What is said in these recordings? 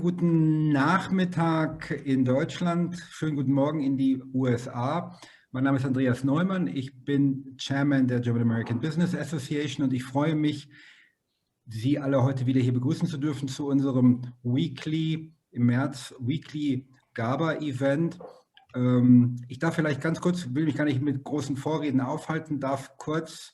Guten Nachmittag in Deutschland, schönen guten Morgen in die USA. Mein Name ist Andreas Neumann, ich bin Chairman der German American Business Association und ich freue mich, Sie alle heute wieder hier begrüßen zu dürfen zu unserem im März Weekly GABA-Event. Ich darf vielleicht ganz kurz, will mich gar nicht mit großen Vorreden aufhalten, darf kurz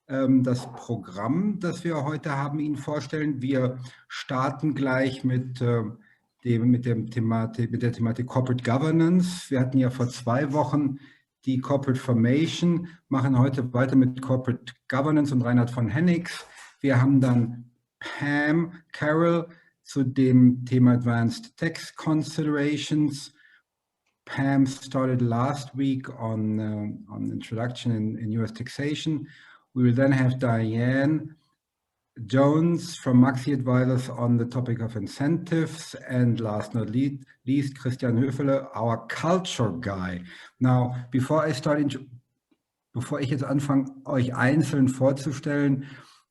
das Programm, das wir heute haben, Ihnen vorstellen. Wir starten gleich mit der Thematik Corporate Governance. Wir hatten ja vor 2 Wochen die Corporate Formation, machen heute weiter mit Corporate Governance und Reinhard von Hennigs. Wir haben dann Carroll zu dem Thema Advanced Tax Considerations. Pam started last week on introduction in US taxation. We will then have Dianne Jones from Maxis Advisors on the topic of incentives, and last not least, Christian Höferle, our culture guy. Now, before ich jetzt anfange, euch einzeln vorzustellen,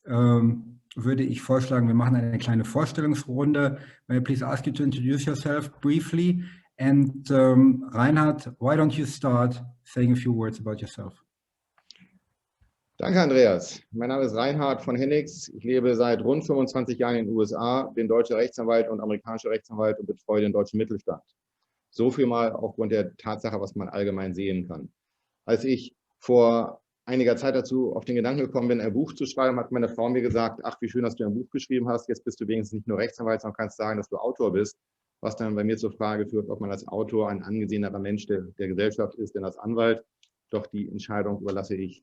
würde ich vorschlagen, wir machen eine kleine Vorstellungsrunde. May I please ask you to introduce yourself briefly? And Reinhard, why don't you start saying a few words about yourself? Danke, Andreas. Mein Name ist Reinhard von Hennigs. Ich lebe seit rund 25 Jahren in den USA, bin deutscher Rechtsanwalt und amerikanischer Rechtsanwalt und betreue den deutschen Mittelstand. So viel mal aufgrund der Tatsache, was man allgemein sehen kann. Als ich vor einiger Zeit dazu auf den Gedanken gekommen bin, ein Buch zu schreiben, hat meine Frau mir gesagt, ach, wie schön, dass du ein Buch geschrieben hast. Jetzt bist du wenigstens nicht nur Rechtsanwalt, sondern kannst sagen, dass du Autor bist. Was dann bei mir zur Frage führt, ob man als Autor ein angesehenerer Mensch der Gesellschaft ist, denn als Anwalt. Doch die Entscheidung überlasse ich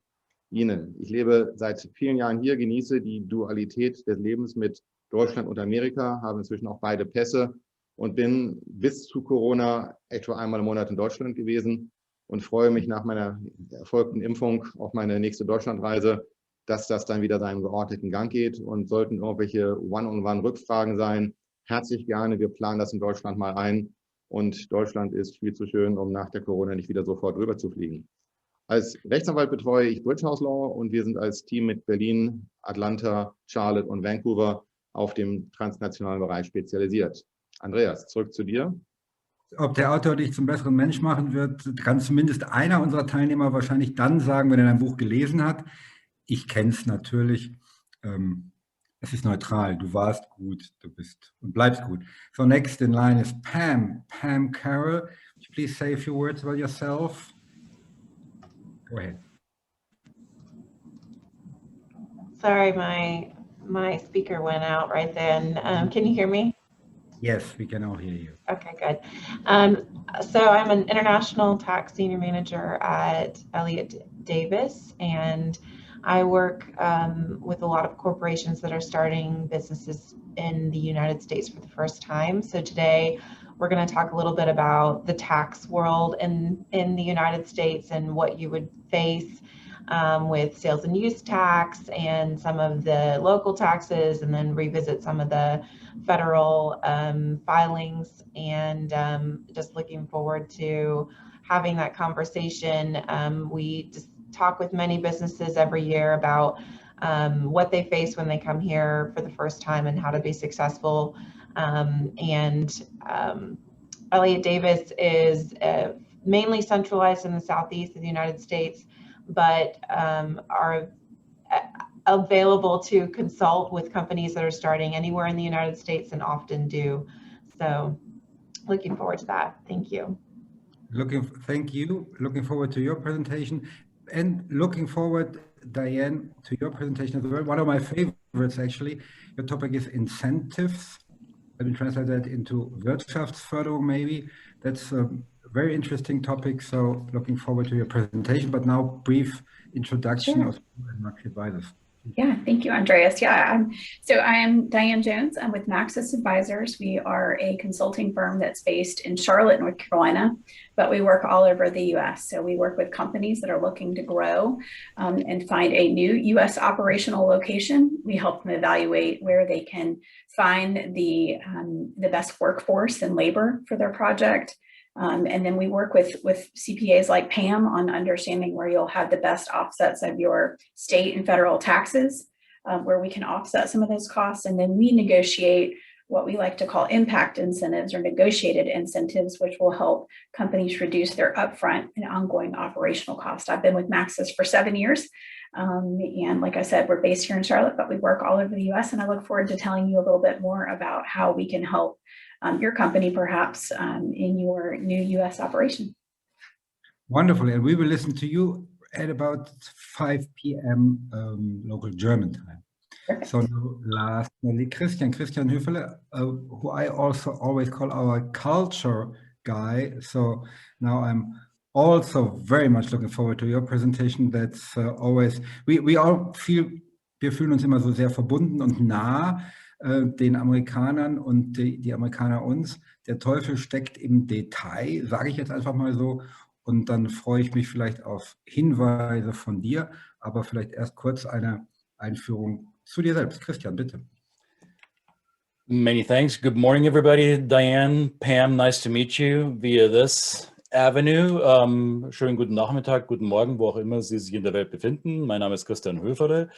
Ihnen. Ich lebe seit vielen Jahren hier, genieße die Dualität des Lebens mit Deutschland und Amerika, habe inzwischen auch beide Pässe und bin bis zu Corona etwa einmal im Monat in Deutschland gewesen und freue mich nach meiner erfolgten Impfung auf meine nächste Deutschlandreise, dass das dann wieder seinen geordneten Gang geht, und sollten irgendwelche One-on-One-Rückfragen sein, herzlich gerne. Wir planen das in Deutschland mal ein, und Deutschland ist viel zu schön, um nach der Corona nicht wieder sofort rüber zu fliegen. Als Rechtsanwalt betreue ich BridgehouseLaw und wir sind als Team mit Berlin, Atlanta, Charlotte und Vancouver auf dem transnationalen Bereich spezialisiert. Andreas, zurück zu dir. Ob der Autor dich zum besseren Mensch machen wird, kann zumindest einer unserer Teilnehmer wahrscheinlich dann sagen, wenn er ein Buch gelesen hat. Ich kenne es natürlich. Es ist neutral. Du warst gut, du bist und bleibst gut. So next in line is Pam Carroll. Would you please say a few words about yourself? Go ahead. Sorry, my speaker went out right then. Can you hear me? Yes, we can all hear you. Okay, good. So I'm an international tax senior manager at Elliott Davis, and I work with a lot of corporations that are starting businesses in the United States for the first time. So today we're going to talk a little bit about the tax world in the United States and what you would face with sales and use tax and some of the local taxes, and then revisit some of the federal filings, and just looking forward to having that conversation. We just talk with many businesses every year about what they face when they come here for the first time and how to be successful. Elliott Davis is mainly centralized in the southeast of the United States, but are available to consult with companies that are starting anywhere in the United States, and often do. So looking forward to that. Thank you. Thank you. Looking forward to your presentation, and looking forward, Dianne, to your presentation as well. One of my favorites, actually. Your topic is incentives. Let me translate that into Wirtschaftsförderung, maybe. That's a very interesting topic. So looking forward to your presentation. But now, brief introduction of Maxis Advisors. Yeah, thank you, Andreas. Yeah, so I am Dianne Jones. I'm with Maxis Advisors. We are a consulting firm that's based in Charlotte, North Carolina, but we work all over the U.S. So we work with companies that are looking to grow and find a new U.S. operational location. We help them evaluate where they can find the best workforce and labor for their project. And then we work with CPAs like Pam on understanding where you'll have the best offsets of your state and federal taxes, where we can offset some of those costs. And then we negotiate what we like to call impact incentives or negotiated incentives, which will help companies reduce their upfront and ongoing operational costs. I've been with Maxis for 7 years. And like I said, we're based here in Charlotte, but we work all over the US. And I look forward to telling you a little bit more about how we can help your company perhaps in your new US operation. Wonderful. And we will listen to you at about 5 p.m. Local German time. Perfect. So lastly, Christian Höferle, who I also always call our culture guy. So now I'm also very much looking forward to your presentation. That's always, we all wir fühlen uns immer so sehr verbunden und nah den Amerikanern und die Amerikaner uns. Der Teufel steckt im Detail, sage ich jetzt einfach mal so. Und dann freue ich mich vielleicht auf Hinweise von dir, aber vielleicht erst kurz eine Einführung zu dir selbst. Christian, bitte. Many thanks. Good morning, everybody. Diane, Pam, nice to meet you via this avenue. Schönen guten Nachmittag, guten Morgen, wo auch immer Sie sich in der Welt befinden. Mein Name ist Christian Höferle.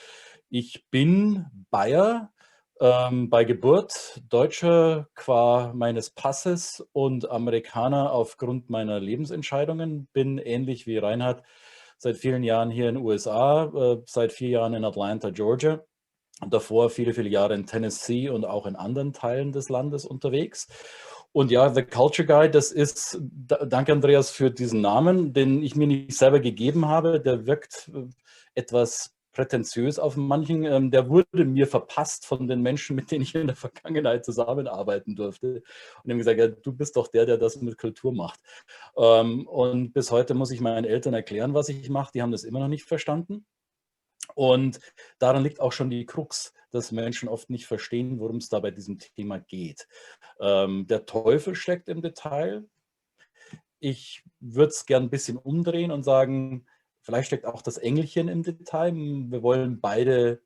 Ich bin Bayer, bei Geburt, Deutscher qua meines Passes und Amerikaner aufgrund meiner Lebensentscheidungen. Bin ähnlich wie Reinhard seit vielen Jahren hier in den USA, seit 4 Jahren in Atlanta, Georgia. Davor viele, viele Jahre in Tennessee und auch in anderen Teilen des Landes unterwegs. Und ja, The Culture Guy, das ist, danke Andreas für diesen Namen, den ich mir nicht selber gegeben habe. Der wirkt etwas prätentiös auf manchen. Der wurde mir verpasst von den Menschen, mit denen ich in der Vergangenheit zusammenarbeiten durfte. Und die haben gesagt, ja, du bist doch der das mit Kultur macht. Und bis heute muss ich meinen Eltern erklären, was ich mache. Die haben das immer noch nicht verstanden. Und daran liegt auch schon die Krux, dass Menschen oft nicht verstehen, worum es da bei diesem Thema geht. Der Teufel steckt im Detail. Ich würde es gern ein bisschen umdrehen und sagen, vielleicht steckt auch das Engelchen im Detail. Wir wollen beide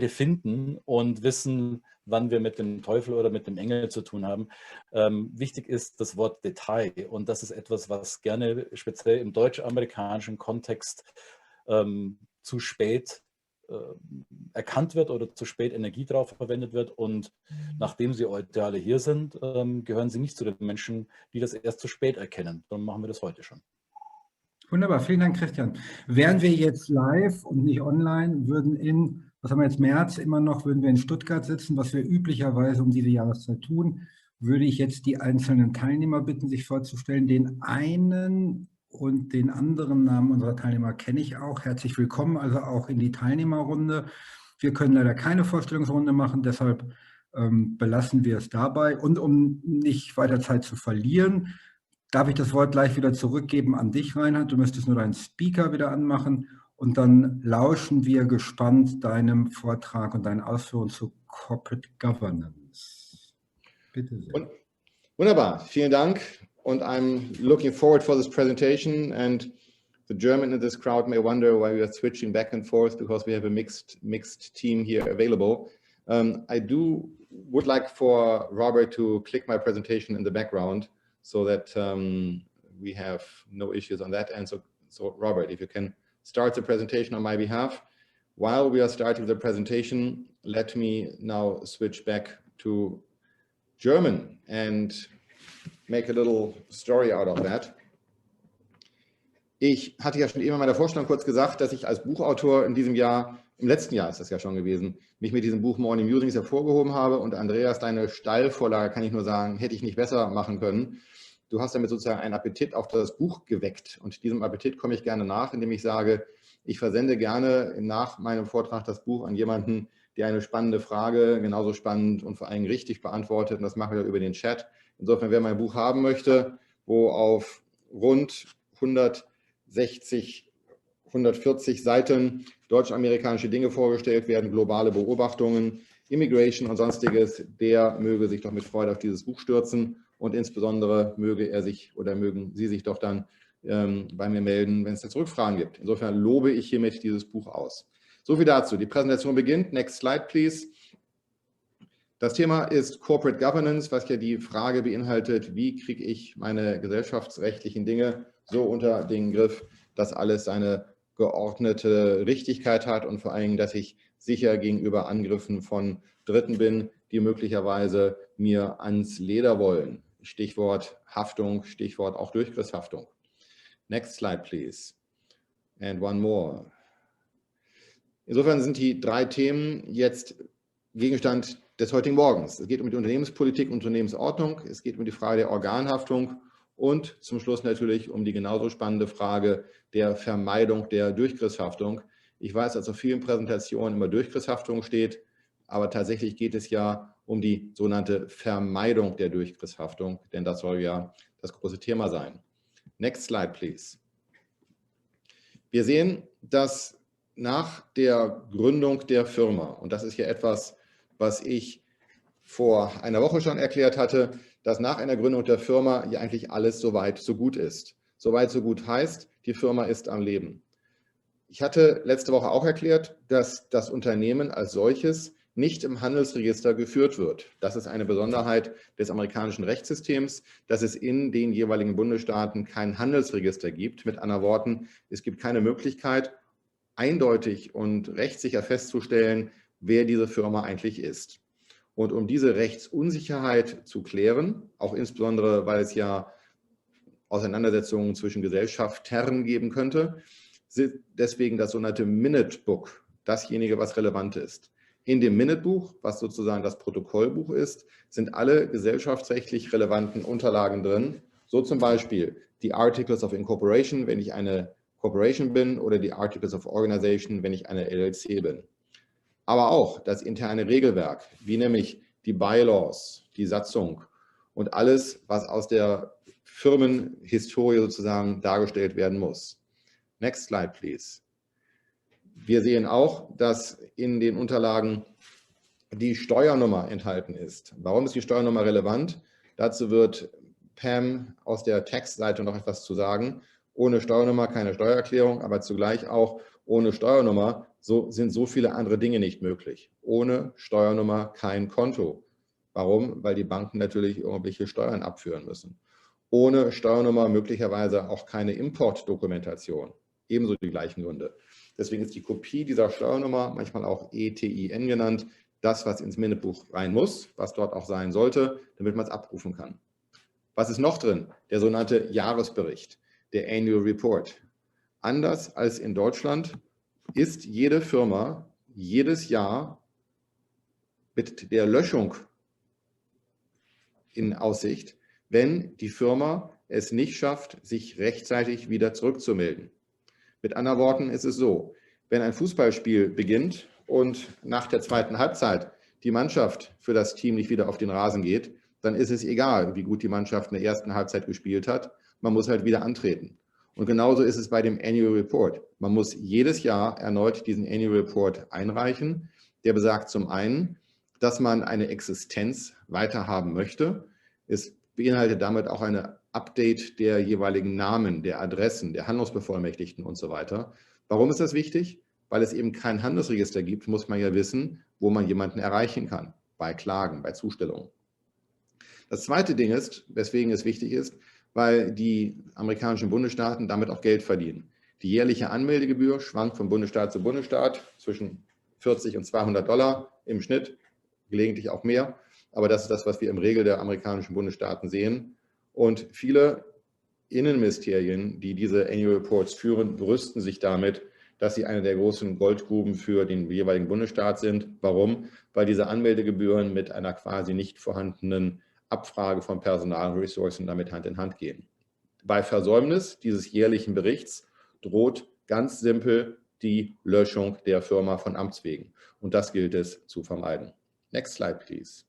finden und wissen, wann wir mit dem Teufel oder mit dem Engel zu tun haben. Wichtig ist das Wort Detail. Und das ist etwas, was gerne speziell im deutsch-amerikanischen Kontext zu spät erkannt wird oder zu spät Energie drauf verwendet wird. Und nachdem Sie heute alle hier sind, gehören Sie nicht zu den Menschen, die das erst zu spät erkennen. Dann machen wir das heute schon. Wunderbar, vielen Dank, Christian. Wären wir jetzt live und nicht online, würden was haben wir jetzt, März immer noch, würden wir in Stuttgart sitzen, was wir üblicherweise um diese Jahreszeit tun, würde ich jetzt die einzelnen Teilnehmer bitten, sich vorzustellen. Den einen und den anderen Namen unserer Teilnehmer kenne ich auch. Herzlich willkommen, also auch in die Teilnehmerrunde. Wir können leider keine Vorstellungsrunde machen, deshalb belassen wir es dabei. Und um nicht weiter Zeit zu verlieren, darf ich das Wort gleich wieder zurückgeben an dich, Reinhard. Du müsstest nur deinen Speaker wieder anmachen und dann lauschen wir gespannt deinem Vortrag und deinen Ausführungen zu Corporate Governance. Bitte sehr. Wunderbar, vielen Dank. And I'm looking forward for this presentation. And the German in this crowd may wonder why we are switching back and forth, because we have a mixed team here available. I would like for Robert to click my presentation in the background so that we have no issues on that end. So Robert, if you can start the presentation on my behalf. While we are starting the presentation, let me now switch back to German and make a little story out of that. Ich hatte ja schon eben in meiner Vorstellung kurz gesagt, dass ich als Buchautor in diesem Jahr, im letzten Jahr ist das ja schon gewesen, mich mit diesem Buch Morning Musings hervorgehoben habe. Und Andreas, deine Steilvorlage, kann ich nur sagen, hätte ich nicht besser machen können. Du hast damit sozusagen einen Appetit auf das Buch geweckt. Und diesem Appetit komme ich gerne nach, indem ich sage, ich versende gerne nach meinem Vortrag das Buch an jemanden, der eine spannende Frage genauso spannend und vor allem richtig beantwortet. Und das machen wir über den Chat. Insofern, wer mein Buch haben möchte, wo auf rund 160, 140 Seiten deutsch-amerikanische Dinge vorgestellt werden, globale Beobachtungen, Immigration und sonstiges, der möge sich doch mit Freude auf dieses Buch stürzen und insbesondere möge er sich oder mögen Sie sich doch dann bei mir melden, wenn es dazu Rückfragen gibt. Insofern lobe ich hiermit dieses Buch aus. So viel dazu. Die Präsentation beginnt. Next slide, please. Das Thema ist Corporate Governance, was ja die Frage beinhaltet, wie kriege ich meine gesellschaftsrechtlichen Dinge so unter den Griff, dass alles seine geordnete Richtigkeit hat und vor allem, dass ich sicher gegenüber Angriffen von Dritten bin, die möglicherweise mir ans Leder wollen. Stichwort Haftung, Stichwort auch Durchgriffshaftung. Next slide, please. And one more. Insofern sind die 3 Themen jetzt Gegenstand des heutigen Morgens. Es geht um die Unternehmenspolitik und Unternehmensordnung, es geht um die Frage der Organhaftung und zum Schluss natürlich um die genauso spannende Frage der Vermeidung der Durchgriffshaftung. Ich weiß, dass auf vielen Präsentationen immer Durchgriffshaftung steht, aber tatsächlich geht es ja um die sogenannte Vermeidung der Durchgriffshaftung, denn das soll ja das große Thema sein. Next slide, please. Wir sehen, dass nach der Gründung der Firma, und das ist ja etwas, was ich vor einer Woche schon erklärt hatte, dass nach einer Gründung der Firma ja eigentlich alles soweit so gut ist. Soweit so gut heißt, die Firma ist am Leben. Ich hatte letzte Woche auch erklärt, dass das Unternehmen als solches nicht im Handelsregister geführt wird. Das ist eine Besonderheit des amerikanischen Rechtssystems, dass es in den jeweiligen Bundesstaaten kein Handelsregister gibt. Mit anderen Worten, es gibt keine Möglichkeit, eindeutig und rechtssicher festzustellen, wer diese Firma eigentlich ist. Und um diese Rechtsunsicherheit zu klären, auch insbesondere, weil es ja Auseinandersetzungen zwischen Gesellschaftern geben könnte, deswegen das sogenannte Minute Book, dasjenige, was relevant ist. In dem Minute Buch, was sozusagen das Protokollbuch ist, sind alle gesellschaftsrechtlich relevanten Unterlagen drin. So zum Beispiel die Articles of Incorporation, wenn ich eine Corporation bin, oder die Articles of Organization, wenn ich eine LLC bin. Aber auch das interne Regelwerk, wie nämlich die Bylaws, die Satzung und alles, was aus der Firmenhistorie sozusagen dargestellt werden muss. Next slide, please. Wir sehen auch, dass in den Unterlagen die Steuernummer enthalten ist. Warum ist die Steuernummer relevant? Dazu wird Pam aus der Tax-Seite noch etwas zu sagen. Ohne Steuernummer keine Steuererklärung, aber zugleich auch ohne Steuernummer sind so viele andere Dinge nicht möglich. Ohne Steuernummer kein Konto. Warum? Weil die Banken natürlich irgendwelche Steuern abführen müssen. Ohne Steuernummer möglicherweise auch keine Importdokumentation. Ebenso die gleichen Gründe. Deswegen ist die Kopie dieser Steuernummer, manchmal auch ETIN genannt, das, was ins Minutebuch rein muss, was dort auch sein sollte, damit man es abrufen kann. Was ist noch drin? Der sogenannte Jahresbericht, der Annual Report. Anders als in Deutschland ist jede Firma jedes Jahr mit der Löschung in Aussicht, wenn die Firma es nicht schafft, sich rechtzeitig wieder zurückzumelden. Mit anderen Worten ist es so, wenn ein Fußballspiel beginnt und nach der zweiten Halbzeit die Mannschaft für das Team nicht wieder auf den Rasen geht, dann ist es egal, wie gut die Mannschaft in der ersten Halbzeit gespielt hat. Man muss halt wieder antreten. Und genauso ist es bei dem Annual Report. Man muss jedes Jahr erneut diesen Annual Report einreichen. Der besagt zum einen, dass man eine Existenz weiterhaben möchte. Es beinhaltet damit auch eine Update der jeweiligen Namen, der Adressen, der Handlungsbevollmächtigten und so weiter. Warum ist das wichtig? Weil es eben kein Handelsregister gibt, muss man ja wissen, wo man jemanden erreichen kann, bei Klagen, bei Zustellungen. Das zweite Ding ist, weswegen es wichtig ist, weil die amerikanischen Bundesstaaten damit auch Geld verdienen. Die jährliche Anmeldegebühr schwankt von Bundesstaat zu Bundesstaat zwischen 40 und $200 im Schnitt, gelegentlich auch mehr. Aber das ist das, was wir im Regel der amerikanischen Bundesstaaten sehen. Und viele Innenministerien, die diese Annual Reports führen, brüsten sich damit, dass sie eine der großen Goldgruben für den jeweiligen Bundesstaat sind. Warum? Weil diese Anmeldegebühren mit einer quasi nicht vorhandenen Abfrage von Personal und Ressourcen damit Hand in Hand gehen. Bei Versäumnis dieses jährlichen Berichts droht ganz simpel die Löschung der Firma von Amts wegen. Und das gilt es zu vermeiden. Next slide, please.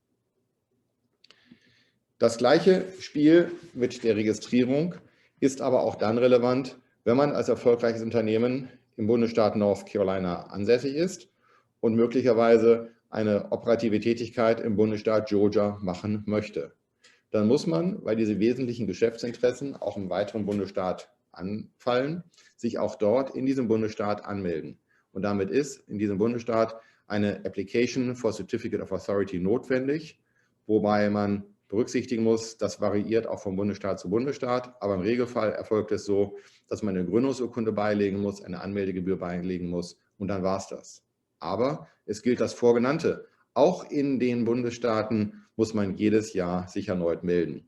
Das gleiche Spiel mit der Registrierung ist aber auch dann relevant, wenn man als erfolgreiches Unternehmen im Bundesstaat North Carolina ansässig ist und möglicherweise eine operative Tätigkeit im Bundesstaat Georgia machen möchte. Dann muss man, weil diese wesentlichen Geschäftsinteressen auch im weiteren Bundesstaat anfallen, sich auch dort in diesem Bundesstaat anmelden. Und damit ist in diesem Bundesstaat eine Application for Certificate of Authority notwendig, wobei man berücksichtigen muss, das variiert auch von Bundesstaat zu Bundesstaat, aber im Regelfall erfolgt es so, dass man eine Gründungsurkunde beilegen muss, eine Anmeldegebühr beilegen muss und dann war es das. Aber es gilt das Vorgenannte. Auch in den Bundesstaaten muss man jedes Jahr sich erneut melden,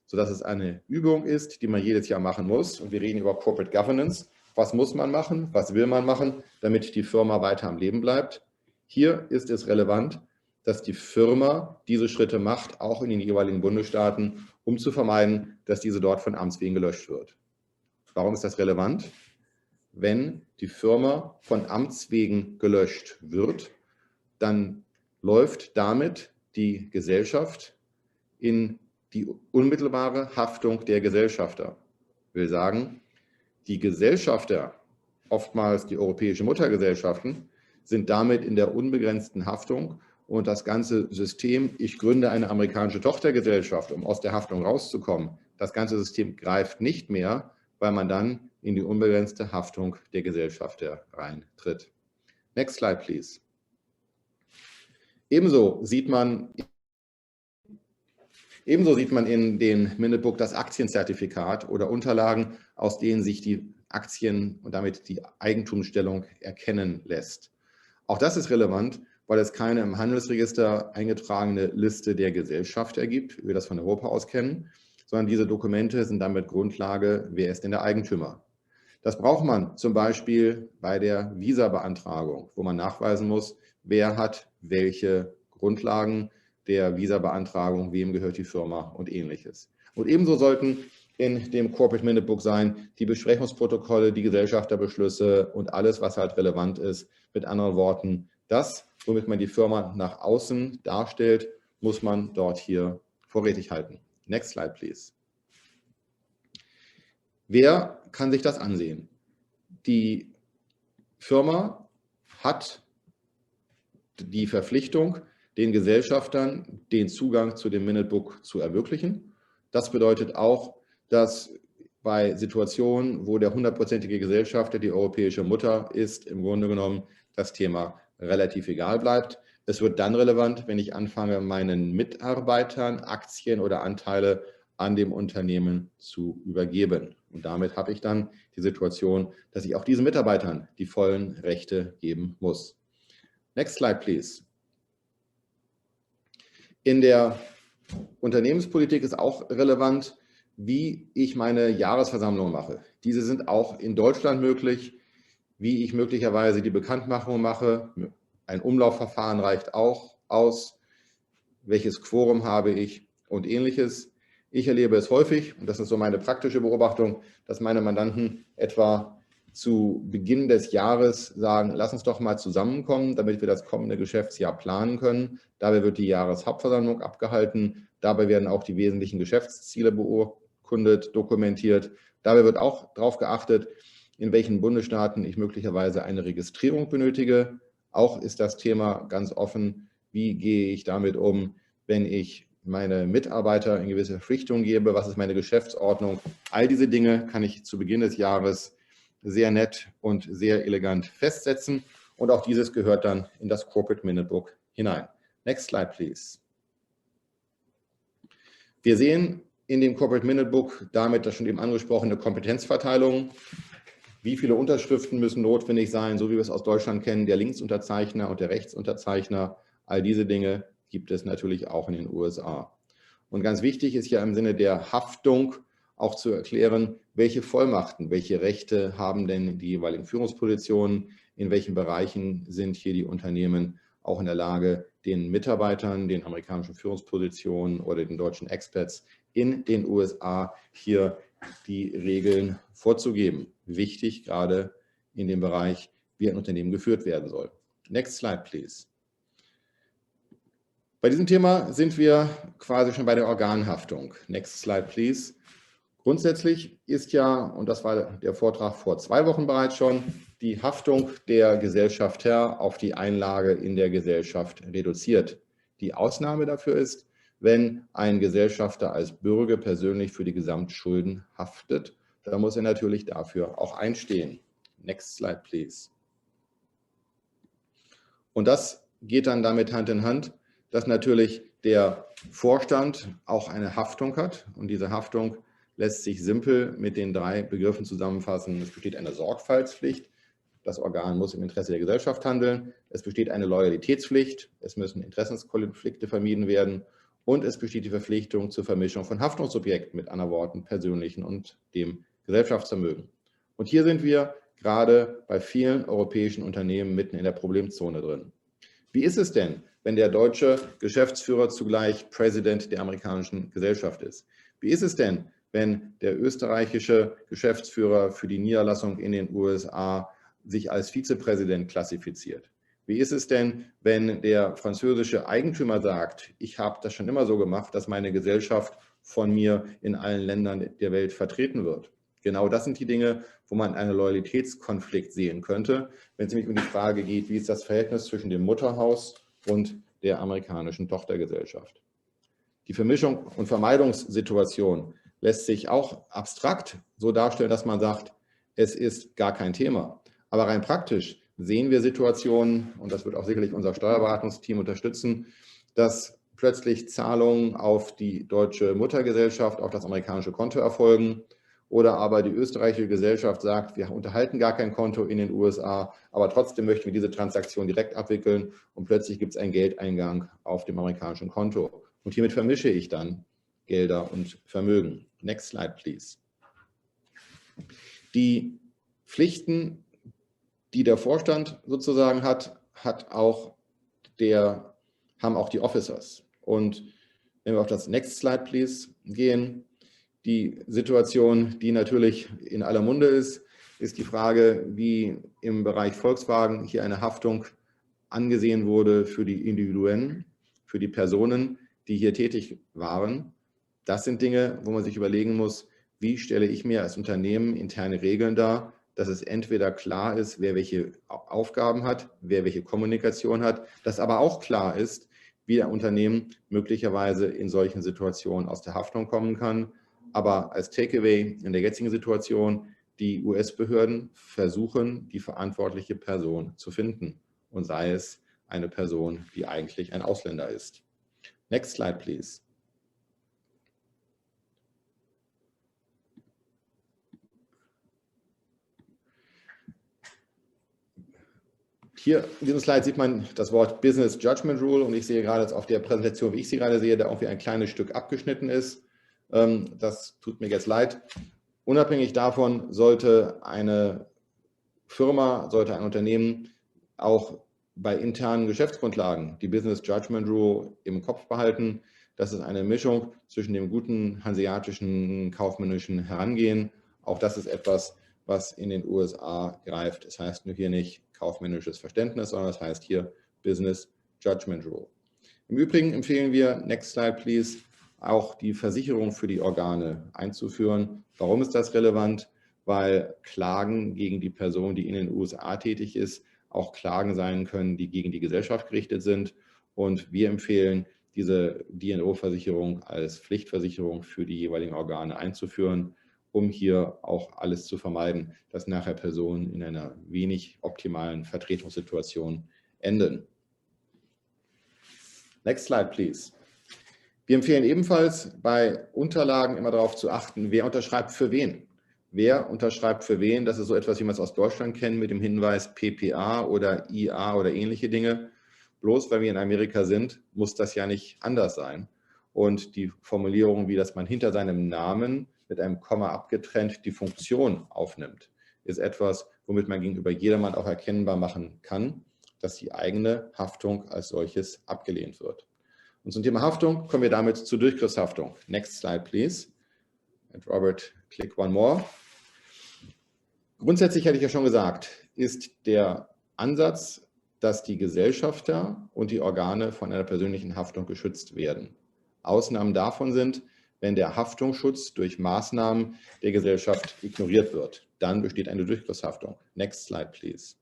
sodass es eine Übung ist, die man jedes Jahr machen muss. Und wir reden über Corporate Governance. Was muss man machen? Was will man machen, damit die Firma weiter am Leben bleibt? Hier ist es relevant, dass die Firma diese Schritte macht, auch in den jeweiligen Bundesstaaten, um zu vermeiden, dass diese dort von Amts wegen gelöscht wird. Warum ist das relevant? Wenn die Firma von Amts wegen gelöscht wird, dann läuft damit die Gesellschaft in die unmittelbare Haftung der Gesellschafter. Ich will sagen, die Gesellschafter, oftmals die europäischen Muttergesellschaften, sind damit in der unbegrenzten Haftung und das ganze System, ich gründe eine amerikanische Tochtergesellschaft, um aus der Haftung rauszukommen, das ganze System greift nicht mehr, weil man dann in die unbegrenzte Haftung der Gesellschafter reintritt. Next slide, please. Ebenso sieht man in den Minute Book das Aktienzertifikat oder Unterlagen, aus denen sich die Aktien und damit die Eigentumsstellung erkennen lässt. Auch das ist relevant, weil es keine im Handelsregister eingetragene Liste der Gesellschafter gibt, wie wir das von Europa aus kennen, sondern diese Dokumente sind damit Grundlage, wer ist denn der Eigentümer. Das braucht man zum Beispiel bei der Visabeantragung, wo man nachweisen muss, wer hat welche Grundlagen der Visabeantragung, wem gehört die Firma und ähnliches. Und ebenso sollten in dem Corporate Minute Book sein die Besprechungsprotokolle, die Gesellschafterbeschlüsse und alles, was halt relevant ist. Mit anderen Worten, das, womit man die Firma nach außen darstellt, muss man dort hier vorrätig halten. Next slide, please. Wer kann sich das ansehen? Die Firma hat die Verpflichtung, den Gesellschaftern den Zugang zu dem Minute Book zu ermöglichen. Das bedeutet auch, dass bei Situationen, wo der 100%ige Gesellschafter die europäische Mutter ist, im Grunde genommen das Thema relativ egal bleibt. Es wird dann relevant, wenn ich anfange, meinen Mitarbeitern Aktien oder Anteile an dem Unternehmen zu übergeben. Und damit habe ich dann die Situation, dass ich auch diesen Mitarbeitern die vollen Rechte geben muss. Next slide, please. In der Unternehmenspolitik ist auch relevant, wie ich meine Jahresversammlung mache. Diese sind auch in Deutschland möglich, wie ich möglicherweise die Bekanntmachung mache. Ein Umlaufverfahren reicht auch aus. Welches Quorum habe ich und ähnliches. Ich erlebe es häufig, und das ist so meine praktische Beobachtung, dass meine Mandanten etwa zu Beginn des Jahres sagen, lass uns doch mal zusammenkommen, damit wir das kommende Geschäftsjahr planen können. Dabei wird die Jahreshauptversammlung abgehalten. Dabei werden auch die wesentlichen Geschäftsziele beurkundet, dokumentiert. Dabei wird auch darauf geachtet, in welchen Bundesstaaten ich möglicherweise eine Registrierung benötige. Auch ist das Thema ganz offen, wie gehe ich damit um, wenn ich meine Mitarbeiter in gewisse Verpflichtungen gebe, was ist meine Geschäftsordnung. All diese Dinge kann ich zu Beginn des Jahres sehr nett und sehr elegant festsetzen. Und auch dieses gehört dann in das Corporate Minute Book hinein. Next slide, please. Wir sehen in dem Corporate Minute Book damit das schon eben angesprochene Kompetenzverteilung. Wie viele Unterschriften müssen notwendig sein, so wie wir es aus Deutschland kennen, der Linksunterzeichner und der Rechtsunterzeichner. All diese Dinge gibt es natürlich auch in den USA. Und ganz wichtig ist ja im Sinne der Haftung auch zu erklären, welche Vollmachten, welche Rechte haben denn die jeweiligen Führungspositionen, in welchen Bereichen sind hier die Unternehmen auch in der Lage, den Mitarbeitern, den amerikanischen Führungspositionen oder den deutschen Expats in den USA hier die Regeln vorzugeben. Wichtig, gerade in dem Bereich, wie ein Unternehmen geführt werden soll. Next slide, please. Bei diesem Thema sind wir quasi schon bei der Organhaftung. Next slide, please. Grundsätzlich ist ja, und das war der Vortrag vor 2 Wochen bereits schon, die Haftung der Gesellschafter auf die Einlage in der Gesellschaft reduziert. Die Ausnahme dafür ist, wenn ein Gesellschafter als Bürger persönlich für die Gesamtschulden haftet, dann muss er natürlich dafür auch einstehen. Next slide, please. Und das geht dann damit Hand in Hand, dass natürlich der Vorstand auch eine Haftung hat. Und diese Haftung lässt sich simpel mit den 3 Begriffen zusammenfassen. Es besteht eine Sorgfaltspflicht. Das Organ muss im Interesse der Gesellschaft handeln. Es besteht eine Loyalitätspflicht. Es müssen Interessenskonflikte vermieden werden. Und es besteht die Verpflichtung zur Vermischung von Haftungsobjekten, mit anderen Worten persönlichen und dem Gesellschaftsvermögen. Und hier sind wir gerade bei vielen europäischen Unternehmen mitten in der Problemzone drin. Wie ist es denn, wenn der deutsche Geschäftsführer zugleich Präsident der amerikanischen Gesellschaft ist? Wie ist es denn, wenn der österreichische Geschäftsführer für die Niederlassung in den USA sich als Vizepräsident klassifiziert? Wie ist es denn, wenn der französische Eigentümer sagt, ich habe das schon immer so gemacht, dass meine Gesellschaft von mir in allen Ländern der Welt vertreten wird? Genau das sind die Dinge, wo man einen Loyalitätskonflikt sehen könnte, wenn es nämlich um die Frage geht, wie ist das Verhältnis zwischen dem Mutterhaus und der amerikanischen Tochtergesellschaft. Die Vermischung und Vermeidungssituation lässt sich auch abstrakt so darstellen, dass man sagt, es ist gar kein Thema. Aber rein praktisch sehen wir Situationen, und das wird auch sicherlich unser Steuerberatungsteam unterstützen, dass plötzlich Zahlungen auf die deutsche Muttergesellschaft, auf das amerikanische Konto erfolgen. Oder aber die österreichische Gesellschaft sagt, wir unterhalten gar kein Konto in den USA, aber trotzdem möchten wir diese Transaktion direkt abwickeln und plötzlich gibt es einen Geldeingang auf dem amerikanischen Konto. Und hiermit vermische ich dann Gelder und Vermögen. Next slide, please. Die Pflichten, die der Vorstand sozusagen hat, haben auch die Officers. Und wenn wir auf das Next slide, please, gehen, die Situation, die natürlich in aller Munde ist die Frage, wie im Bereich Volkswagen hier eine Haftung angesehen wurde für die Individuen, für die Personen, die hier tätig waren. Das sind Dinge, wo man sich überlegen muss, wie stelle ich mir als Unternehmen interne Regeln dar, dass es entweder klar ist, wer welche Aufgaben hat, wer welche Kommunikation hat, dass aber auch klar ist, wie der Unternehmen möglicherweise in solchen Situationen aus der Haftung kommen kann. Aber als Takeaway in der jetzigen Situation, die US-Behörden versuchen, die verantwortliche Person zu finden. Und sei es eine Person, die eigentlich ein Ausländer ist. Next slide, please. Hier in diesem Slide sieht man das Wort Business Judgment Rule und ich sehe gerade jetzt auf der Präsentation, wie ich sie gerade sehe, da irgendwie ein kleines Stück abgeschnitten ist. Das tut mir jetzt leid. Unabhängig davon sollte eine Firma, sollte ein Unternehmen auch bei internen Geschäftsgrundlagen die Business Judgment Rule im Kopf behalten. Das ist eine Mischung zwischen dem guten hanseatischen kaufmännischen Herangehen. Auch das ist etwas, was in den USA greift. Das heißt nur hier nicht kaufmännisches Verständnis, sondern das heißt hier Business Judgment Rule. Im Übrigen empfehlen wir, next slide please, auch die Versicherung für die Organe einzuführen. Warum ist das relevant? Weil Klagen gegen die Person, die in den USA tätig ist, auch Klagen sein können, die gegen die Gesellschaft gerichtet sind. Und wir empfehlen, diese D&O-Versicherung als Pflichtversicherung für die jeweiligen Organe einzuführen, um hier auch alles zu vermeiden, dass nachher Personen in einer wenig optimalen Vertretungssituation enden. Next slide, please. Wir empfehlen ebenfalls bei Unterlagen immer darauf zu achten, wer unterschreibt für wen. Wer unterschreibt für wen? Das ist so etwas, wie man es aus Deutschland kennt, mit dem Hinweis PPA oder IA oder ähnliche Dinge. Bloß weil wir in Amerika sind, muss das ja nicht anders sein. Und die Formulierung, wie das man hinter seinem Namen mit einem Komma abgetrennt die Funktion aufnimmt, ist etwas, womit man gegenüber jedermann auch erkennbar machen kann, dass die eigene Haftung als solches abgelehnt wird. Und zum Thema Haftung kommen wir damit zur Durchgriffshaftung. Next slide, please. And Robert, click one more. Grundsätzlich hätte ich ja schon gesagt, ist der Ansatz, dass die Gesellschafter und die Organe von einer persönlichen Haftung geschützt werden. Ausnahmen davon sind, wenn der Haftungsschutz durch Maßnahmen der Gesellschaft ignoriert wird. Dann besteht eine Durchgriffshaftung. Next slide, please.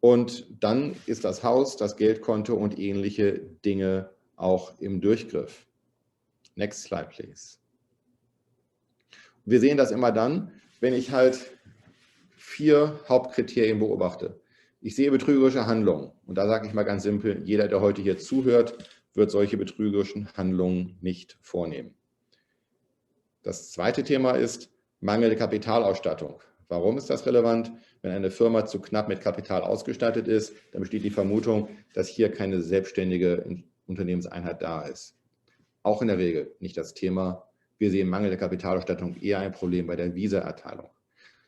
Und dann ist das Haus, das Geldkonto und ähnliche Dinge auch im Durchgriff. Next slide, please. Wir sehen das immer dann, wenn ich halt 4 Hauptkriterien beobachte. Ich sehe betrügerische Handlungen. Und da sage ich mal ganz simpel, jeder, der heute hier zuhört, wird solche betrügerischen Handlungen nicht vornehmen. Das zweite Thema ist mangelnde Kapitalausstattung. Warum ist das relevant? Wenn eine Firma zu knapp mit Kapital ausgestattet ist, dann besteht die Vermutung, dass hier keine selbstständige Unternehmenseinheit da ist. Auch in der Regel nicht das Thema. Wir sehen mangelnde Kapitalausstattung eher ein Problem bei der Visaerteilung.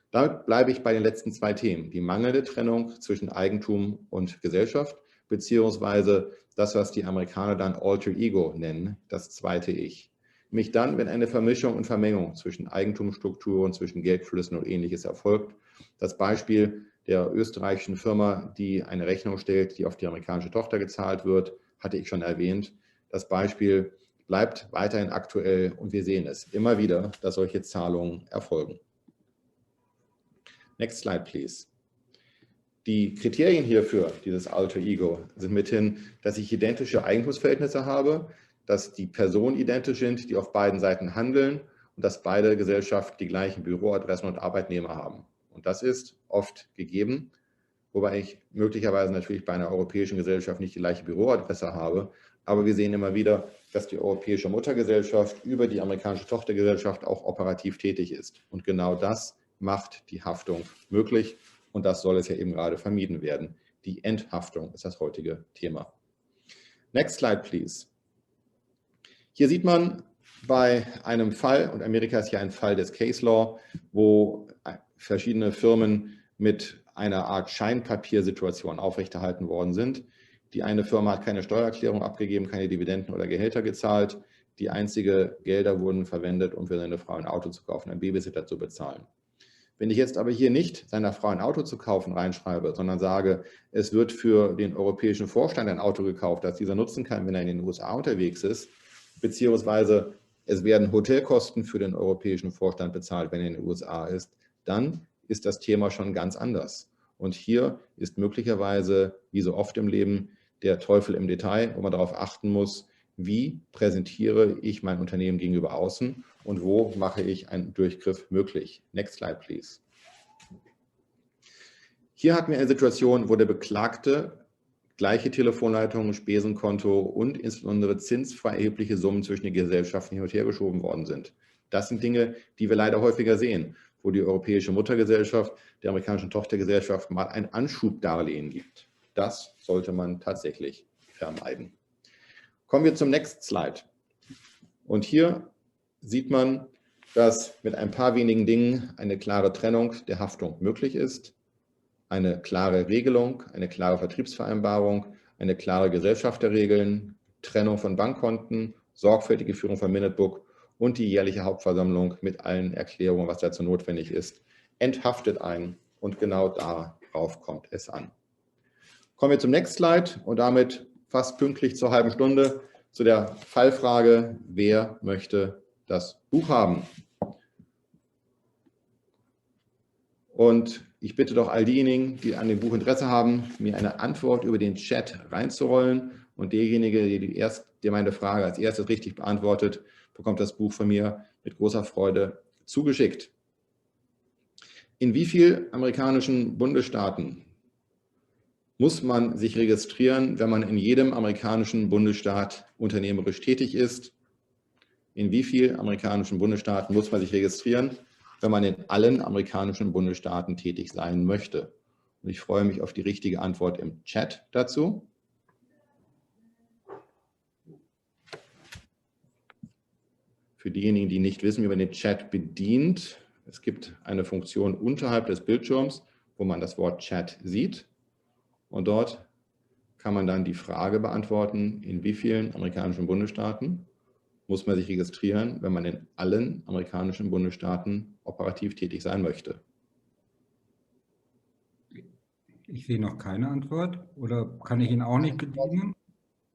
Damit bleibe ich bei den letzten zwei Themen. Die mangelnde Trennung zwischen Eigentum und Gesellschaft, beziehungsweise das, was die Amerikaner dann Alter Ego nennen, das zweite Ich. Nämlich dann, wenn eine Vermischung und Vermengung zwischen Eigentumsstrukturen, zwischen Geldflüssen und Ähnliches erfolgt. Das Beispiel der österreichischen Firma, die eine Rechnung stellt, die auf die amerikanische Tochter gezahlt wird, hatte ich schon erwähnt. Das Beispiel bleibt weiterhin aktuell und wir sehen es immer wieder, dass solche Zahlungen erfolgen. Next slide, please. Die Kriterien hierfür, dieses Alter Ego, sind mithin, dass ich identische Eigentumsverhältnisse habe, dass die Personen identisch sind, die auf beiden Seiten handeln und dass beide Gesellschaften die gleichen Büroadressen und Arbeitnehmer haben. Und das ist oft gegeben, wobei ich möglicherweise natürlich bei einer europäischen Gesellschaft nicht die gleiche Büroadresse habe. Aber wir sehen immer wieder, dass die europäische Muttergesellschaft über die amerikanische Tochtergesellschaft auch operativ tätig ist. Und genau das macht die Haftung möglich. Und das soll es ja eben gerade vermieden werden. Die Enthaftung ist das heutige Thema. Next slide, please. Hier sieht man bei einem Fall, und Amerika ist ja ein Fall des Case Law, wo verschiedene Firmen mit einer Art Scheinpapiersituation aufrechterhalten worden sind. Die eine Firma hat keine Steuererklärung abgegeben, keine Dividenden oder Gehälter gezahlt. Die einzige Gelder wurden verwendet, um für seine Frau ein Auto zu kaufen, einen Babysitter zu bezahlen. Wenn ich jetzt aber hier nicht seiner Frau ein Auto zu kaufen reinschreibe, sondern sage, es wird für den europäischen Vorstand ein Auto gekauft, das dieser nutzen kann, wenn er in den USA unterwegs ist, beziehungsweise es werden Hotelkosten für den europäischen Vorstand bezahlt, wenn er in den USA ist, dann ist das Thema schon ganz anders. Und hier ist möglicherweise, wie so oft im Leben, der Teufel im Detail, wo man darauf achten muss, wie präsentiere ich mein Unternehmen gegenüber außen und wo mache ich einen Durchgriff möglich. Next slide, please. Hier hatten wir eine Situation, wo der Beklagte gleiche Telefonleitungen, Spesenkonto und insbesondere zinsfrei erhebliche Summen zwischen den Gesellschaften hin und her geschoben worden sind. Das sind Dinge, die wir leider häufiger sehen, wo die europäische Muttergesellschaft der amerikanischen Tochtergesellschaft mal ein Anschubdarlehen gibt. Das sollte man tatsächlich vermeiden. Kommen wir zum Next Slide. Und hier sieht man, dass mit ein paar wenigen Dingen eine klare Trennung der Haftung möglich ist, eine klare Regelung, eine klare Vertriebsvereinbarung, eine klare Gesellschafterregeln, Trennung von Bankkonten, sorgfältige Führung von Minute Book und die jährliche Hauptversammlung mit allen Erklärungen, was dazu notwendig ist, enthaftet ein und genau darauf kommt es an. Kommen wir zum Next Slide und damit fast pünktlich zur halben Stunde zu der Fallfrage, wer möchte das Buch haben? Und ich bitte doch all diejenigen, die an dem Buch Interesse haben, mir eine Antwort über den Chat reinzurollen. Und derjenige, der meine Frage als erstes richtig beantwortet, bekommt das Buch von mir mit großer Freude zugeschickt. In wie vielen amerikanischen Bundesstaaten muss man sich registrieren, wenn man in jedem amerikanischen Bundesstaat unternehmerisch tätig ist? In wie vielen amerikanischen Bundesstaaten muss man sich registrieren, wenn man in allen amerikanischen Bundesstaaten tätig sein möchte? Und ich freue mich auf die richtige Antwort im Chat dazu. Für diejenigen, die nicht wissen, wie man den Chat bedient, es gibt eine Funktion unterhalb des Bildschirms, wo man das Wort Chat sieht. Und dort kann man dann die Frage beantworten, in wie vielen amerikanischen Bundesstaaten muss man sich registrieren, wenn man in allen amerikanischen Bundesstaaten operativ tätig sein möchte. Ich sehe noch keine Antwort oder kann ich ihn auch nicht bedienen?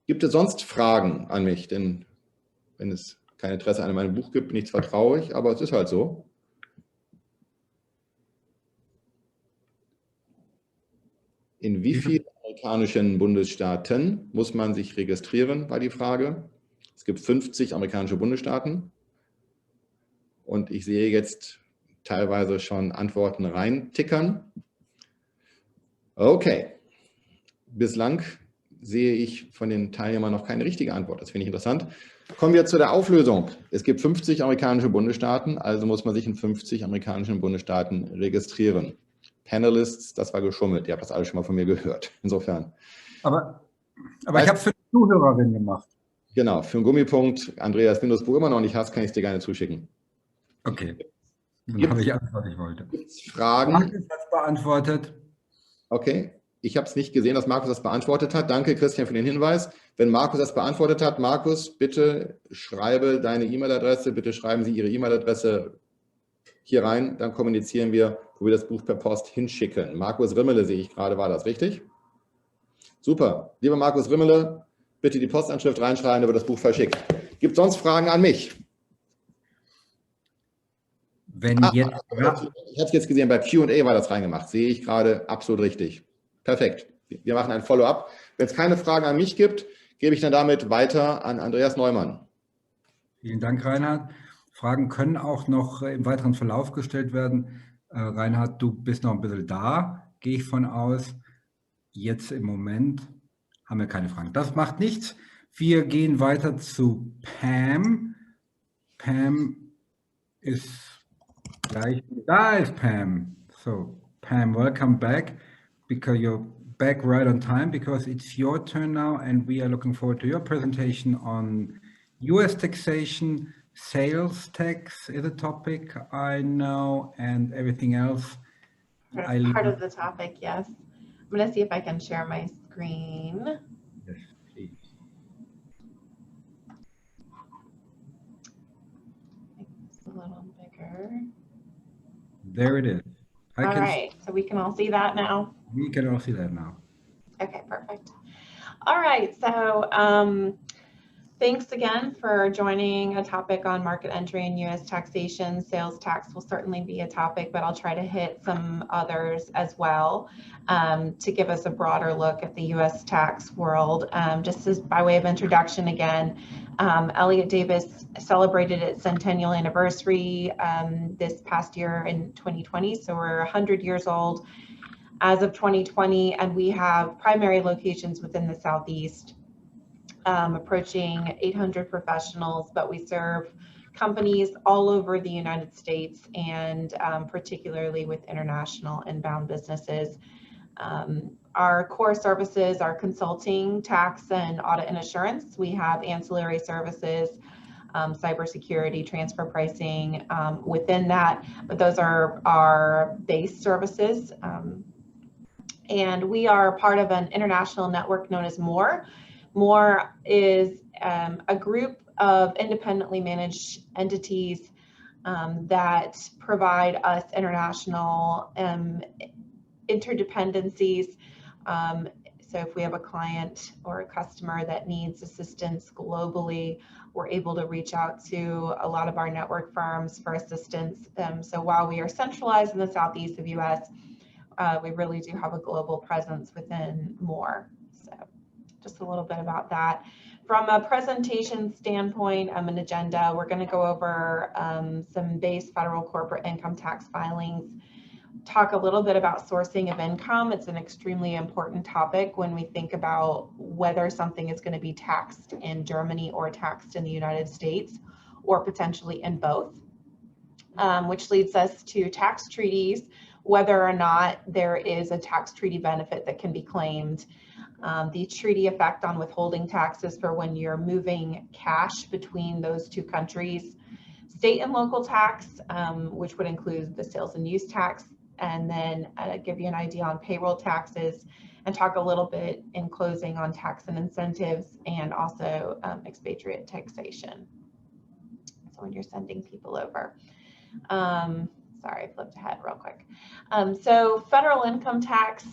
Gibt es sonst Fragen an mich? Denn wenn es kein Interesse an meinem Buch gibt, bin ich zwar traurig, aber es ist halt so. In wie vielen amerikanischen Bundesstaaten muss man sich registrieren, war die Frage. Es gibt 50 amerikanische Bundesstaaten und ich sehe jetzt teilweise schon Antworten reintickern. Okay, bislang sehe ich von den Teilnehmern noch keine richtige Antwort. Das finde ich interessant. Kommen wir zu der Auflösung. Es gibt 50 amerikanische Bundesstaaten, also muss man sich in 50 amerikanischen Bundesstaaten registrieren. Panelists, das war geschummelt. Ihr habt das alles schon mal von mir gehört. Insofern. Aber ich habe für die Zuhörerin gemacht. Genau, für einen Gummipunkt. Andreas, wenn du das Buch immer noch nicht hast, kann ich es dir gerne zuschicken. Okay, dann habe ich alles, was ich wollte. Gibt's Fragen? Markus hat es beantwortet. Okay, ich habe es nicht gesehen, dass Markus das beantwortet hat. Danke, Christian, für den Hinweis. Wenn Markus das beantwortet hat, Markus, bitte schreibe deine E-Mail-Adresse, bitte schreiben Sie Ihre E-Mail-Adresse hier rein, dann kommunizieren wir, wo wir das Buch per Post hinschicken. Markus Rimmele sehe ich gerade, war das richtig? Super. Lieber Markus Rimmele, bitte die Postanschrift reinschreiben, da wird das Buch verschickt. Gibt es sonst Fragen an mich? Wenn jetzt, ja. Ich habe es jetzt gesehen, bei Q&A war das reingemacht. Sehe ich gerade, absolut richtig. Perfekt. Wir machen ein Follow-up. Wenn es keine Fragen an mich gibt, gebe ich dann damit weiter an Andreas Neumann. Vielen Dank, Reinhard. Fragen können auch noch im weiteren Verlauf gestellt werden. Reinhard, du bist noch ein bisschen da, gehe ich von aus. Jetzt im Moment haben wir keine Fragen. Das macht nichts. Wir gehen weiter zu Pam. Pam ist gleich. Da ist Pam. So, Pam, welcome back, because you're back right on time, because it's your turn now, and we are looking forward to your presentation on US taxation. Sales tax is a topic I know, and everything else. Part of the topic, yes. I'm going to see if I can share my screen. Yes, please. Make this a little bigger. There it is. All right, so we can all see that now? We can all see that now. Okay, perfect. All right, so thanks again for joining a topic on market entry and U.S. taxation. Sales tax will certainly be a topic, but I'll try to hit some others as well to give us a broader look at the U.S. tax world. Just as by way of introduction again, Elliott Davis celebrated its centennial anniversary this past year in 2020, so we're 100 years old as of 2020, and we have primary locations within the Southeast. Approaching 800 professionals, but we serve companies all over the United States and particularly with international inbound businesses. Our core services are consulting, tax, and audit and assurance. We have ancillary services, cybersecurity, transfer pricing within that, but those are our base services. And we are part of an international network known as MORE. MORE is a group of independently managed entities that provide us international interdependencies. So if we have a client or a customer that needs assistance globally, we're able to reach out to a lot of our network firms for assistance. So while we are centralized in the Southeast of US, we really do have a global presence within MORE. So just a little bit about that. From a presentation standpoint, an agenda, we're going to go over some base federal corporate income tax filings, talk a little bit about sourcing of income. It's an extremely important topic when we think about whether something is going to be taxed in Germany or taxed in the United States, or potentially in both, which leads us to tax treaties, whether or not there is a tax treaty benefit that can be claimed. The treaty effect on withholding taxes for when you're moving cash between those two countries, state and local tax, which would include the sales and use tax, and then give you an idea on payroll taxes, and talk a little bit in closing on tax and incentives, and also expatriate taxation. So when you're sending people over. Sorry, I flipped ahead real quick. So federal income tax,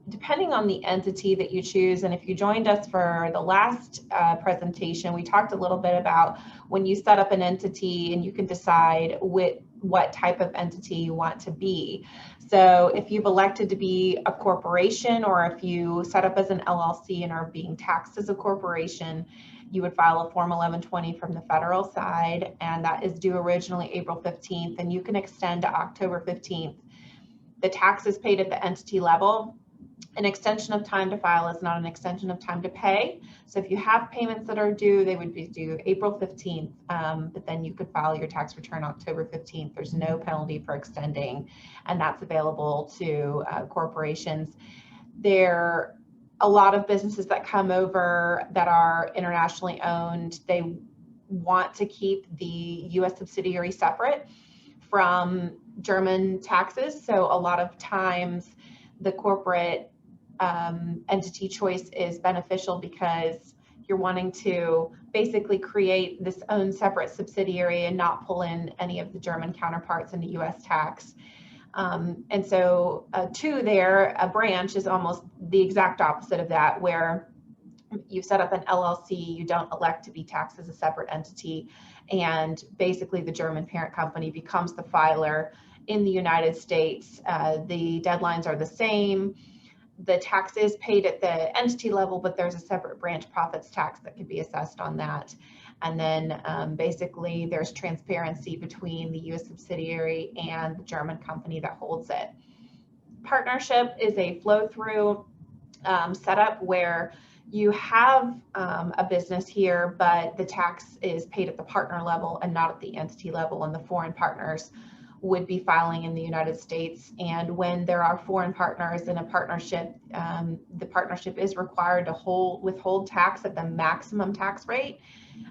depending on the entity that you choose, and if you joined us for the last presentation, we talked a little bit about when you set up an entity and you can decide what type of entity you want to be. So if you've elected to be a corporation, or if you set up as an LLC and are being taxed as a corporation, you would file a Form 1120 from the federal side, and that is due originally April 15th, and you can extend to October 15th. The tax is paid at the entity level, An extension of time to file is not an extension of time to pay. So if you have payments that are due, they would be due April 15th, but then you could file your tax return October 15th. There's no penalty for extending, and that's available to corporations. There are a lot of businesses that come over that are internationally owned. They want to keep the U.S. subsidiary separate from German taxes. So a lot of times the corporate entity choice is beneficial because you're wanting to basically create this own separate subsidiary and not pull in any of the German counterparts into U.S. tax. And so a branch is almost the exact opposite of that, where you set up an LLC, you don't elect to be taxed as a separate entity, and basically the German parent company becomes the filer in the United States. The deadlines are the same. The tax is paid at the entity level, but there's a separate branch profits tax that could be assessed on that. And then basically there's transparency between the US subsidiary and the German company that holds it. Partnership is a flow-through setup where you have a business here, but the tax is paid at the partner level and not at the entity level, and the foreign partners would be filing in the United States. And when there are foreign partners in a partnership, the partnership is required to withhold tax at the maximum tax rate.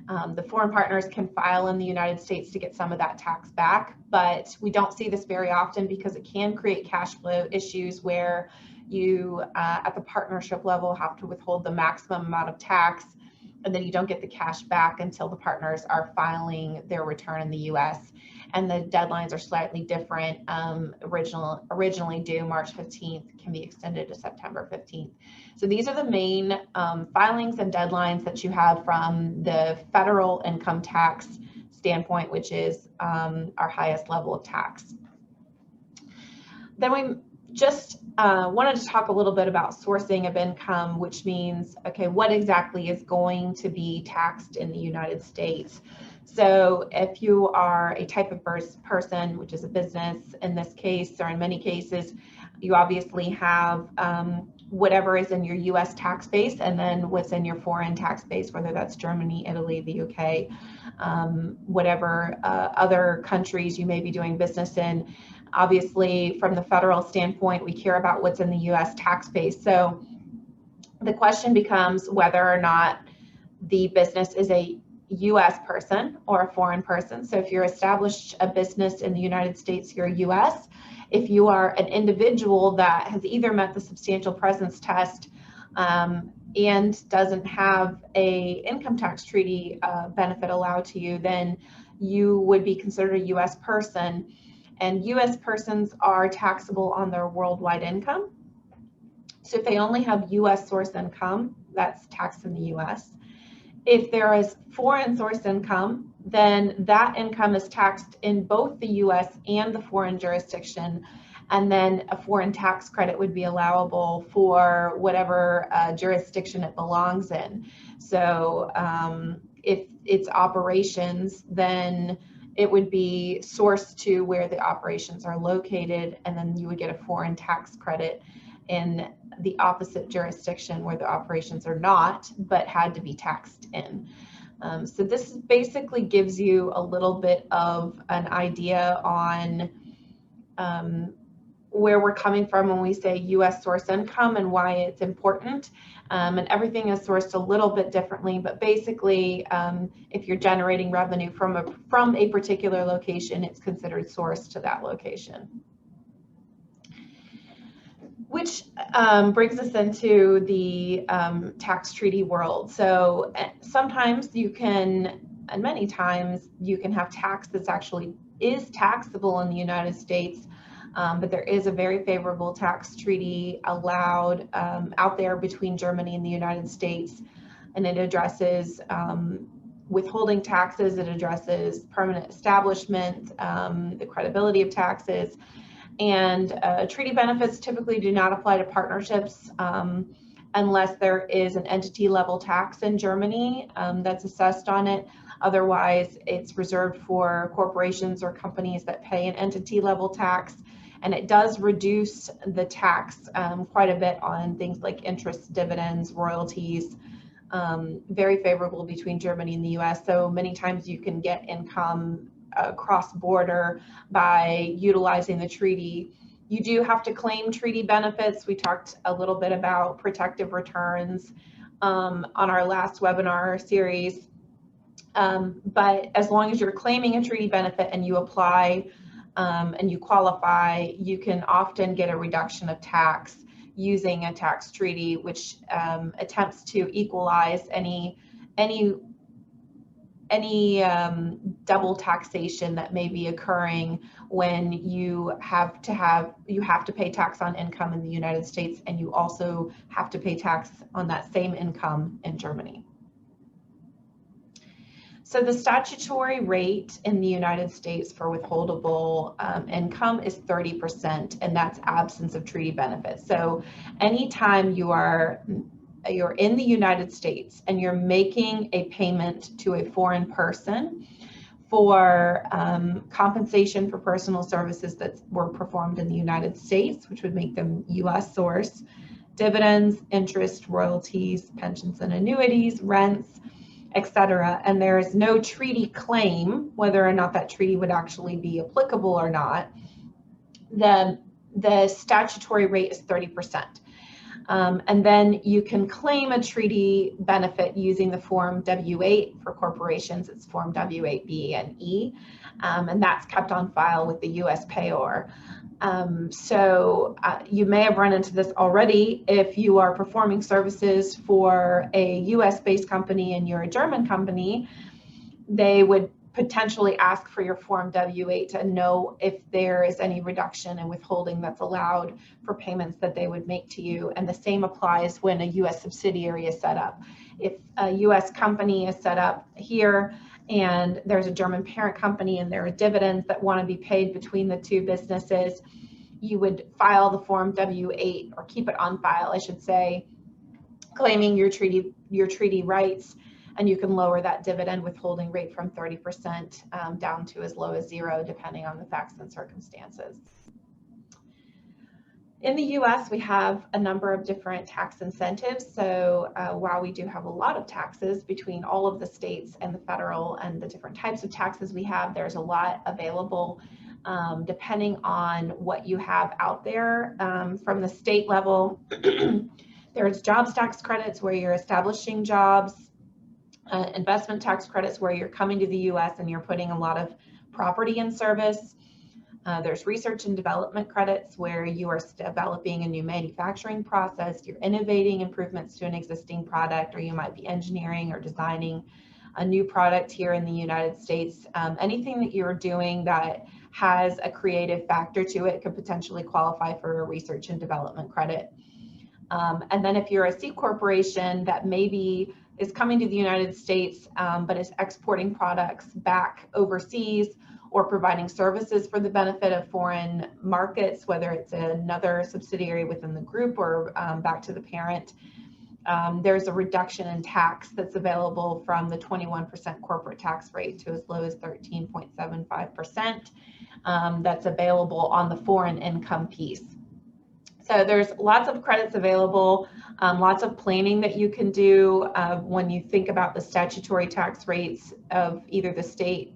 The foreign partners can file in the United States to get some of that tax back, but we don't see this very often because it can create cash flow issues where you at the partnership level have to withhold the maximum amount of tax, and then you don't get the cash back until the partners are filing their return in the US. And the deadlines are slightly different. Originally due March 15th can be extended to September 15th. So these are the main filings and deadlines that you have from the federal income tax standpoint, which is our highest level of tax. Then we just wanted to talk a little bit about sourcing of income, which means, okay, what exactly is going to be taxed in the United States? So if you are a type of person, which is a business in this case, or in many cases, you obviously have whatever is in your US tax base and then what's in your foreign tax base, whether that's Germany, Italy, the UK, whatever other countries you may be doing business in. Obviously, from the federal standpoint, we care about what's in the US tax base. So the question becomes whether or not the business is a US person or a foreign person. So if you're established a business in the United States, you're US. If you are an individual that has either met the substantial presence test and doesn't have a income tax treaty benefit allowed to you, then you would be considered a US person. And US persons are taxable on their worldwide income. So if they only have US source income, that's taxed in the US. If there is foreign source income, then that income is taxed in both the US and the foreign jurisdiction. And then a foreign tax credit would be allowable for whatever jurisdiction it belongs in. So if it's operations, then it would be sourced to where the operations are located, and then you would get a foreign tax credit in the opposite jurisdiction where the operations are not, but had to be taxed in. So this basically gives you a little bit of an idea on where we're coming from when we say US source income and why it's important. And everything is sourced a little bit differently, but basically if you're generating revenue from a particular location, it's considered sourced to that location. Which brings us into the tax treaty world. So sometimes you can, and many times you can have tax that's actually is taxable in the United States, but there is a very favorable tax treaty allowed out there between Germany and the United States, and it addresses withholding taxes, it addresses permanent establishment, the credibility of taxes, and treaty benefits typically do not apply to partnerships unless there is an entity level tax in Germany that's assessed on it. Otherwise, it's reserved for corporations or companies that pay an entity level tax. and it does reduce the tax quite a bit on things like interest, dividends, royalties. Very favorable between Germany and the US. So many times you can get income cross-border by utilizing the treaty. You do have to claim treaty benefits. We talked a little bit about protective returns on our last webinar series. But as long as you're claiming a treaty benefit and you apply and you qualify, you can often get a reduction of tax using a tax treaty, which attempts to equalize any double taxation that may be occurring when you have to pay tax on income in the United States, and you also have to pay tax on that same income in Germany. So the statutory rate in the United States for withholdable income is 30%, and that's absence of treaty benefits. So anytime you're in the United States and you're making a payment to a foreign person for compensation for personal services that were performed in the United States, which would make them US source, dividends, interest, royalties, pensions and annuities, rents, etc., and there is no treaty claim, whether or not that treaty would actually be applicable or not, then the statutory rate is 30%. And then you can claim a treaty benefit using the Form W-8 for corporations. It's Form W-8B and E, and that's kept on file with the U.S. payor. So you may have run into this already. If you are performing services for a US-based company and you're a German company, they would potentially ask for your Form W-8 to know if there is any reduction in withholding that's allowed for payments that they would make to you. And the same applies when a US subsidiary is set up. If a US company is set up here and there's a German parent company and there are dividends that want to be paid between the two businesses, you would file the Form W-8, or keep it on file, I should say, claiming your treaty rights, and you can lower that dividend withholding rate from 30% down to as low as 0, depending on the facts and circumstances. In the US, we have a number of different tax incentives. So while we do have a lot of taxes between all of the states and the federal and the different types of taxes we have, there's a lot available depending on what you have out there. From the state level, there's jobs tax credits where you're establishing jobs, investment tax credits where you're coming to the US and you're putting a lot of property in service. There's research and development credits where you are developing a new manufacturing process, you're innovating improvements to an existing product, or you might be engineering or designing a new product here in the United States. Anything that you're doing that has a creative factor to it could potentially qualify for a research and development credit. And then if you're a C corporation that maybe is coming to the United States but is exporting products back overseas, or providing services for the benefit of foreign markets, whether it's another subsidiary within the group or back to the parent, there's a reduction in tax that's available from the 21% corporate tax rate to as low as 13.75%. That's available on the foreign income piece. So there's lots of credits available, lots of planning that you can do when you think about the statutory tax rates of either the state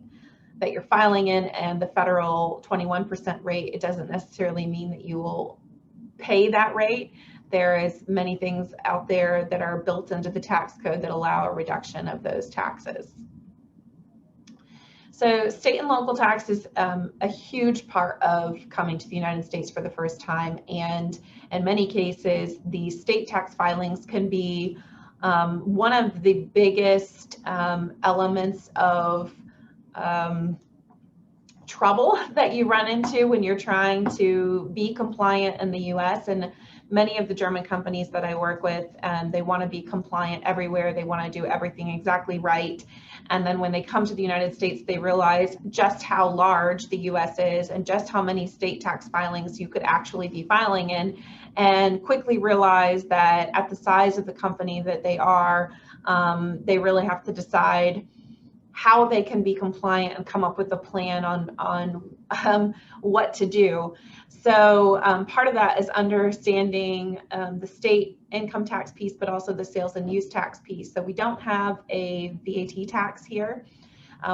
that you're filing in and the federal 21% rate. It doesn't necessarily mean that you will pay that rate. There is many things out there that are built into the tax code that allow a reduction of those taxes. So state and local tax is a huge part of coming to the United States for the first time, and in many cases the state tax filings can be one of the biggest elements of trouble that you run into when you're trying to be compliant in the US. And many of the German companies that I work with, they want to be compliant everywhere. They want to do everything exactly right. And then when they come to the United States, they realize just how large the US is and just how many state tax filings you could actually be filing in, and quickly realize that at the size of the company that they are, they really have to decide how they can be compliant and come up with a plan on what to do. So part of that is understanding the state income tax piece, but also the sales and use tax piece. So we don't have a VAT tax here.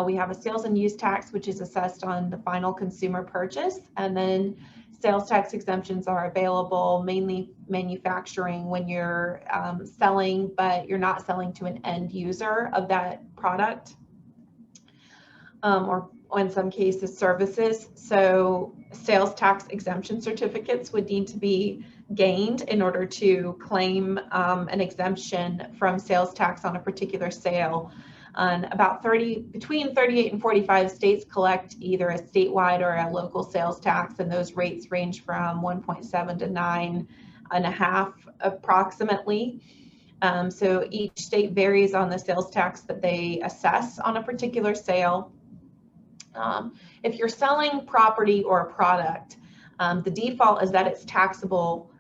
We have a sales and use tax, which is assessed on the final consumer purchase, and then sales tax exemptions are available, mainly manufacturing, when you're selling, but you're not selling to an end user of that product, or in some cases services. So sales tax exemption certificates would need to be gained in order to claim an exemption from sales tax on a particular sale. And about between 38 and 45 states collect either a statewide or a local sales tax, and those rates range from 1.7 to 9.5 approximately. So each state varies on the sales tax that they assess on a particular sale. If you're selling property or a product, the default is that it's taxable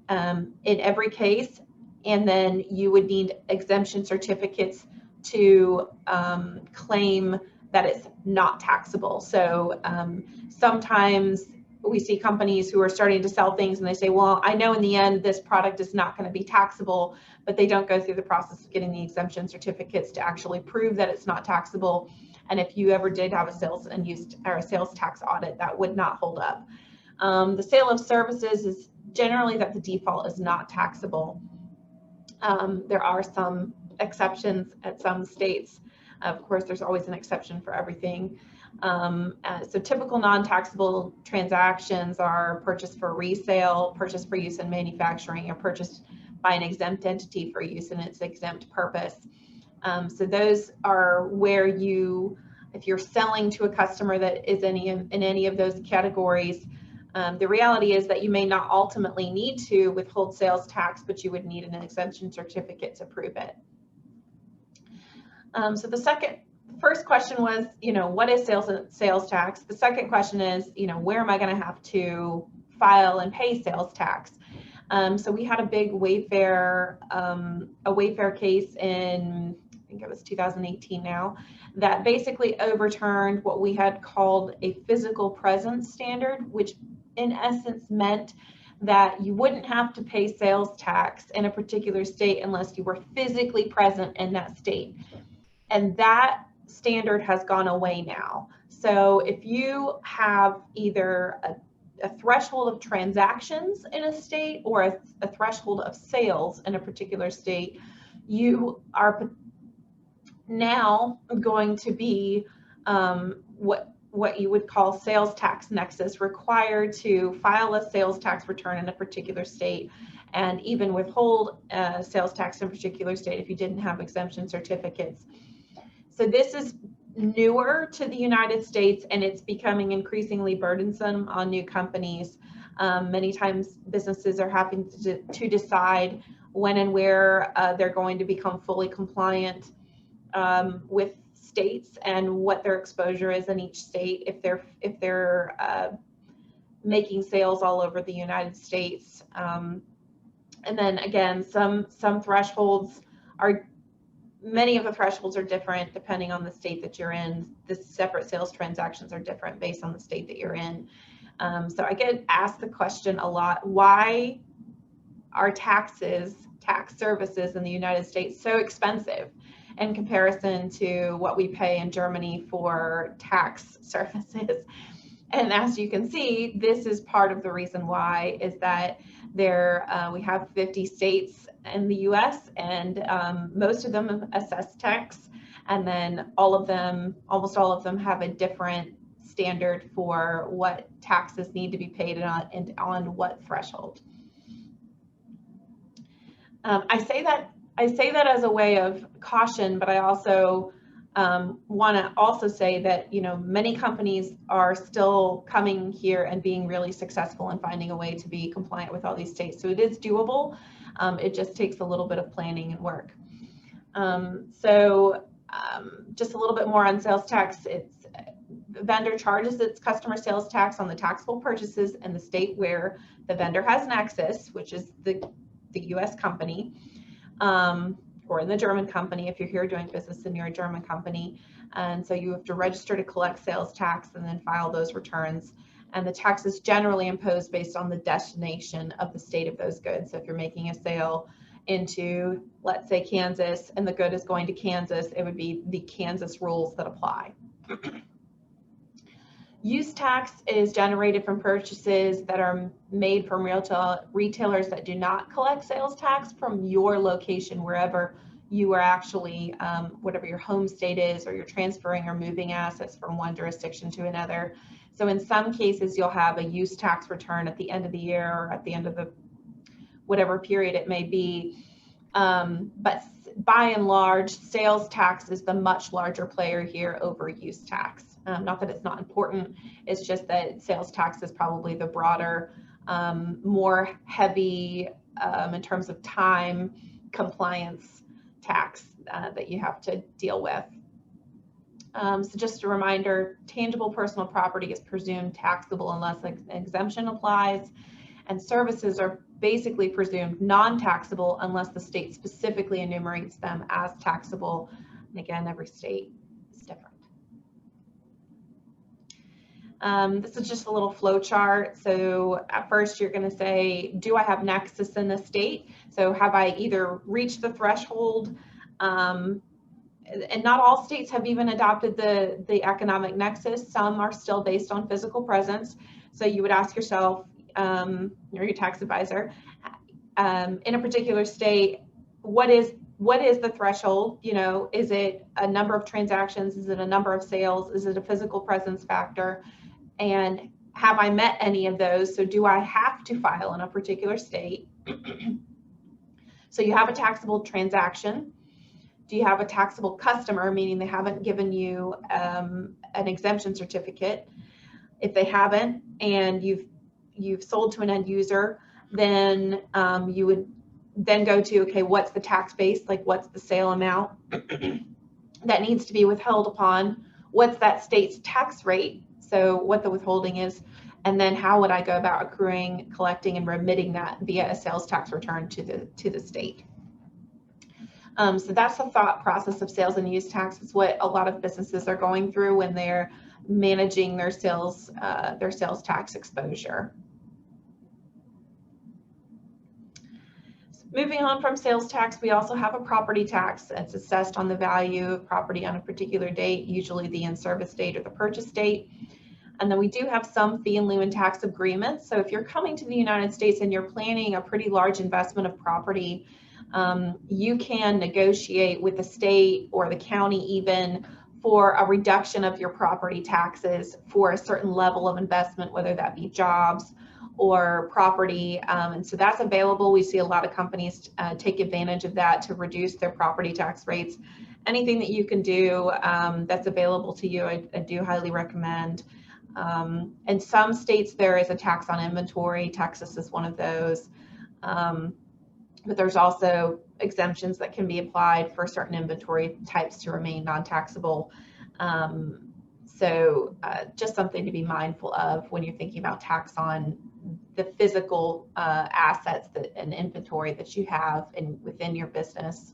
in every case, and then you would need exemption certificates to claim that it's not taxable. So sometimes we see companies who are starting to sell things and they say, well, I know in the end this product is not going to be taxable, but they don't go through the process of getting the exemption certificates to actually prove that it's not taxable. And if you ever did have a sales and use or a sales tax audit, that would not hold up. The sale of services is generally that the default is not taxable. There are some exceptions at some states. Of course, there's always an exception for everything. So typical non-taxable transactions are purchase for resale, purchase for use in manufacturing, or purchase by an exempt entity for use in its exempt purpose. So those are where if you're selling to a customer that is in any of those categories, the reality is that you may not ultimately need to withhold sales tax, but you would need an exemption certificate to prove it. So the first question was, what is sales tax? The second question is, where am I going to have to file and pay sales tax? So we had a big Wayfair case in, I think it was 2018 now, that basically overturned what we had called a physical presence standard, which in essence meant that you wouldn't have to pay sales tax in a particular state unless you were physically present in that state. And that standard has gone away now. So if you have either a threshold of transactions in a state or a threshold of sales in a particular state, you are now going to be what you would call sales tax nexus, required to file a sales tax return in a particular state and even withhold sales tax in a particular state if you didn't have exemption certificates. So this is newer to the United States, and it's becoming increasingly burdensome on new companies. Many times businesses are having to decide when and where they're going to become fully compliant with states and what their exposure is in each state if they're making sales all over the United States. And then again, some thresholds are, many of the thresholds are different depending on the state that you're in. The separate sales transactions are different based on the state that you're in. So I get asked the question a lot, why are tax services in the United States so expensive in comparison to what we pay in Germany for tax services? And as you can see, this is part of the reason why, is that we have 50 states in the US, and most of them assess tax, and then almost all of them have a different standard for what taxes need to be paid and on what threshold. I say that as a way of caution, but I also want to also say that many companies are still coming here and being really successful in finding a way to be compliant with all these states. So it is doable. It just takes a little bit of planning and work. Just a little bit more on sales tax. The vendor charges its customer sales tax on the taxable purchases in the state where the vendor has nexus, which is the U.S. company, or for in the German company, if you're here doing business and you're a German company. And so you have to register to collect sales tax and then file those returns. And the tax is generally imposed based on the destination of the state of those goods. So if you're making a sale into, let's say, Kansas, and the good is going to Kansas, it would be the Kansas rules that apply. Use tax is generated from purchases that are made from retailers that do not collect sales tax from your location, wherever you are actually, whatever your home state is, or you're transferring or moving assets from one jurisdiction to another. So in some cases, you'll have a use tax return at the end of the year or at the end of the whatever period it may be. But by and large, sales tax is the much larger player here over use tax. Not that it's not important, it's just that sales tax is probably the broader, more heavy in terms of time compliance tax that you have to deal with. So just a reminder, tangible personal property is presumed taxable unless an exemption applies, and services are basically presumed non-taxable unless the state specifically enumerates them as taxable. And again, every state is different. This is just a little flow chart. So at first you're going to say, do I have Maxis in the state? So have I either reached the threshold, and not all states have even adopted the economic nexus. Some are still based on physical presence. So you would ask yourself, or your tax advisor, in a particular state, what is the threshold? You know, is it a number of transactions? Is it a number of sales? Is it a physical presence factor? And have I met any of those? So do I have to file in a particular state? So you have a taxable transaction. Do you have a taxable customer, meaning they haven't given you an exemption certificate? If they haven't, and you've sold to an end user, then you would then go to, okay, what's the tax base? Like, what's the sale amount that needs to be withheld upon? What's that state's tax rate? So what the withholding is, and then how would I go about accruing, collecting, and remitting that via a sales tax return to the state? So that's the thought process of sales and use tax. It's what a lot of businesses are going through when they're managing their sales tax exposure. Moving on from sales tax, we also have a property tax that's assessed on the value of property on a particular date, usually the in-service date or the purchase date. And then we do have some fee in lieu and tax agreements. So if you're coming to the United States and you're planning a pretty large investment of property, you can negotiate with the state or the county even for a reduction of your property taxes for a certain level of investment, whether that be jobs or property. And so that's available. We see a lot of companies take advantage of that to reduce their property tax rates. Anything that you can do that's available to you, I do highly recommend. In some states, there is a tax on inventory. Texas is one of those. But there's also exemptions that can be applied for certain inventory types to remain non-taxable. So just something to be mindful of when you're thinking about tax on the physical assets and inventory that you have within your business.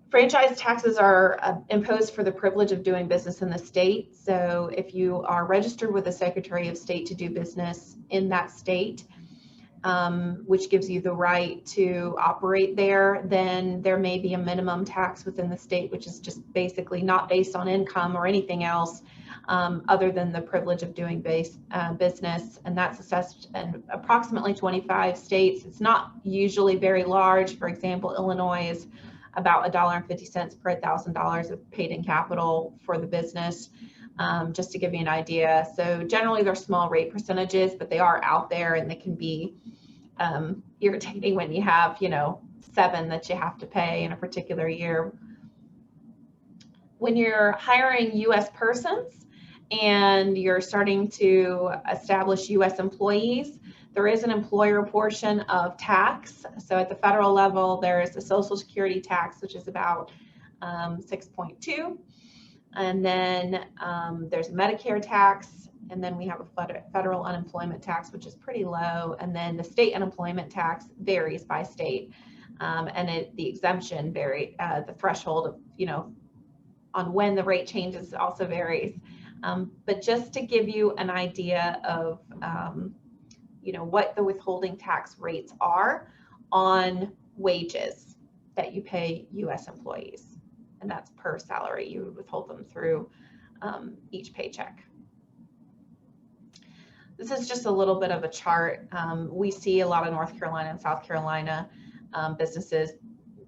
Franchise taxes are imposed for the privilege of doing business in the state. So if you are registered with the Secretary of State to do business in that state, which gives you the right to operate there, then there may be a minimum tax within the state, which is just basically not based on income or anything else other than the privilege of doing business. And that's assessed in approximately 25 states. It's not usually very large. For example, Illinois is about $1.50 per $1,000 of paid in capital for the business. Just to give you an idea. So generally they're small rate percentages, but they are out there and they can be irritating when you have, 7 that you have to pay in a particular year. When you're hiring U.S. persons and you're starting to establish U.S. employees, there is an employer portion of tax. So at the federal level, there is a Social Security tax, which is about 6.2. And then there's a Medicare tax, and then we have a federal unemployment tax, which is pretty low. And then the state unemployment tax varies by state. and the exemption the threshold of, on when the rate changes also varies. But just to give you an idea of, what the withholding tax rates are on wages that you pay U.S. employees, and that's per salary. You would withhold them through each paycheck. This is just a little bit of a chart. We see a lot of North Carolina and South Carolina businesses,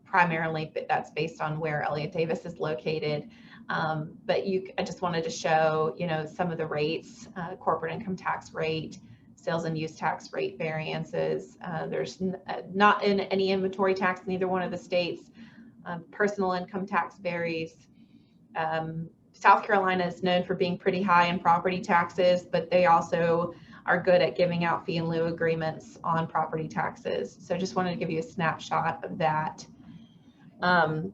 primarily, but that's based on where Elliott Davis is located. But I just wanted to show, some of the rates, corporate income tax rate, sales and use tax rate variances. There's not in any inventory tax in either one of the states. Personal income tax varies. South Carolina is known for being pretty high in property taxes, but they also are good at giving out fee in lieu agreements on property taxes. So just wanted to give you a snapshot of that. And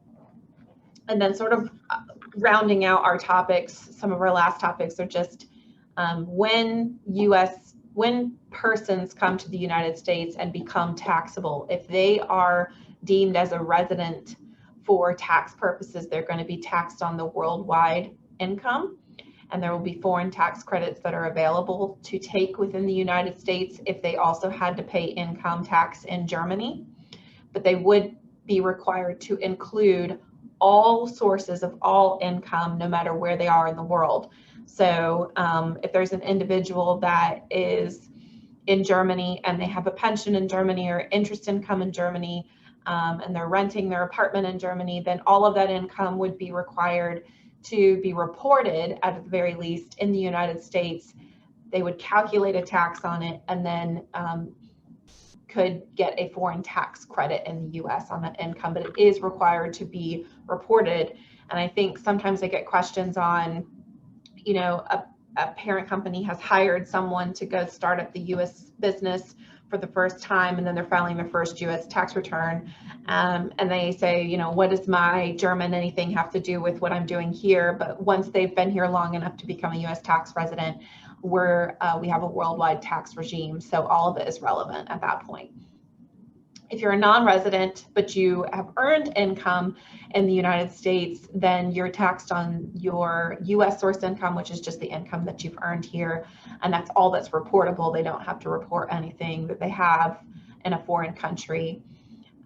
then sort of rounding out our topics, some of our last topics are just when persons come to the United States and become taxable, if they are deemed as a resident for tax purposes, they're going to be taxed on the worldwide income, and there will be foreign tax credits that are available to take within the United States if they also had to pay income tax in Germany, but they would be required to include all sources of all income, no matter where they are in the world. So if there's an individual that is in Germany and they have a pension in Germany or interest income in Germany, and they're renting their apartment in Germany, then all of that income would be required to be reported, at the very least, in the United States. They would calculate a tax on it and then could get a foreign tax credit in the US on that income, but it is required to be reported. And I think sometimes I get questions on, a parent company has hired someone to go start up the US business for the first time, and then they're filing their first US tax return. And they say, what does my German anything have to do with what I'm doing here? But once they've been here long enough to become a US tax resident, we have a worldwide tax regime. So all of it is relevant at that point. If you're a non-resident, but you have earned income in the United States, then you're taxed on your US source income, which is just the income that you've earned here. And that's all that's reportable. They don't have to report anything that they have in a foreign country.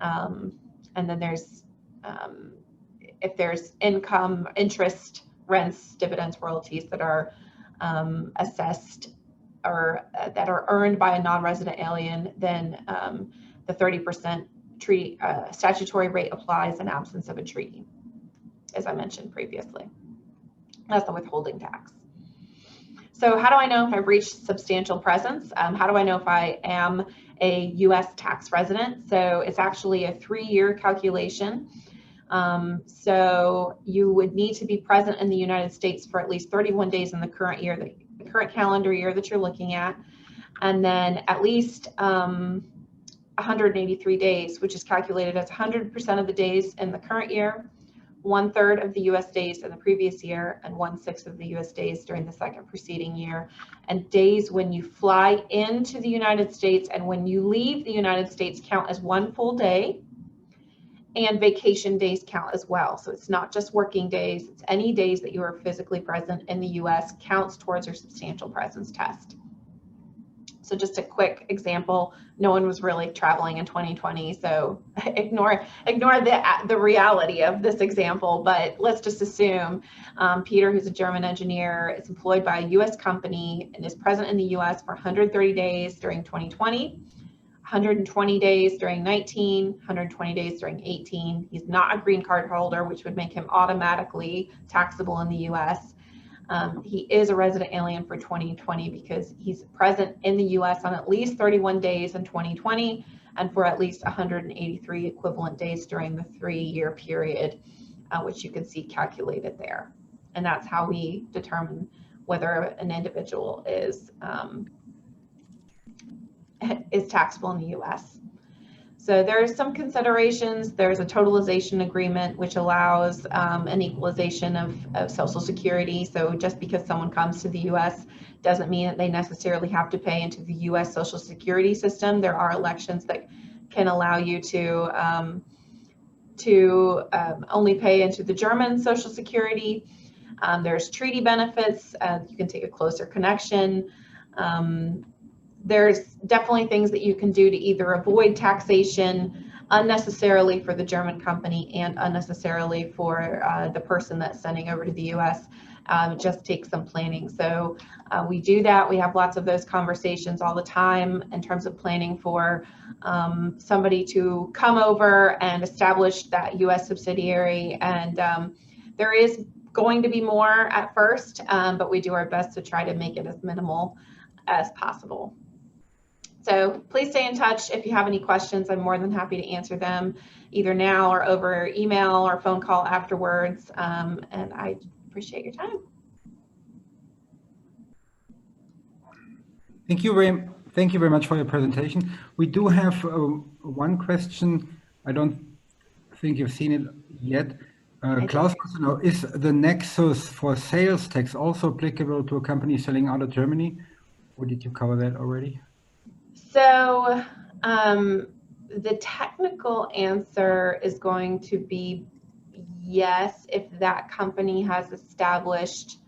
And then there's, if there's income, interest, rents, dividends, royalties that are assessed or that are earned by a non-resident alien, then the 30% treaty statutory rate applies in absence of a treaty, as I mentioned previously. That's the withholding tax. So how do I know if I've reached substantial presence? How do I know if I am a U.S. tax resident? So it's actually a 3-year calculation. So you would need to be present in the United States for at least 31 days in the current year, the current calendar year that you're looking at, and then at least 183 days, which is calculated as 100% of the days in the current year, 1/3 of the U.S. days in the previous year, and 1/6 of the U.S. days during the second preceding year, and days when you fly into the United States and when you leave the United States count as 1 full day, and vacation days count as well. So it's not just working days, it's any days that you are physically present in the U.S. counts towards your substantial presence test. So just a quick example, no one was really traveling in 2020, so ignore the reality of this example, but let's just assume Peter, who's a German engineer, is employed by a US company and is present in the US for 130 days during 2020, 120 days during 19, 120 days during 18. He's not a green card holder, which would make him automatically taxable in the US. He is a resident alien for 2020 because he's present in the US on at least 31 days in 2020 and for at least 183 equivalent days during the 3-year period, which you can see calculated there. And that's how we determine whether an individual is taxable in the US. So there's some considerations. There's a totalization agreement, which allows an equalization of Social Security. So just because someone comes to the US doesn't mean that they necessarily have to pay into the US Social Security system. There are elections that can allow you to only pay into the German Social Security. There's treaty benefits. You can take a closer connection. There's definitely things that you can do to either avoid taxation unnecessarily for the German company and unnecessarily for the person that's sending over to the US. It just takes some planning. So we do that. We have lots of those conversations all the time in terms of planning for somebody to come over and establish that US subsidiary. And there is going to be more at first, but we do our best to try to make it as minimal as possible. So please stay in touch. If you have any questions, I'm more than happy to answer them either now or over email or phone call afterwards. And I appreciate your time. Thank you very much for your presentation. We do have one question. I don't think you've seen it yet. Klaus wants to know, is the nexus for sales tax also applicable to a company selling out of Germany? Or did you cover that already? So the technical answer is going to be yes, if that company has established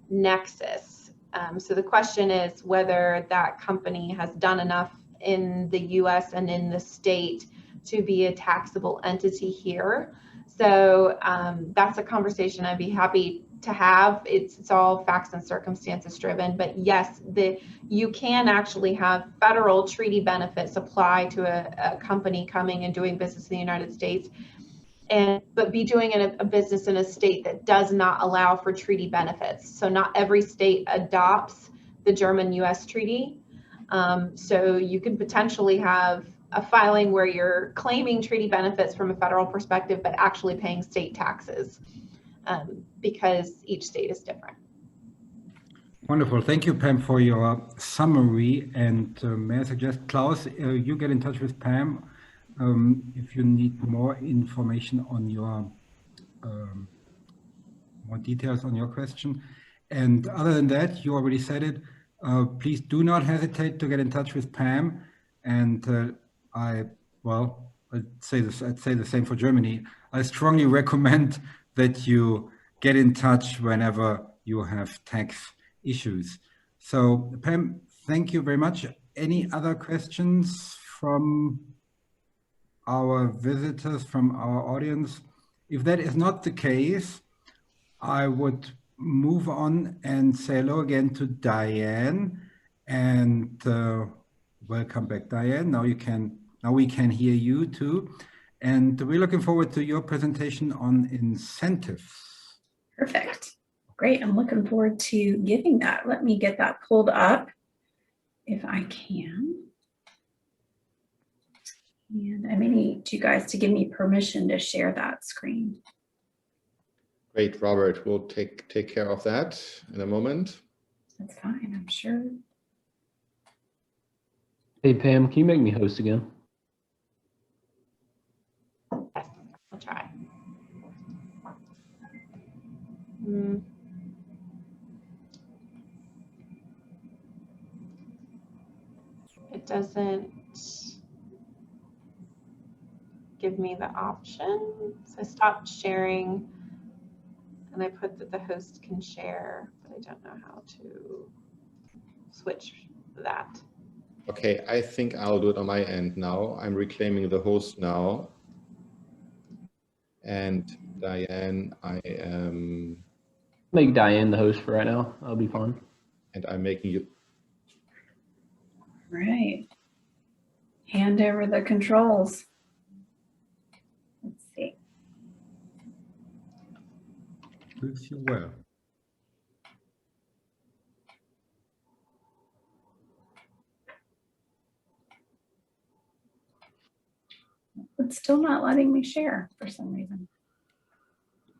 nexus. So the question is whether that company has done enough in the US and in the state to be a taxable entity here. So that's a conversation I'd be happy to have. It's all facts and circumstances driven, but yes, you can actually have federal treaty benefits apply to a company coming and doing business in the United States, but be doing a business in a state that does not allow for treaty benefits. So not every state adopts the German-US treaty. So you could potentially have a filing where you're claiming treaty benefits from a federal perspective, but actually paying state taxes. Because each state is different. Wonderful. Thank you, Pam, for your summary. And may I suggest, Klaus, you get in touch with Pam if you need more information on your, more details on your question. And other than that, you already said it, please do not hesitate to get in touch with Pam. And I'd say the same for Germany. I strongly recommend that you get in touch whenever you have tax issues. So Pam, thank you very much. Any other questions from our visitors, from our audience? If that is not the case, I would move on and say hello again to Dianne, and welcome back, Dianne. Now we can hear you too. And we're looking forward to your presentation on incentives. Perfect. Great. I'm looking forward to giving that. Let me get that pulled up if I can. And I may need you guys to give me permission to share that screen. Great, Robert. We'll take care of that in a moment. That's fine, I'm sure. Hey, Pam, can you make me host again? Yes, I'll try. It doesn't give me the option. So I stopped sharing and I put that the host can share, but I don't know how to switch that. Okay, I think I'll do it on my end now. I'm reclaiming the host now. And Dianne, I am... Make Dianne the host for right now. That'll be fun. And I'm making you... Right. Hand over the controls. Let's see. If you will. It's still not letting me share for some reason.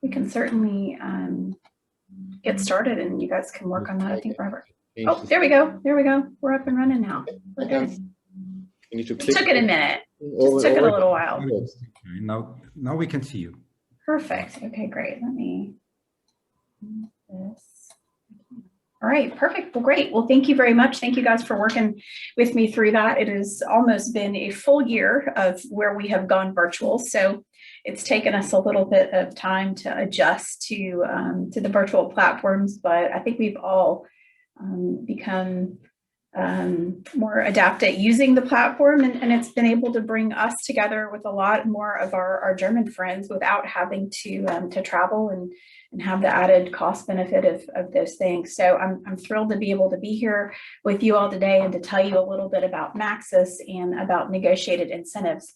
We can certainly get started and you guys can work on that, I think, forever. Oh, there we go. There we go. We're up and running now. We're good. You It took it a minute. Just took it a little while. Now we can see you. Perfect. Okay, great. Let me move this. All right, perfect. Well, great. Well, thank you very much. Thank you guys for working with me through that. It has almost been a full year of where we have gone virtual. So it's taken us a little bit of time to adjust to the virtual platforms, but I think we've all become more adept at using the platform, and it's been able to bring us together with a lot more of our German friends without having to travel and have the added cost benefit of those things. So I'm thrilled to be able to be here with you all today and to tell you a little bit about Maxis and about negotiated incentives.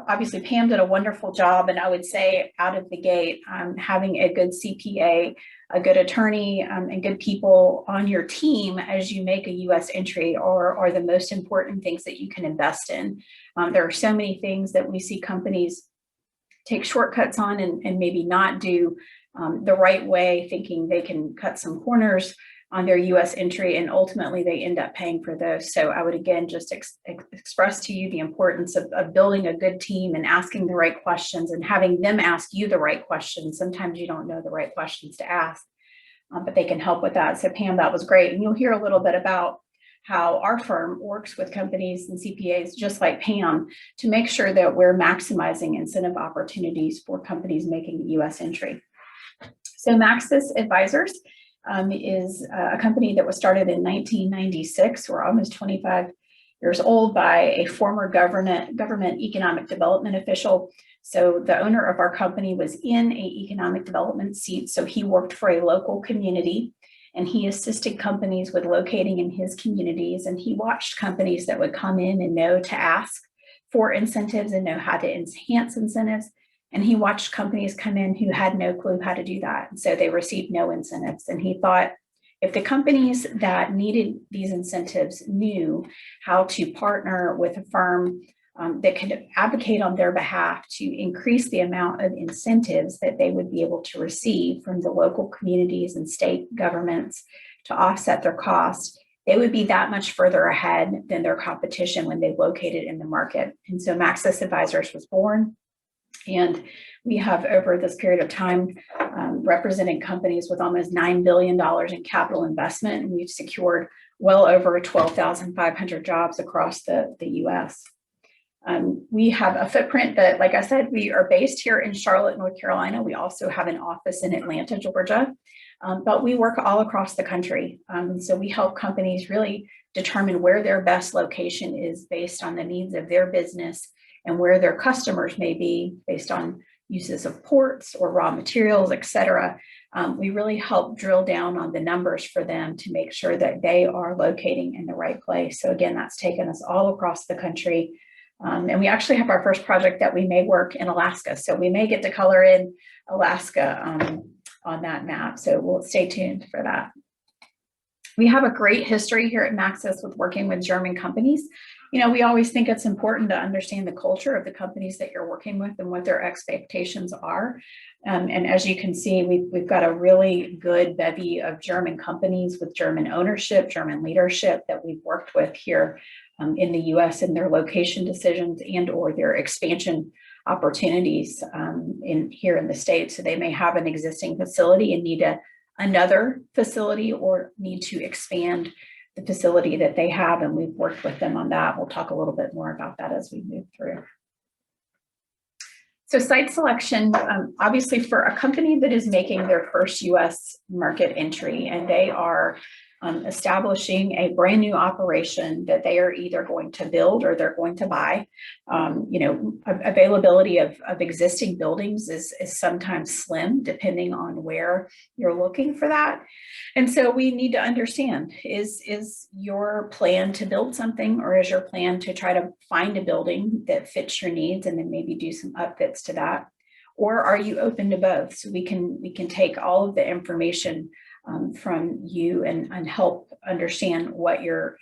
Obviously, Pam did a wonderful job, and I would say out of the gate, having a good CPA, a good attorney, and good people on your team as you make a U.S. entry are the most important things that you can invest in. There are so many things that we see companies take shortcuts on and maybe not do the right way, thinking they can cut some corners on their U.S. entry, and ultimately they end up paying for those. So I would again just express to you the importance of building a good team and asking the right questions and having them ask you the right questions. Sometimes you don't know the right questions to ask, but they can help with that. So Pam, that was great. And you'll hear a little bit about how our firm works with companies and CPAs, just like Pam, to make sure that we're maximizing incentive opportunities for companies making a U.S. entry. So Maxis Advisors is a company that was started in 1996. We're almost 25 years old by a former government economic development official. So the owner of our company was in an economic development seat. So he worked for a local community and he assisted companies with locating in his communities. And he watched companies that would come in and know to ask for incentives and know how to enhance incentives. And he watched companies come in who had no clue how to do that. And so they received no incentives. And he thought, if the companies that needed these incentives knew how to partner with a firm that could advocate on their behalf to increase the amount of incentives that they would be able to receive from the local communities and state governments to offset their costs, they would be that much further ahead than their competition when they located in the market. And so Maxis Advisors was born. And we have, over this period of time, represented companies with almost $9 billion in capital investment. And we've secured well over 12,500 jobs across the U.S. We have a footprint that, like I said, we are based here in Charlotte, North Carolina. We also have an office in Atlanta, Georgia, but we work all across the country. So we help companies really determine where their best location is based on the needs of their business and where their customers may be based on uses of ports or raw materials, et cetera. We really help drill down on the numbers for them to make sure that they are locating in the right place. So again, that's taken us all across the country. And we actually have our first project that we may work in Alaska. So we may get to color in Alaska on that map. So we'll stay tuned for that. We have a great history here at Maxis with working with German companies. You know, we always think it's important to understand the culture of the companies that you're working with and what their expectations are. And as you can see, we've got a really good bevy of German companies with German ownership, German leadership that we've worked with here in the US in their location decisions and or their expansion opportunities here in the States. So they may have an existing facility and need another facility or need to expand the facility that they have, and we've worked with them on that. We'll talk a little bit more about that as we move through. So site selection, obviously for a company that is making their first US market entry and they are establishing a brand new operation that they are either going to build or they're going to buy. You know, availability of existing buildings is sometimes slim depending on where you're looking for that. And so we need to understand, is your plan to build something, or is your plan to try to find a building that fits your needs and then maybe do some upfits to that? Or are you open to both? So we can take all of the information from you and help understand what your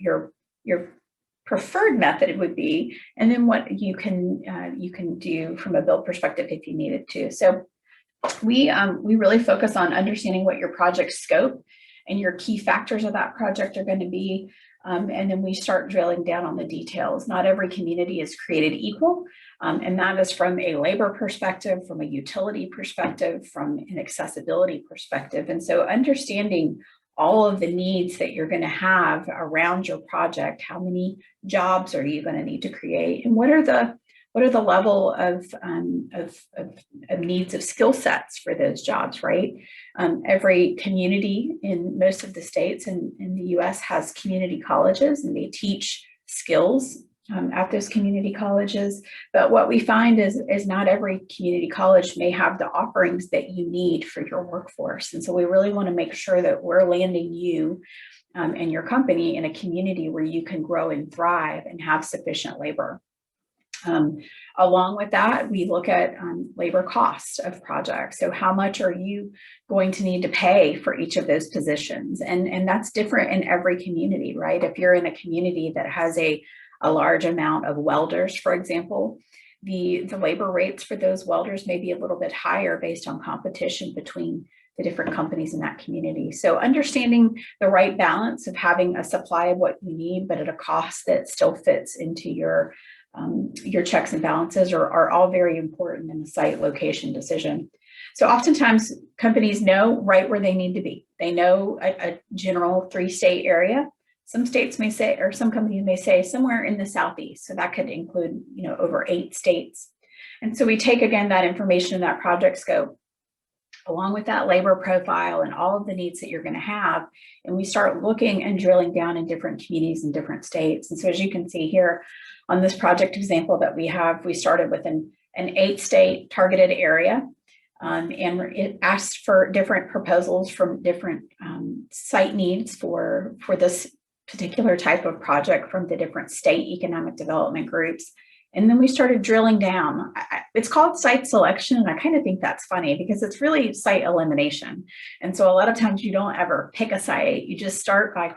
preferred method would be, and then what you can do from a build perspective if you needed to. So we really focus on understanding what your project scope and your key factors of that project are going to be. And then we start drilling down on the details. Not every community is created equal, and that is from a labor perspective, from a utility perspective, from an accessibility perspective. And so understanding all of the needs that you're going to have around your project. How many jobs are you going to need to create, and what are the level of needs of skill sets for those jobs, right? Every community in most of the states in the US has community colleges, and they teach skills at those community colleges. But what we find is not every community college may have the offerings that you need for your workforce. And so we really want to make sure that we're landing you and your company in a community where you can grow and thrive and have sufficient labor. Along with that, we look at labor costs of projects. So how much are you going to need to pay for each of those positions? And that's different in every community, right? If you're in a community that has a large amount of welders, for example, the labor rates for those welders may be a little bit higher based on competition between the different companies in that community. So understanding the right balance of having a supply of what you need, but at a cost that still fits into your checks and balances are all very important in the site location decision. So oftentimes companies know right where they need to be. They know a general 3-state area. Some states may say, or some companies may say somewhere in the Southeast. So that could include, over 8 states. And so we take, again, that information in that project scope, along with that labor profile and all of the needs that you're going to have. And we start looking and drilling down in different communities in different states. And so as you can see here on this project example that we have, we started with an 8-state targeted area. And it asked for different proposals from different site needs for this particular type of project from the different state economic development groups. And then we started drilling down. It's called site selection, and I kind of think that's funny because it's really site elimination. And so a lot of times you don't ever pick a site. You just start by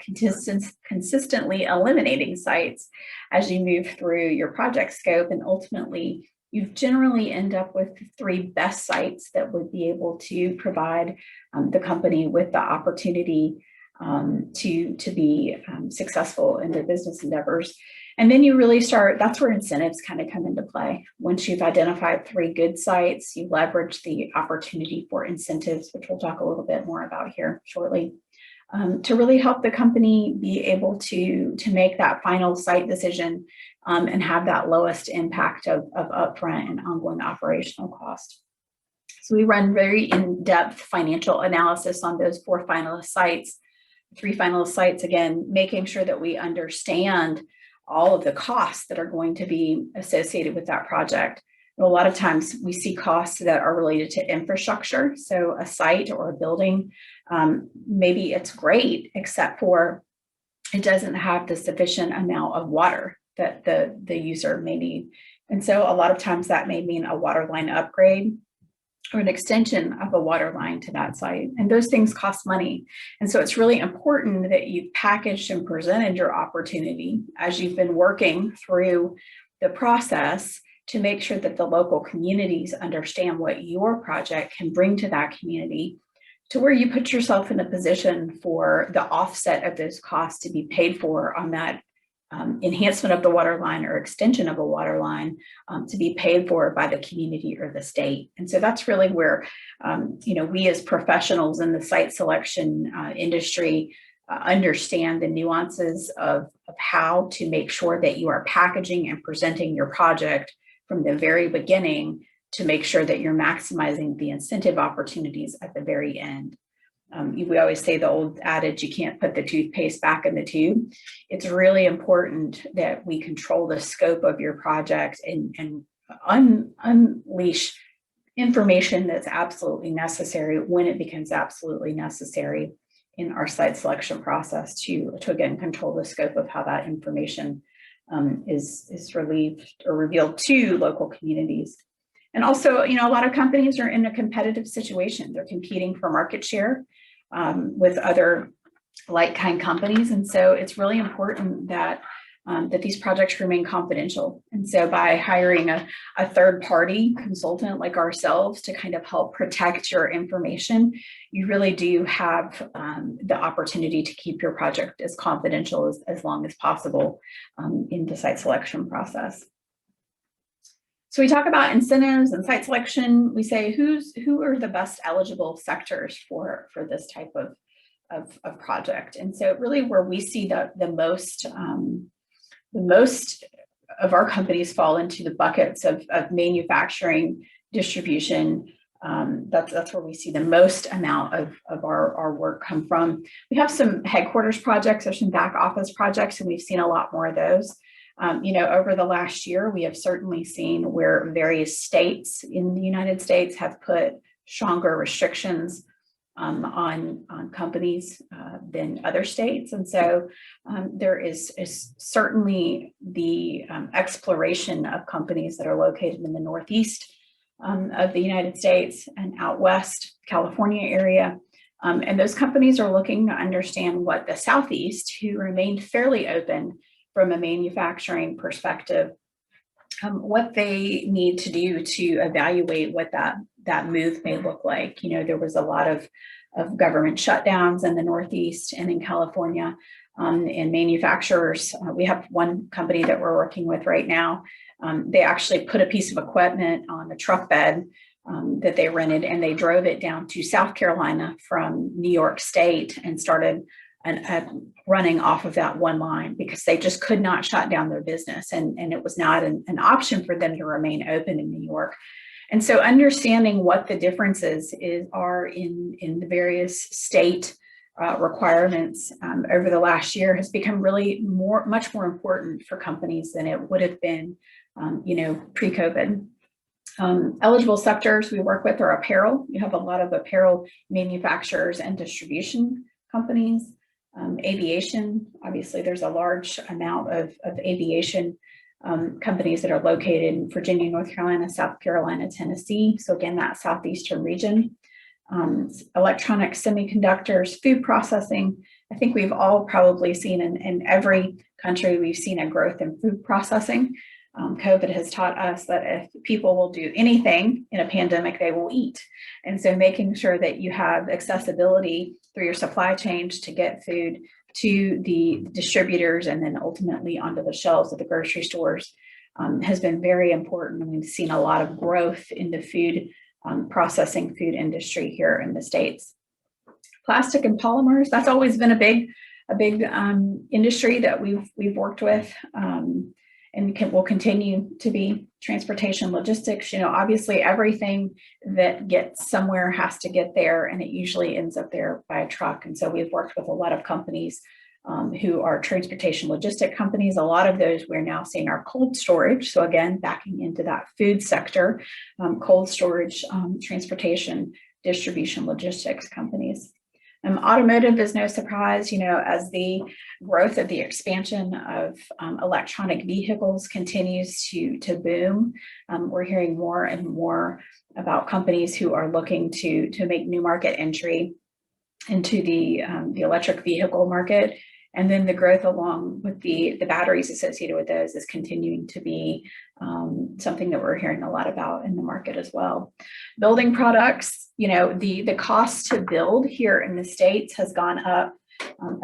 consistently eliminating sites as you move through your project scope, and ultimately you generally end up with the 3 best sites that would be able to provide the company with the opportunity to be successful in their business endeavors. And then you really start, that's where incentives kind of come into play. Once you've identified 3 good sites, you leverage the opportunity for incentives, which we'll talk a little bit more about here shortly, to really help the company be able to make that final site decision and have that lowest impact of upfront and ongoing operational cost. So we run very in-depth financial analysis on those 4 finalist sites, 3 finalist sites, again, making sure that we understand all of the costs that are going to be associated with that project. And a lot of times we see costs that are related to infrastructure. So a site or a building, maybe it's great, except for it doesn't have the sufficient amount of water that the user may need. And so a lot of times that may mean a water line upgrade or an extension of a water line to that site. And those things cost money. And so it's really important that you've packaged and presented your opportunity as you've been working through the process to make sure that the local communities understand what your project can bring to that community, to where you put yourself in a position for the offset of those costs to be paid for on that enhancement of the water line or extension of a water line to be paid for by the community or the state. And so that's really where, we as professionals in the site selection industry understand the nuances of how to make sure that you are packaging and presenting your project from the very beginning to make sure that you're maximizing the incentive opportunities at the very end. We always say the old adage, you can't put the toothpaste back in the tube. It's really important that we control the scope of your project and unleash information that's absolutely necessary when it becomes absolutely necessary in our site selection process to again, control the scope of how that information is relieved or revealed to local communities. And also, a lot of companies are in a competitive situation. They're competing for market share with other like-kind companies. And so it's really important that these projects remain confidential. And so by hiring a third-party consultant like ourselves to kind of help protect your information, you really do have the opportunity to keep your project as confidential as long as possible in the site selection process. So we talk about incentives and site selection. We say who are the best eligible sectors for this type of project. And so really where we see the most of our companies fall into the buckets of manufacturing, distribution. That's where we see the most amount of our work come from. We have some headquarters projects or some back office projects, and we've seen a lot more of those. Over the last year, we have certainly seen where various states in the United States have put stronger restrictions on companies than other states. And so there is certainly the exploration of companies that are located in the Northeast of the United States and out west, California area. And those companies are looking to understand what the Southeast, who remained fairly open from a manufacturing perspective, what they need to do to evaluate what that move may look like. There was a lot of government shutdowns in the Northeast and in California, and manufacturers. We have one company that we're working with right now. They actually put a piece of equipment on a truck bed that they rented, and they drove it down to South Carolina from New York State and started running off of that one line because they just could not shut down their business, and it was not an option for them to remain open in New York. And so understanding what the differences are in the various state requirements over the last year has become really much more important for companies than it would have been pre-COVID. Eligible sectors we work with are apparel. You have a lot of apparel manufacturers and distribution companies. Aviation, obviously there's a large amount of aviation companies that are located in Virginia, North Carolina, South Carolina, Tennessee. So again, that southeastern region. Electronic semiconductors, food processing. I think we've all probably seen in every country, we've seen a growth in food processing. COVID has taught us that if people will do anything in a pandemic, they will eat. And so making sure that you have accessibility through your supply chains to get food to the distributors and then ultimately onto the shelves of the grocery stores has been very important. And we've seen a lot of growth in the food processing food industry here in the States. Plastic and polymers, that's always been a big industry that we've worked with and will continue to be. Transportation, logistics, obviously everything that gets somewhere has to get there, and it usually ends up there by a truck. And so we've worked with a lot of companies who are transportation logistic companies. A lot of those we're now seeing are cold storage. So again, backing into that food sector, cold storage, transportation, distribution, logistics companies. Automotive is no surprise, as the growth of the expansion of electronic vehicles continues to boom. We're hearing more and more about companies who are looking to make new market entry into the electric vehicle market. And then the growth along with the batteries associated with those is continuing to be something that we're hearing a lot about in the market as well. Building products, the cost to build here in the States has gone up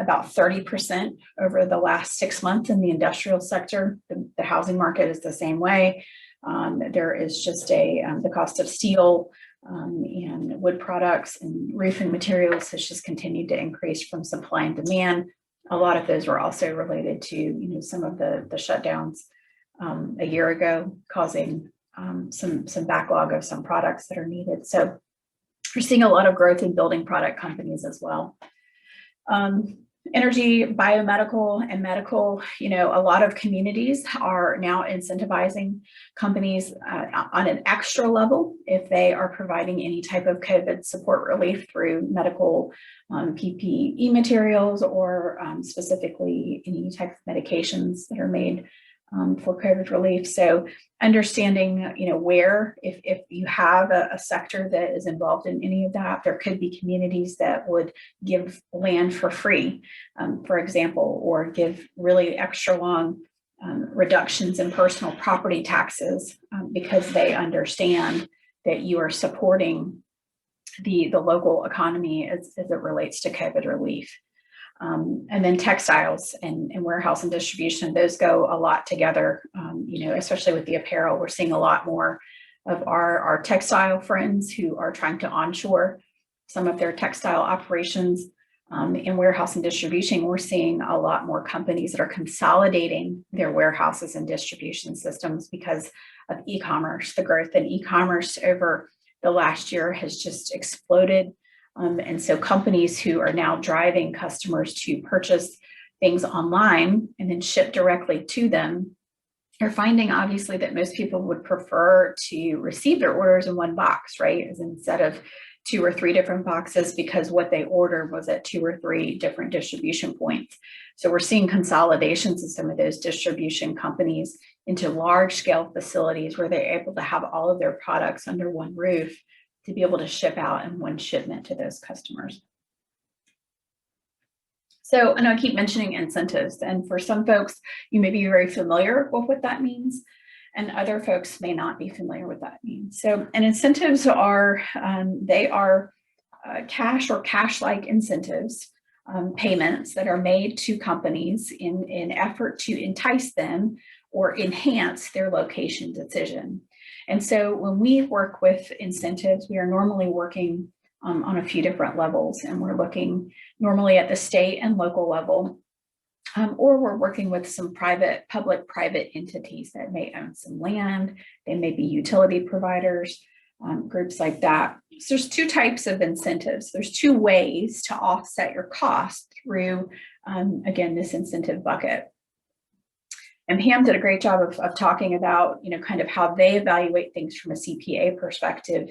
about 30% over the last 6 months in the industrial sector. The housing market is the same way. There is just the cost of steel and wood products and roofing materials has just continued to increase from supply and demand. A lot of those were also related to, some of the shutdowns a year ago, causing some backlog of some products that are needed. So we're seeing a lot of growth in building product companies as well. Energy, biomedical, and medical, a lot of communities are now incentivizing companies on an extra level if they are providing any type of COVID support relief through medical PPE materials or specifically any type of medications that are made for COVID relief. So understanding, where, if you have a sector that is involved in any of that, there could be communities that would give land for free, for example, or give really extra long reductions in personal property taxes because they understand that you are supporting the local economy as it relates to COVID relief. And then textiles and warehouse and distribution, those go a lot together, especially with the apparel. We're seeing a lot more of our textile friends who are trying to onshore some of their textile operations. In warehouse and distribution, we're seeing a lot more companies that are consolidating their warehouses and distribution systems because of e-commerce. The growth in e-commerce over the last year has just exploded. And so companies who are now driving customers to purchase things online and then ship directly to them are finding obviously that most people would prefer to receive their orders in one box, right? As instead of 2 or 3 different boxes, because what they ordered was at 2 or 3 different distribution points. So we're seeing consolidations of some of those distribution companies into large scale facilities where they're able to have all of their products under one roof to be able to ship out in one shipment to those customers. So I know I keep mentioning incentives, and for some folks, you may be very familiar with what that means, and other folks may not be familiar with what that means. So, and incentives are, they are cash or cash-like incentives, payments that are made to companies in effort to entice them or enhance their location decision. And so when we work with incentives, we are normally working on a few different levels, and we're looking normally at the state and local level, or we're working with some public-private entities that may own some land. They may be utility providers, groups like that. So there's 2 types of incentives. There's 2 ways to offset your cost through, again, this incentive bucket. And Pam did a great job of talking about, kind of how they evaluate things from a CPA perspective,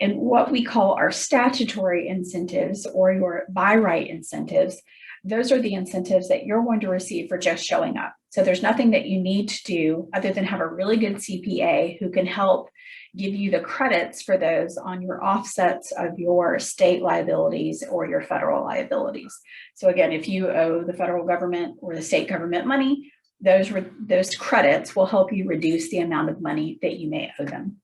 and what we call our statutory incentives or your by right incentives. Those are the incentives that you're going to receive for just showing up. So there's nothing that you need to do other than have a really good CPA who can help give you the credits for those on your offsets of your state liabilities or your federal liabilities. So again, if you owe the federal government or the state government money, those credits will help you reduce the amount of money that you may owe them.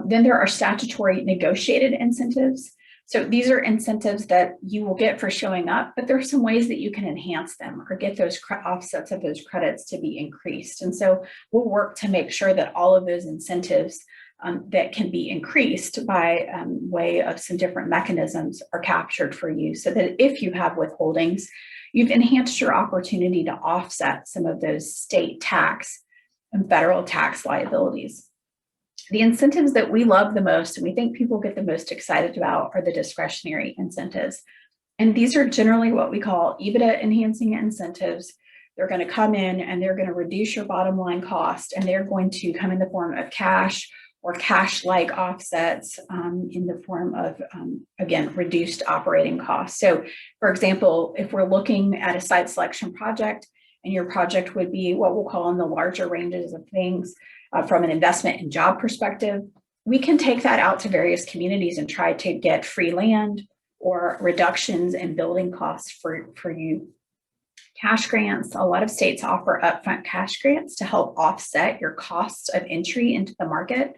Then there are statutory negotiated incentives. So these are incentives that you will get for showing up, but there are some ways that you can enhance them or get those offsets of those credits to be increased. And so we'll work to make sure that all of those incentives that can be increased by way of some different mechanisms are captured for you, so that if you have withholdings, you've enhanced your opportunity to offset some of those state tax and federal tax liabilities. The incentives that we love the most and we think people get the most excited about are the discretionary incentives. And these are generally what we call EBITDA enhancing incentives. They're going to come in and they're going to reduce your bottom line cost, and they're going to come in the form of cash or cash-like offsets in the form of, again, reduced operating costs. So, for example, if we're looking at a site selection project, and your project would be what we'll call in the larger ranges of things from an investment and job perspective, we can take that out to various communities and try to get free land or reductions in building costs for you. Cash grants, a lot of states offer upfront cash grants to help offset your costs of entry into the market.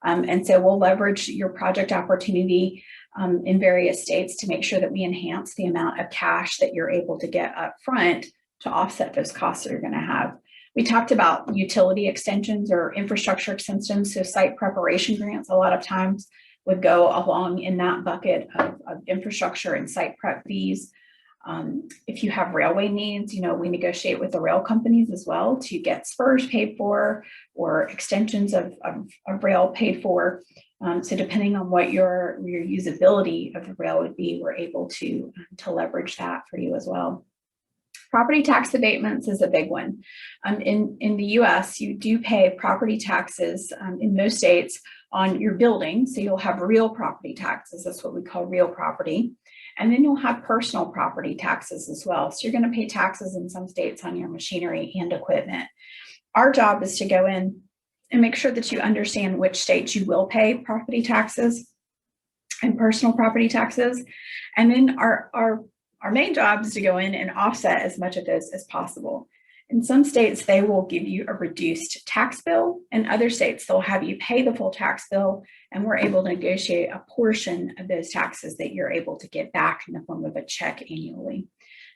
And so we'll leverage your project opportunity in various states to make sure that we enhance the amount of cash that you're able to get up front to offset those costs that you're going to have. We talked about utility extensions or infrastructure extensions. So site preparation grants a lot of times would go along in that bucket of infrastructure and site prep fees. If you have railway needs, we negotiate with the rail companies as well to get spurs paid for or extensions of rail paid for. So depending on what your usability of the rail would be, we're able to leverage that for you as well. Property tax abatements is a big one. In the US, you do pay property taxes in most states on your building. So you'll have real property taxes. That's what we call real property. And then you'll have personal property taxes as well. So you're going to pay taxes in some states on your machinery and equipment. Our job is to go in and make sure that you understand which states you will pay property taxes and personal property taxes. And then our main job is to go in and offset as much of those as possible. In some states, they will give you a reduced tax bill. In other states, they'll have you pay the full tax bill, and we're able to negotiate a portion of those taxes that you're able to get back in the form of a check annually.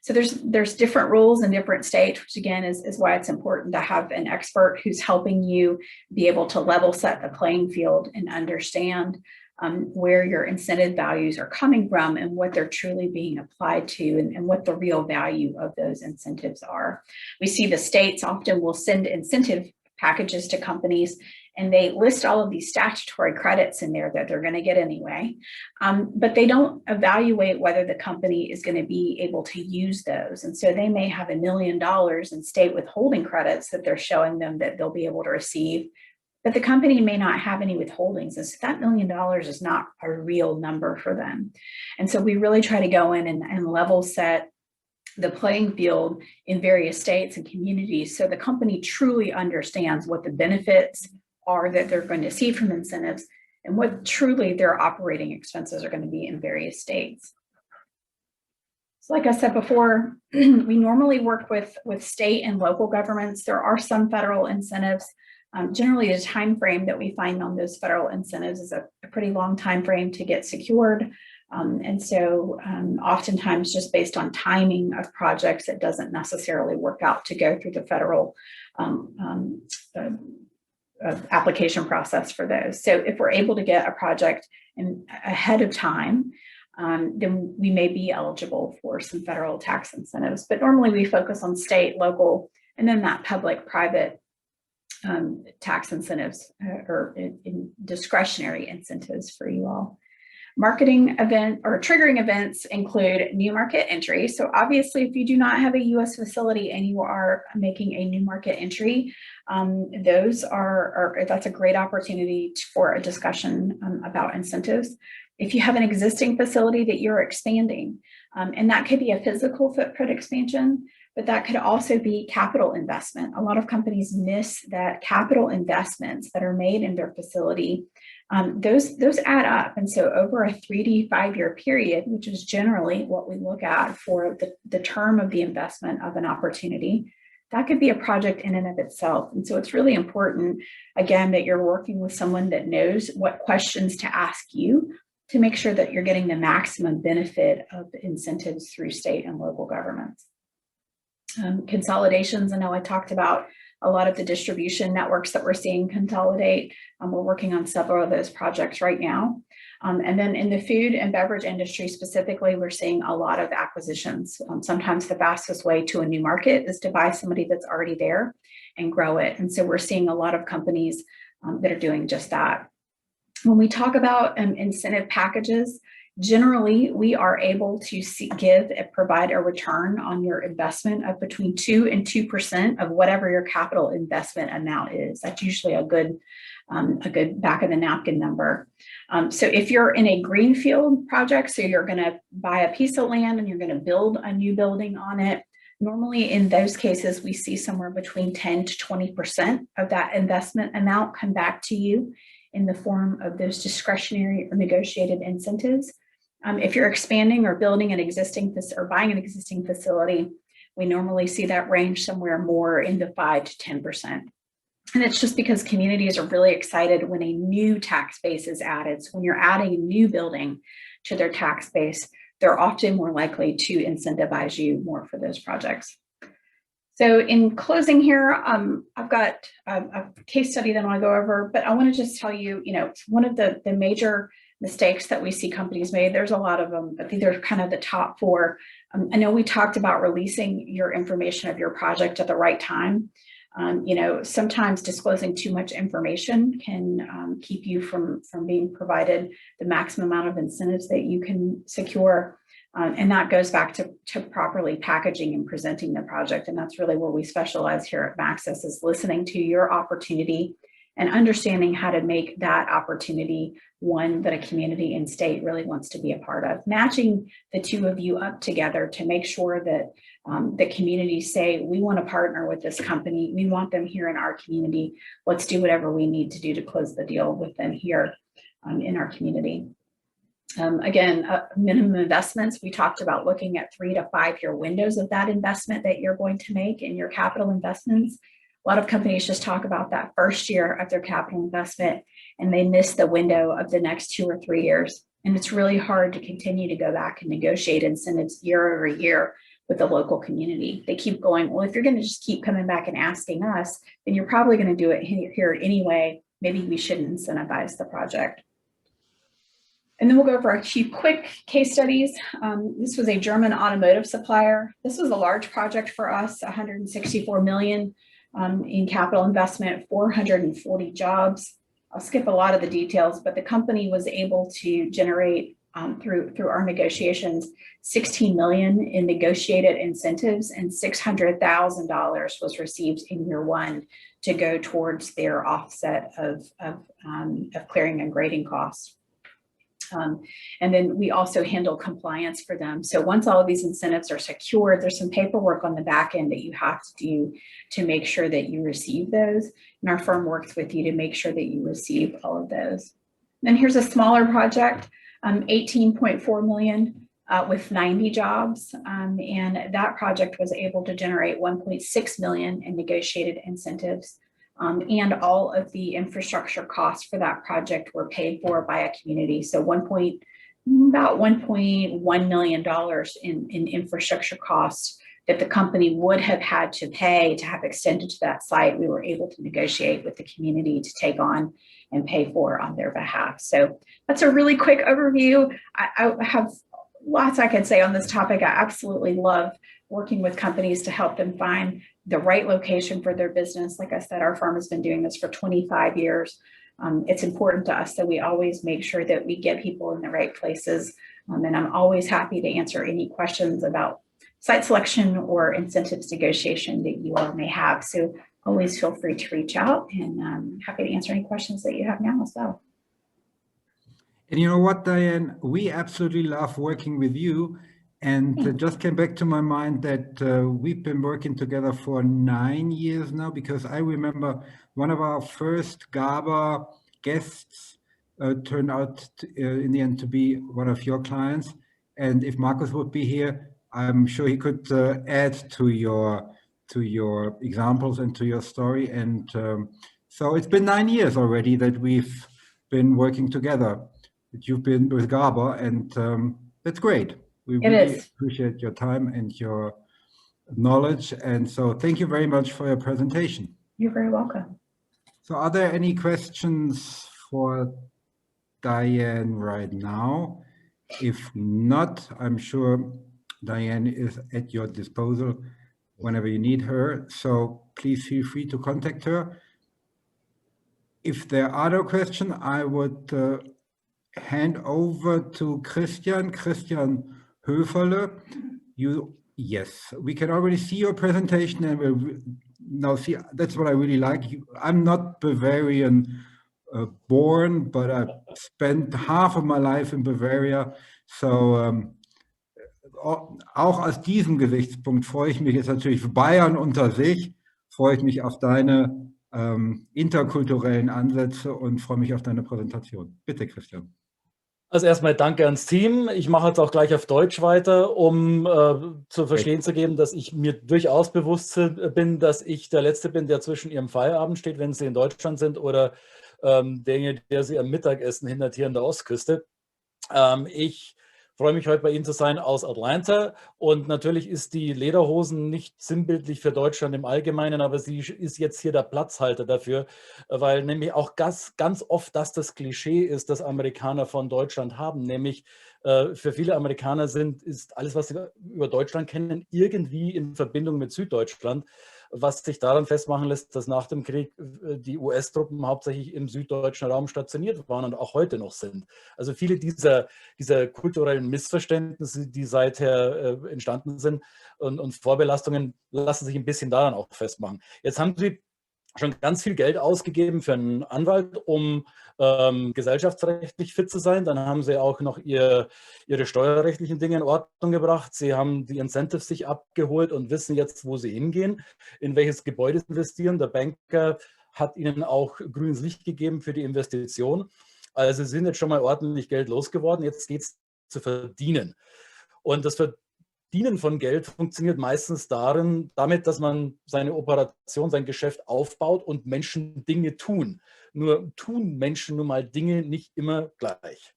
So there's different rules in different states, which again is why it's important to have an expert who's helping you be able to level set the playing field and understand where your incentive values are coming from and what they're truly being applied to, and what the real value of those incentives are. We see the states often will send incentive packages to companies, and they list all of these statutory credits in there that they're going to get anyway, but they don't evaluate whether the company is going to be able to use those. And so they may have $1 million in state withholding credits that they're showing them that they'll be able to receive, but the company may not have any withholdings. And so that $1 million is not a real number for them. And so we really try to go in and level set the playing field in various states and communities so the company truly understands what the benefits are that they're going to see from incentives and what truly their operating expenses are going to be in various states. So like I said before, we normally work with state and local governments. There are some federal incentives. Generally, the time frame that we find on those federal incentives is a pretty long time frame to get secured. And so oftentimes just based on timing of projects, it doesn't necessarily work out to go through the federal application process for those. So if we're able to get a project ahead of time, then we may be eligible for some federal tax incentives. But normally we focus on state, local, and then that public-private tax incentives or in discretionary incentives for you all. Marketing event or triggering events include new market entry. So obviously, if you do not have a U.S. facility and you are making a new market entry, that's a great opportunity for a discussion about incentives. If you have an existing facility that you're expanding, and that could be a physical footprint expansion, but that could also be capital investment. A lot of companies miss that capital investments that are made in their facility. Those add up. And so over a 3 to 5 year period, which is generally what we look at for the term of the investment of an opportunity, that could be a project in and of itself. And so it's really important, again, that you're working with someone that knows what questions to ask you to make sure that you're getting the maximum benefit of the incentives through state and local governments. Consolidations, I know I talked about a lot of the distribution networks that we're seeing consolidate. We're working on several of those projects right now. And then in the food and beverage industry specifically, we're seeing a lot of acquisitions. Sometimes the fastest way to a new market is to buy somebody that's already there and grow it. And so we're seeing a lot of companies that are doing just that. When we talk about incentive packages, generally, we are able to provide a return on your investment of between 2 and 2% of whatever your capital investment amount is. That's usually a good back of the napkin number. So if you're in a greenfield project, so you're going to buy a piece of land and you're going to build a new building on it, normally in those cases, we see somewhere between 10 to 20% of that investment amount come back to you in the form of those discretionary or negotiated incentives. If you're expanding or building an existing or buying an existing facility, we normally see that range somewhere more in the 5 to 10%. And it's just because communities are really excited when a new tax base is added. So when you're adding a new building to their tax base, they're often more likely to incentivize you more for those projects. So in closing here, I've got a case study that I want to go over, but I want to just tell you, one of the major mistakes that we see companies made, there's a lot of them, but these are kind of the top 4. I know we talked about releasing your information of your project at the right time. Sometimes disclosing too much information can keep you from being provided the maximum amount of incentives that you can secure. And that goes back to properly packaging and presenting the project. And that's really where we specialize here at Maxis, is listening to your opportunity and understanding how to make that opportunity one that a community and state really wants to be a part of. Matching the two of you up together to make sure that the communities say, we want to partner with this company. We want them here in our community. Let's do whatever we need to do to close the deal with them here in our community. Again, minimum investments, we talked about looking at 3 to 5 year windows of that investment that you're going to make in your capital investments. A lot of companies just talk about that first year of their capital investment and they miss the window of the next 2 or 3 years. And it's really hard to continue to go back and negotiate incentives year over year with the local community. They keep going, well, if you're going to just keep coming back and asking us, then you're probably going to do it here anyway. Maybe we shouldn't incentivize the project. And then we'll go over a few quick case studies. This was a German automotive supplier. This was a large project for us, 164 million in capital investment, 440 jobs. I'll skip a lot of the details, but the company was able to generate through our negotiations, 16 million in negotiated incentives, and $600,000 was received in year one to go towards their offset of clearing and grading costs. And then we also handle compliance for them. So once all of these incentives are secured, there's some paperwork on the back end that you have to do to make sure that you receive those. And our firm works with you to make sure that you receive all of those. Then here's a smaller project, 18.4 million with 90 jobs. And that project was able to generate 1.6 million in negotiated incentives. And all of the infrastructure costs for that project were paid for by a community. So about $1.1 million in infrastructure costs that the company would have had to pay to have extended to that site, we were able to negotiate with the community to take on and pay for on their behalf. So that's a really quick overview. I have lots I could say on this topic. I absolutely love working with companies to help them find the right location for their business. Like I said, our firm has been doing this for 25 years. It's important to us that we always make sure that we get people in the right places. And I'm always happy to answer any questions about site selection or incentives negotiation that you all may have. So always feel free to reach out, and I'm happy to answer any questions that you have now as well. And you know what, Diane, we absolutely love working with you. And it just came back to my mind that we've been working together for 9 years now, because I remember one of our first GABA guests turned out in the end to be one of your clients. And if Marcus would be here, I'm sure he could add to your examples and to your story. And so it's been 9 years already that we've been working together. That you've been with GABA, and that's great. We really appreciate your time and your knowledge. And so thank you very much for your presentation. You're very welcome. So are there any questions for Diane right now? If not, I'm sure Diane is at your disposal whenever you need her. So please feel free to contact her. If there are no questions, I would hand over to Christian Höferle. Yes, we can already see your presentation, and we'll now see. That's what I really like. I'm not Bavarian born, but I spent half of my life in Bavaria. So auch aus diesem Gesichtspunkt freue ich mich jetzt natürlich für Bayern unter sich, freue ich mich auf deine interkulturellen Ansätze und freue mich auf deine Präsentation. Bitte, Christian. Also erstmal danke ans Team. Ich mache jetzt auch gleich auf Deutsch weiter, um zu verstehen zu geben, dass ich mir durchaus bewusst bin, dass ich der Letzte bin, der zwischen ihrem Feierabend steht, wenn Sie in Deutschland sind, oder derjenige, der Sie am Mittagessen hindert hier an der Ostküste. Ich freue mich, heute bei Ihnen zu sein aus Atlanta, und natürlich ist die Lederhosen nicht sinnbildlich für Deutschland im Allgemeinen, aber sie ist jetzt hier der Platzhalter dafür, weil nämlich auch ganz oft das Klischee ist, das Amerikaner von Deutschland haben, nämlich für viele Amerikaner ist alles, was sie über Deutschland kennen, irgendwie in Verbindung mit Süddeutschland, was sich daran festmachen lässt, dass nach dem Krieg die US-Truppen hauptsächlich im süddeutschen Raum stationiert waren und auch heute noch sind. Also viele dieser kulturellen Missverständnisse, die seither entstanden sind, und Vorbelastungen lassen sich ein bisschen daran auch festmachen. Jetzt haben Sie schon ganz viel Geld ausgegeben für einen Anwalt, um gesellschaftsrechtlich fit zu sein. Dann haben Sie auch noch Ihre steuerrechtlichen Dinge in Ordnung gebracht. Sie haben die Incentives sich abgeholt und wissen jetzt, wo Sie hingehen, in welches Gebäude Sie investieren. Der Banker hat Ihnen auch grünes Licht gegeben für die Investition. Also Sie sind jetzt schon mal ordentlich Geld losgeworden. Jetzt geht es zu verdienen. Und das Verdienen von Geld funktioniert meistens damit, dass man seine Operation, sein Geschäft aufbaut und Menschen Dinge tun. Nur tun Menschen nun mal Dinge nicht immer gleich.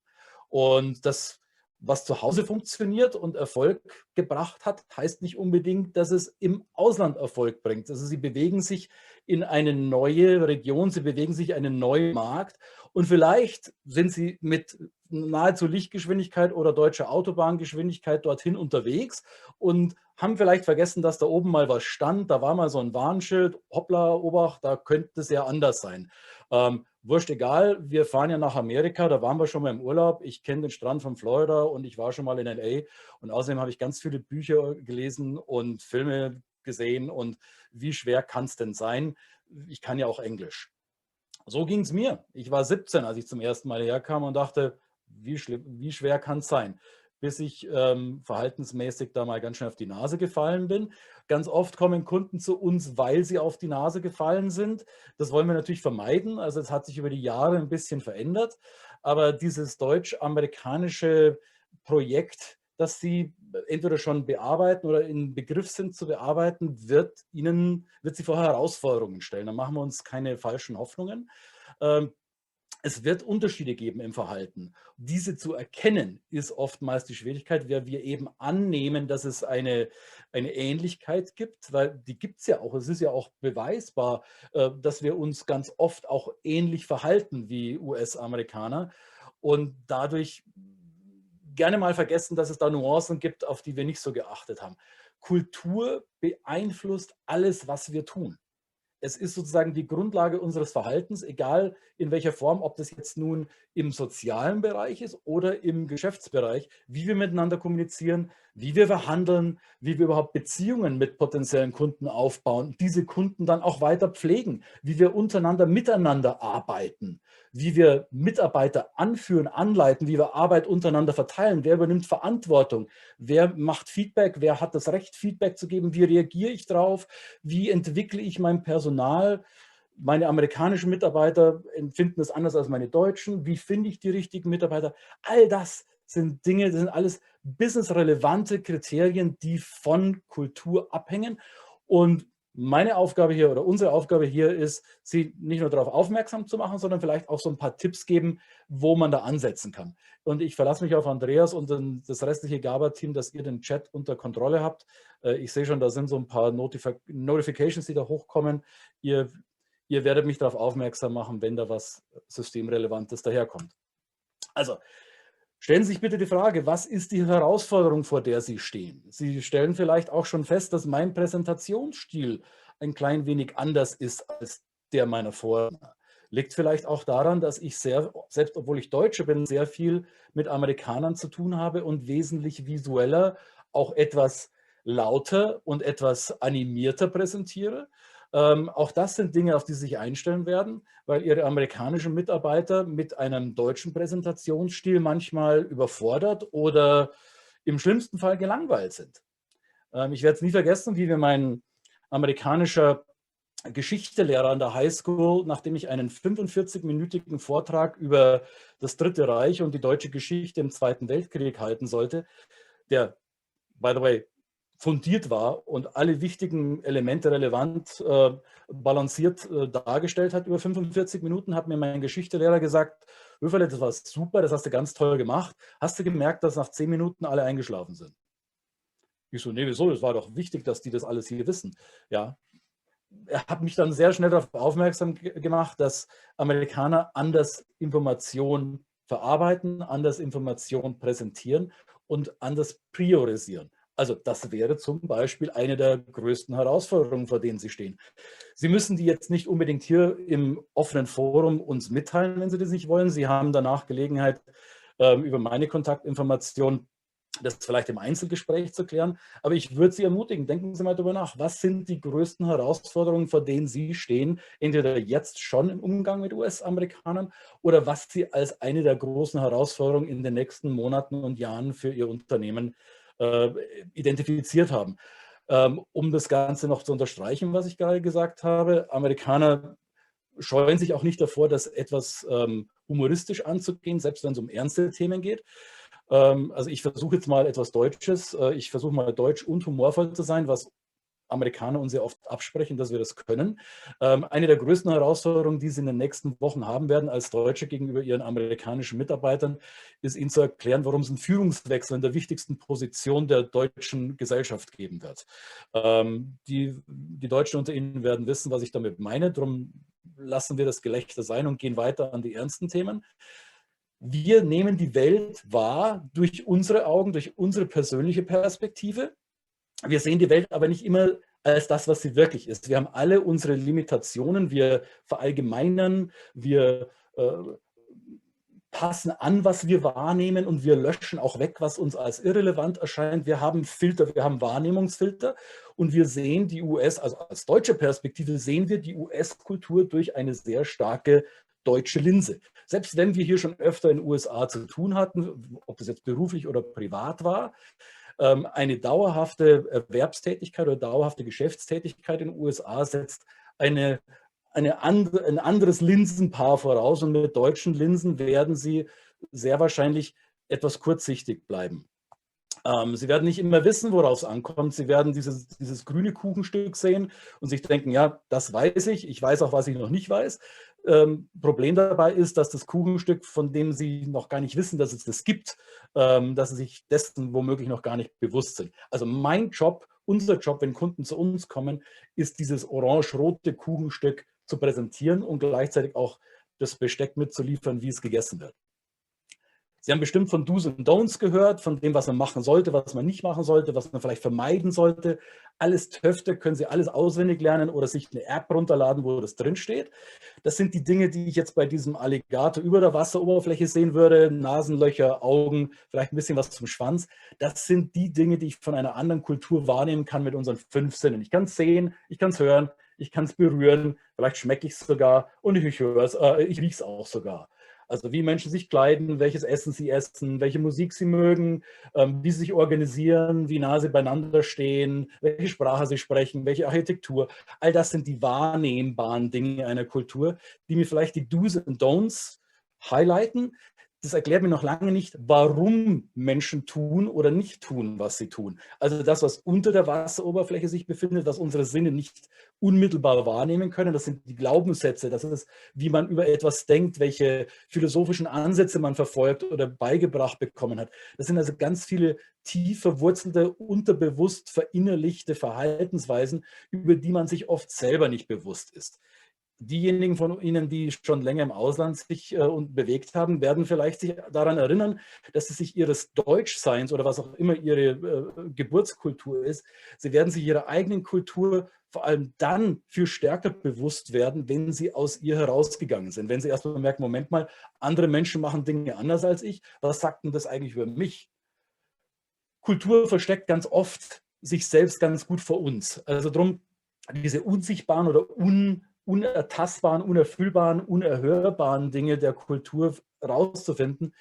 Und das, was zu Hause funktioniert und Erfolg gebracht hat, heißt nicht unbedingt, dass es im Ausland Erfolg bringt. Also Sie bewegen sich in eine neue Region, Sie bewegen sich in einen neuen Markt, und vielleicht sind Sie mit nahezu Lichtgeschwindigkeit oder deutsche Autobahngeschwindigkeit dorthin unterwegs und haben vielleicht vergessen, dass da oben mal was stand. Da war mal so ein Warnschild, hoppla, Obacht, da könnte es ja anders sein. Wurscht egal, wir fahren ja nach Amerika, da waren wir schon mal im Urlaub. Ich kenne den Strand von Florida und ich war schon mal in LA. Und außerdem habe ich ganz viele Bücher gelesen und Filme gesehen. Und wie schwer kann es denn sein? Ich kann ja auch Englisch. So ging es mir. Ich war 17, als ich zum ersten Mal herkam und dachte, wie schwer kann es sein? Bis ich verhaltensmäßig da mal ganz schön auf die Nase gefallen bin. Ganz oft kommen Kunden zu uns, weil sie auf die Nase gefallen sind. Das wollen wir natürlich vermeiden. Also es hat sich über die Jahre ein bisschen verändert. Aber dieses deutsch-amerikanische Projekt, das Sie entweder schon bearbeiten oder in Begriff sind zu bearbeiten, wird Sie vor Herausforderungen stellen. Da machen wir uns keine falschen Hoffnungen. Es wird Unterschiede geben im Verhalten. Diese zu erkennen, ist oftmals die Schwierigkeit, weil wir eben annehmen, dass es eine Ähnlichkeit gibt, weil die gibt es ja auch. Es ist ja auch beweisbar, dass wir uns ganz oft auch ähnlich verhalten wie US-Amerikaner und dadurch gerne mal vergessen, dass es da Nuancen gibt, auf die wir nicht so geachtet haben. Kultur beeinflusst alles, was wir tun. Es ist sozusagen die Grundlage unseres Verhaltens, egal in welcher Form, ob das jetzt nun im sozialen Bereich ist oder im Geschäftsbereich, wie wir miteinander kommunizieren, wie wir verhandeln, wie wir überhaupt Beziehungen mit potenziellen Kunden aufbauen, diese Kunden dann auch weiter pflegen, wie wir untereinander miteinander arbeiten, wie wir Mitarbeiter anführen, anleiten, wie wir Arbeit untereinander verteilen, wer übernimmt Verantwortung, wer macht Feedback, wer hat das Recht, Feedback zu geben, wie reagiere ich drauf, wie entwickle ich mein Personal. Meine amerikanischen Mitarbeiter empfinden es anders als meine deutschen. Wie finde ich die richtigen Mitarbeiter? All das sind Dinge, das sind alles businessrelevante Kriterien, die von Kultur abhängen. Und meine Aufgabe hier oder unsere Aufgabe hier ist, Sie nicht nur darauf aufmerksam zu machen, sondern vielleicht auch so ein paar Tipps geben, wo man da ansetzen kann. Und ich verlasse mich auf Andreas und das restliche GABA-Team, dass ihr den Chat unter Kontrolle habt. Ich sehe schon, da sind so ein paar Notifications, die da hochkommen. Ihr werdet mich darauf aufmerksam machen, wenn da was Systemrelevantes daherkommt. Also, stellen Sie sich bitte die Frage, was ist die Herausforderung, vor der Sie stehen? Sie stellen vielleicht auch schon fest, dass mein Präsentationsstil ein klein wenig anders ist als der meiner Vorgänger. Liegt vielleicht auch daran, dass ich selbst obwohl ich Deutsche bin, sehr viel mit Amerikanern zu tun habe und wesentlich visueller, auch etwas lauter und etwas animierter präsentiere. Auch das sind Dinge, auf die Sie sich einstellen werden, weil Ihre amerikanischen Mitarbeiter mit einem deutschen Präsentationsstil manchmal überfordert oder im schlimmsten Fall gelangweilt sind. Ich werde es nie vergessen, wie mir mein amerikanischer Geschichtelehrer an der Highschool, nachdem ich einen 45-minütigen Vortrag über das Dritte Reich und die deutsche Geschichte im Zweiten Weltkrieg halten sollte, der, by the way, fundiert war und alle wichtigen Elemente relevant balanciert dargestellt hat über 45 Minuten, hat mir mein Geschichtelehrer gesagt, Höferle, das war super, das hast du ganz toll gemacht. Hast du gemerkt, dass nach 10 Minuten alle eingeschlafen sind? Ich so, nee, wieso? Es war doch wichtig, dass die das alles hier wissen. Ja, er hat mich dann sehr schnell darauf aufmerksam gemacht, dass Amerikaner anders Information verarbeiten, anders Information präsentieren und anders priorisieren. Also das wäre zum Beispiel eine der größten Herausforderungen, vor denen Sie stehen. Sie müssen die jetzt nicht unbedingt hier im offenen Forum uns mitteilen, wenn Sie das nicht wollen. Sie haben danach Gelegenheit, über meine Kontaktinformation das vielleicht im Einzelgespräch zu klären. Aber ich würde Sie ermutigen, denken Sie mal darüber nach. Was sind die größten Herausforderungen, vor denen Sie stehen, entweder jetzt schon im Umgang mit US-Amerikanern oder was Sie als eine der großen Herausforderungen in den nächsten Monaten und Jahren für Ihr Unternehmen identifiziert haben. Um das Ganze noch zu unterstreichen, was ich gerade gesagt habe, Amerikaner scheuen sich auch nicht davor, das etwas humoristisch anzugehen, selbst wenn es um ernste Themen geht. Also ich versuche jetzt mal etwas Deutsches. Ich versuche mal deutsch und humorvoll zu sein, was Amerikaner uns sehr oft absprechen, dass wir das können. Eine der größten Herausforderungen, die Sie in den nächsten Wochen haben werden als Deutsche gegenüber Ihren amerikanischen Mitarbeitern, ist Ihnen zu erklären, warum es einen Führungswechsel in der wichtigsten Position der deutschen Gesellschaft geben wird. Die Deutschen unter Ihnen werden wissen, was ich damit meine. Darum lassen wir das Gelächter sein und gehen weiter an die ernsten Themen. Wir nehmen die Welt wahr durch unsere Augen, durch unsere persönliche Perspektive. Wir sehen die Welt aber nicht immer als das, was sie wirklich ist. Wir haben alle unsere Limitationen, wir verallgemeinern, wir passen an, was wir wahrnehmen und wir löschen auch weg, was uns als irrelevant erscheint. Wir haben Filter, wir haben Wahrnehmungsfilter und wir sehen die US, also als deutsche Perspektive sehen wir die US-Kultur durch eine sehr starke deutsche Linse. Selbst wenn wir hier schon öfter in den USA zu tun hatten, ob das jetzt beruflich oder privat war, eine dauerhafte Erwerbstätigkeit oder dauerhafte Geschäftstätigkeit in den USA setzt ein anderes Linsenpaar voraus und mit deutschen Linsen werden Sie sehr wahrscheinlich etwas kurzsichtig bleiben. Sie werden nicht immer wissen, worauf es ankommt. Sie werden dieses grüne Kuchenstück sehen und sich denken, ja, das weiß ich weiß auch, was ich noch nicht weiß. Problem dabei ist, dass das Kuchenstück, von dem Sie noch gar nicht wissen, dass es das gibt, dass Sie sich dessen womöglich noch gar nicht bewusst sind. Also mein Job, unser Job, wenn Kunden zu uns kommen, ist dieses orange-rote Kuchenstück zu präsentieren und gleichzeitig auch das Besteck mitzuliefern, wie es gegessen wird. Sie haben bestimmt von Do's und Don'ts gehört, von dem, was man machen sollte, was man nicht machen sollte, was man vielleicht vermeiden sollte. Alles Töfte können Sie alles auswendig lernen oder sich eine App runterladen, wo das drinsteht. Das sind die Dinge, die ich jetzt bei diesem Alligator über der Wasseroberfläche sehen würde. Nasenlöcher, Augen, vielleicht ein bisschen was zum Schwanz. Das sind die Dinge, die ich von einer anderen Kultur wahrnehmen kann mit unseren 5 Sinnen. Ich kann es sehen, ich kann es hören, ich kann es berühren, vielleicht schmecke ich es sogar und ich rieche es auch sogar. Also wie Menschen sich kleiden, welches Essen sie essen, welche Musik sie mögen, wie sie sich organisieren, wie nah sie beieinander stehen, welche Sprache sie sprechen, welche Architektur. All das sind die wahrnehmbaren Dinge einer Kultur, die mir vielleicht die Do's und Don'ts highlighten. Das erklärt mir noch lange nicht, warum Menschen tun oder nicht tun, was sie tun. Also das, was unter der Wasseroberfläche sich befindet, was unsere Sinne nicht unmittelbar wahrnehmen können, das sind die Glaubenssätze, das ist, wie man über etwas denkt, welche philosophischen Ansätze man verfolgt oder beigebracht bekommen hat. Das sind also ganz viele tief verwurzelte, unterbewusst verinnerlichte Verhaltensweisen, über die man sich oft selber nicht bewusst ist. Diejenigen von Ihnen, die schon länger im Ausland sich bewegt haben, werden vielleicht sich daran erinnern, dass sie sich ihres Deutschseins oder was auch immer ihre Geburtskultur ist, sie werden sich ihrer eigenen Kultur vor allem dann viel stärker bewusst werden, wenn sie aus ihr herausgegangen sind. Wenn sie erstmal merken, Moment mal, andere Menschen machen Dinge anders als ich, was sagt denn das eigentlich über mich? Kultur versteckt ganz oft sich selbst ganz gut vor uns. Also darum, diese unsichtbaren oder unertastbaren, unerfüllbaren, unerhörbaren Dinge der Kultur rauszufinden.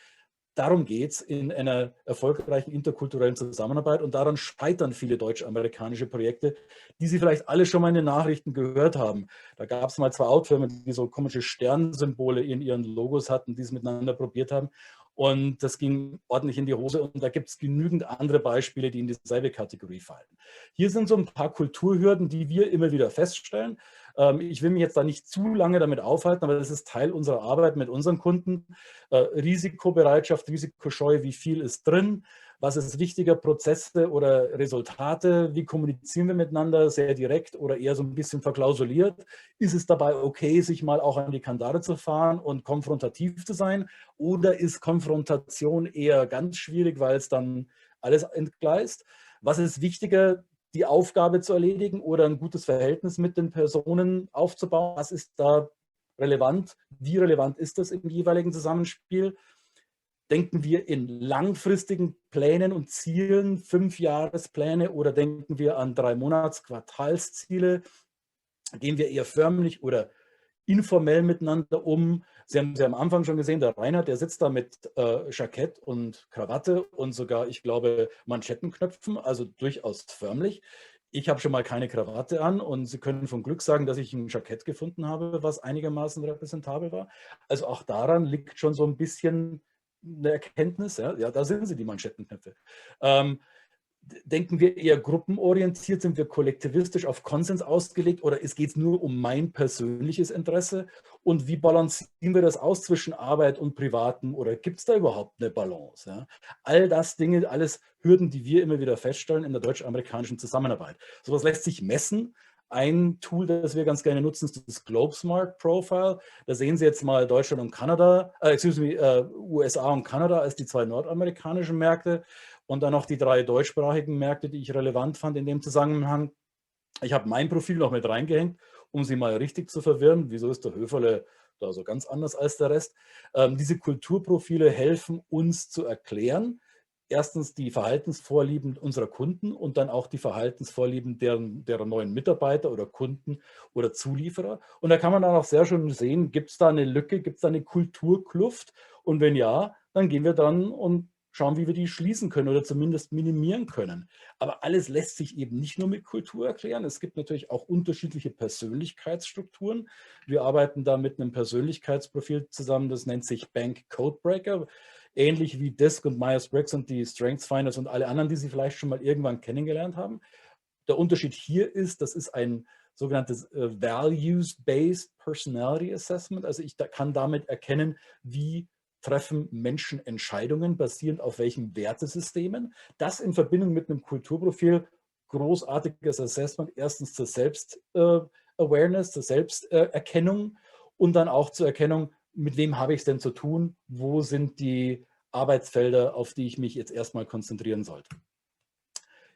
Darum geht es in einer erfolgreichen interkulturellen Zusammenarbeit und daran scheitern viele deutsch-amerikanische Projekte, die Sie vielleicht alle schon mal in den Nachrichten gehört haben. Da gab es mal 2 Outfirmen, die so komische Sternsymbole in ihren Logos hatten, die es miteinander probiert haben. Und das ging ordentlich in die Hose und da gibt es genügend andere Beispiele, die in dieselbe Kategorie fallen. Hier sind so ein paar Kulturhürden, die wir immer wieder feststellen. Ich will mich jetzt da nicht zu lange damit aufhalten, aber das ist Teil unserer Arbeit mit unseren Kunden. Risikobereitschaft, Risikoscheu, wie viel ist drin? Was ist wichtiger, Prozesse oder Resultate? Wie kommunizieren wir miteinander, sehr direkt oder eher so ein bisschen verklausuliert? Ist es dabei okay, sich mal auch an die Kandare zu fahren und konfrontativ zu sein? Oder ist Konfrontation eher ganz schwierig, weil es dann alles entgleist? Was ist wichtiger, die Aufgabe zu erledigen oder ein gutes Verhältnis mit den Personen aufzubauen? Was ist da relevant? Wie relevant ist das im jeweiligen Zusammenspiel? Denken wir in langfristigen Plänen und Zielen, 5-Jahrespläne oder denken wir an 3-Monats-Quartalsziele? Gehen wir eher förmlich oder informell miteinander um? Sie haben am Anfang schon gesehen, der Reinhard, der sitzt da mit Jackett und Krawatte und sogar, ich glaube, Manschettenknöpfen, also durchaus förmlich. Ich habe schon mal keine Krawatte an und Sie können von Glück sagen, dass ich ein Jackett gefunden habe, was einigermaßen repräsentabel war. Also auch daran liegt schon so ein bisschen eine Erkenntnis, ja, da sind sie, die Manschettenknöpfe. Denken wir eher gruppenorientiert, sind wir kollektivistisch auf Konsens ausgelegt oder geht es nur um mein persönliches Interesse? Und wie balancieren wir das aus zwischen Arbeit und Privatem oder gibt es da überhaupt eine Balance? Ja? All das Dinge, alles Hürden, die wir immer wieder feststellen in der deutsch-amerikanischen Zusammenarbeit. Sowas lässt sich messen Ein Tool, das wir ganz gerne nutzen, ist das Globesmart Profile. Da sehen Sie jetzt mal Deutschland und Kanada, USA und Kanada als die 2 nordamerikanischen Märkte und dann noch die 3 deutschsprachigen Märkte, die ich relevant fand in dem Zusammenhang. Ich habe mein Profil noch mit reingehängt, um Sie mal richtig zu verwirren. Wieso ist der Höferle da so ganz anders als der Rest? Diese Kulturprofile helfen uns zu erklären, erstens die Verhaltensvorlieben unserer Kunden und dann auch die Verhaltensvorlieben deren neuen Mitarbeiter oder Kunden oder Zulieferer. Und da kann man dann auch sehr schön sehen, gibt es da eine Lücke, gibt es da eine Kulturkluft? Und wenn ja, dann gehen wir dann und schauen, wie wir die schließen können oder zumindest minimieren können. Aber alles lässt sich eben nicht nur mit Kultur erklären. Es gibt natürlich auch unterschiedliche Persönlichkeitsstrukturen. Wir arbeiten da mit einem Persönlichkeitsprofil zusammen, das nennt sich Bank Codebreaker. Ähnlich wie DISC und Myers-Briggs und die Strengths Finders und alle anderen, die Sie vielleicht schon mal irgendwann kennengelernt haben. Der Unterschied hier ist, das ist ein sogenanntes Values-Based Personality Assessment. Also ich kann damit erkennen, wie treffen Menschen Entscheidungen basierend auf welchen Wertesystemen. Das in Verbindung mit einem Kulturprofil, großartiges Assessment, erstens zur Selbst-Awareness, zur Selbsterkennung und dann auch zur Erkennung, mit wem habe ich es denn zu tun, wo sind die Arbeitsfelder, auf die ich mich jetzt erstmal konzentrieren sollte.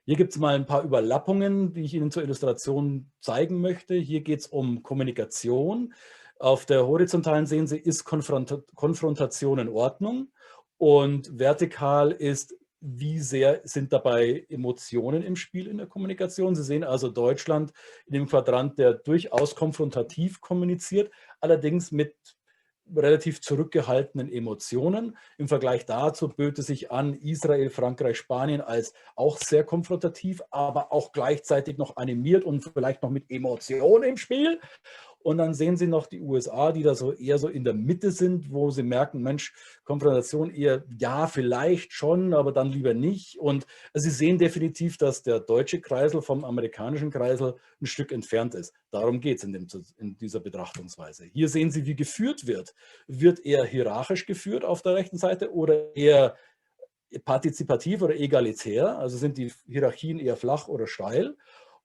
Hier gibt es mal ein paar Überlappungen, die ich Ihnen zur Illustration zeigen möchte. Hier geht es um Kommunikation. Auf der horizontalen sehen Sie, ist Konfrontation in Ordnung und vertikal ist, wie sehr sind dabei Emotionen im Spiel in der Kommunikation. Sie sehen also Deutschland in dem Quadrant, der durchaus konfrontativ kommuniziert, allerdings mit relativ zurückgehaltenen Emotionen. Im Vergleich dazu böte sich an Israel, Frankreich, Spanien als auch sehr konfrontativ, aber auch gleichzeitig noch animiert und vielleicht noch mit Emotionen im Spiel. Und dann sehen Sie noch die USA, die da so eher so in der Mitte sind, wo Sie merken, Mensch, Konfrontation eher, ja, vielleicht schon, aber dann lieber nicht. Und Sie sehen definitiv, dass der deutsche Kreisel vom amerikanischen Kreisel ein Stück entfernt ist. Darum geht es in dieser Betrachtungsweise. Hier sehen Sie, wie geführt wird. Wird eher hierarchisch geführt auf der rechten Seite oder eher partizipativ oder egalitär? Also sind die Hierarchien eher flach oder steil?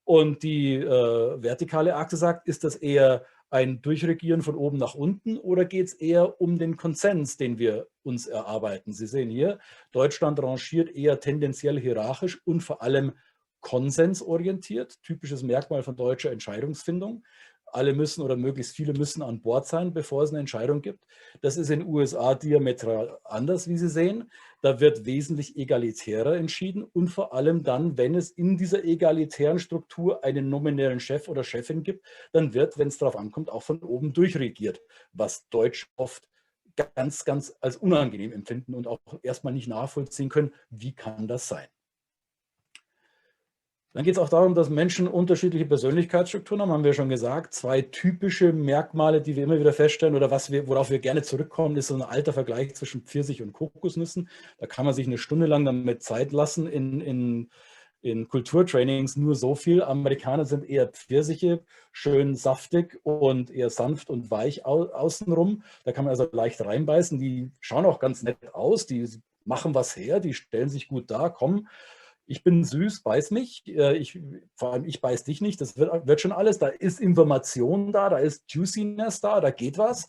Und die vertikale Achse sagt, ist das eher ein Durchregieren von oben nach unten oder geht es eher um den Konsens, den wir uns erarbeiten? Sie sehen hier, Deutschland rangiert eher tendenziell hierarchisch und vor allem konsensorientiert, typisches Merkmal von deutscher Entscheidungsfindung. Alle müssen oder möglichst viele müssen an Bord sein, bevor es eine Entscheidung gibt. Das ist in den USA diametral anders, wie Sie sehen. Da wird wesentlich egalitärer entschieden und vor allem dann, wenn es in dieser egalitären Struktur einen nominellen Chef oder Chefin gibt, dann wird, wenn es darauf ankommt, auch von oben durchregiert, was Deutsch oft ganz, ganz als unangenehm empfinden und auch erstmal nicht nachvollziehen können, wie kann das sein. Dann geht es auch darum, dass Menschen unterschiedliche Persönlichkeitsstrukturen haben, haben wir schon gesagt. 2 typische Merkmale, die wir immer wieder feststellen oder worauf wir gerne zurückkommen, ist so ein alter Vergleich zwischen Pfirsich und Kokosnüssen. Da kann man sich eine Stunde lang damit Zeit lassen in Kulturtrainings. Nur so viel. Amerikaner sind eher Pfirsiche, schön saftig und eher sanft und weich außenrum. Da kann man also leicht reinbeißen. Die schauen auch ganz nett aus, die machen was her, die stellen sich gut dar, kommen. Ich bin süß, beiß mich. Vor allem ich beiß dich nicht. Das wird schon alles. Da ist Information da ist Juiciness da geht was.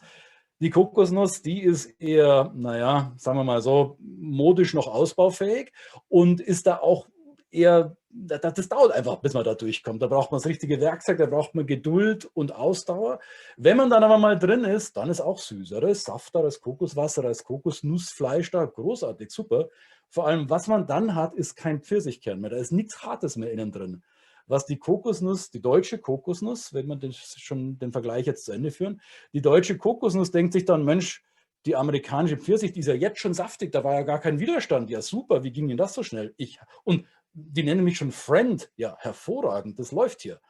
Die Kokosnuss, die ist eher, naja, sagen wir mal so, modisch noch ausbaufähig und ist da auch eher, das dauert einfach, bis man da durchkommt. Da braucht man das richtige Werkzeug, da braucht man Geduld und Ausdauer. Wenn man dann aber mal drin ist, dann ist auch süßer. Da ist Saft da, da ist Kokoswasser, da ist Kokosnussfleisch da. Großartig, super. Vor allem, was man dann hat, ist kein Pfirsichkern mehr. Da ist nichts Hartes mehr innen drin. Was die Kokosnuss, die deutsche Kokosnuss, wenn man schon den Vergleich jetzt zu Ende führen, die deutsche Kokosnuss denkt sich dann, Mensch, die amerikanische Pfirsich, die ist ja jetzt schon saftig, da war ja gar kein Widerstand. Ja, super, wie ging denn das so schnell? Und die nennen mich schon Friend. Ja, hervorragend, das läuft hier.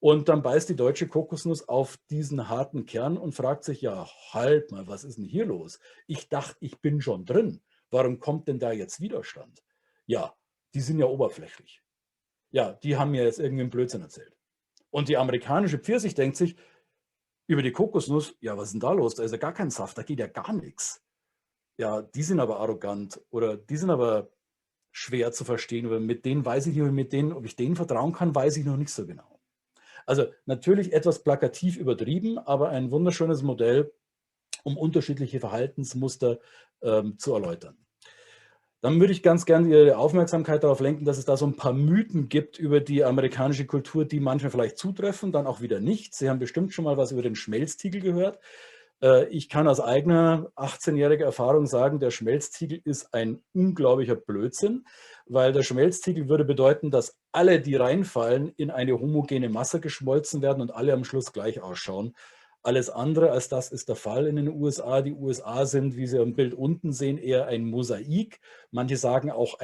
Und dann beißt die deutsche Kokosnuss auf diesen harten Kern und fragt sich, ja, halt mal, was ist denn hier los? Ich dachte, ich bin schon drin. Warum kommt denn da jetzt Widerstand? Ja, die sind ja oberflächlich. Ja, die haben mir jetzt irgendwie einen Blödsinn erzählt. Und die amerikanische Pfirsich denkt sich, über die Kokosnuss, ja, was ist denn da los? Da ist ja gar kein Saft, da geht ja gar nichts. Ja, die sind aber arrogant oder die sind aber schwer zu verstehen. Oder mit denen weiß ich nicht, ob ich denen vertrauen kann, weiß ich noch nicht so genau. Also natürlich etwas plakativ übertrieben, aber ein wunderschönes Modell, um unterschiedliche Verhaltensmuster zu erläutern. Dann würde ich ganz gerne Ihre Aufmerksamkeit darauf lenken, dass es da so ein paar Mythen gibt über die amerikanische Kultur, die manchmal vielleicht zutreffen, dann auch wieder nicht. Sie haben bestimmt schon mal was über den Schmelztiegel gehört. Ich kann aus eigener 18-jähriger Erfahrung sagen, der Schmelztiegel ist ein unglaublicher Blödsinn, weil der Schmelztiegel würde bedeuten, dass alle, die reinfallen, in eine homogene Masse geschmolzen werden und alle am Schluss gleich ausschauen. Alles andere als das ist der Fall in den USA. Die USA sind, wie Sie am Bild unten sehen, eher ein Mosaik. Manche sagen auch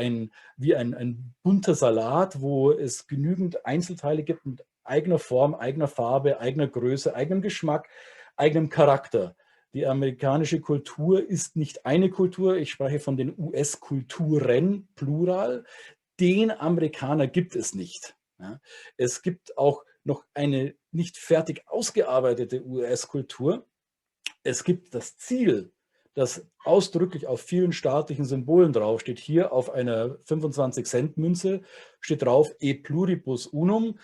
wie ein bunter Salat, wo es genügend Einzelteile gibt mit eigener Form, eigener Farbe, eigener Größe, eigenem Geschmack, eigenem Charakter. Die amerikanische Kultur ist nicht eine Kultur. Ich spreche von den US-Kulturen, Plural. Den Amerikaner gibt es nicht. Ja. Es gibt auch noch eine nicht fertig ausgearbeitete US-Kultur. Es gibt das Ziel, das ausdrücklich auf vielen staatlichen Symbolen draufsteht. Hier auf einer 25-Cent-Münze steht drauf E pluribus unum.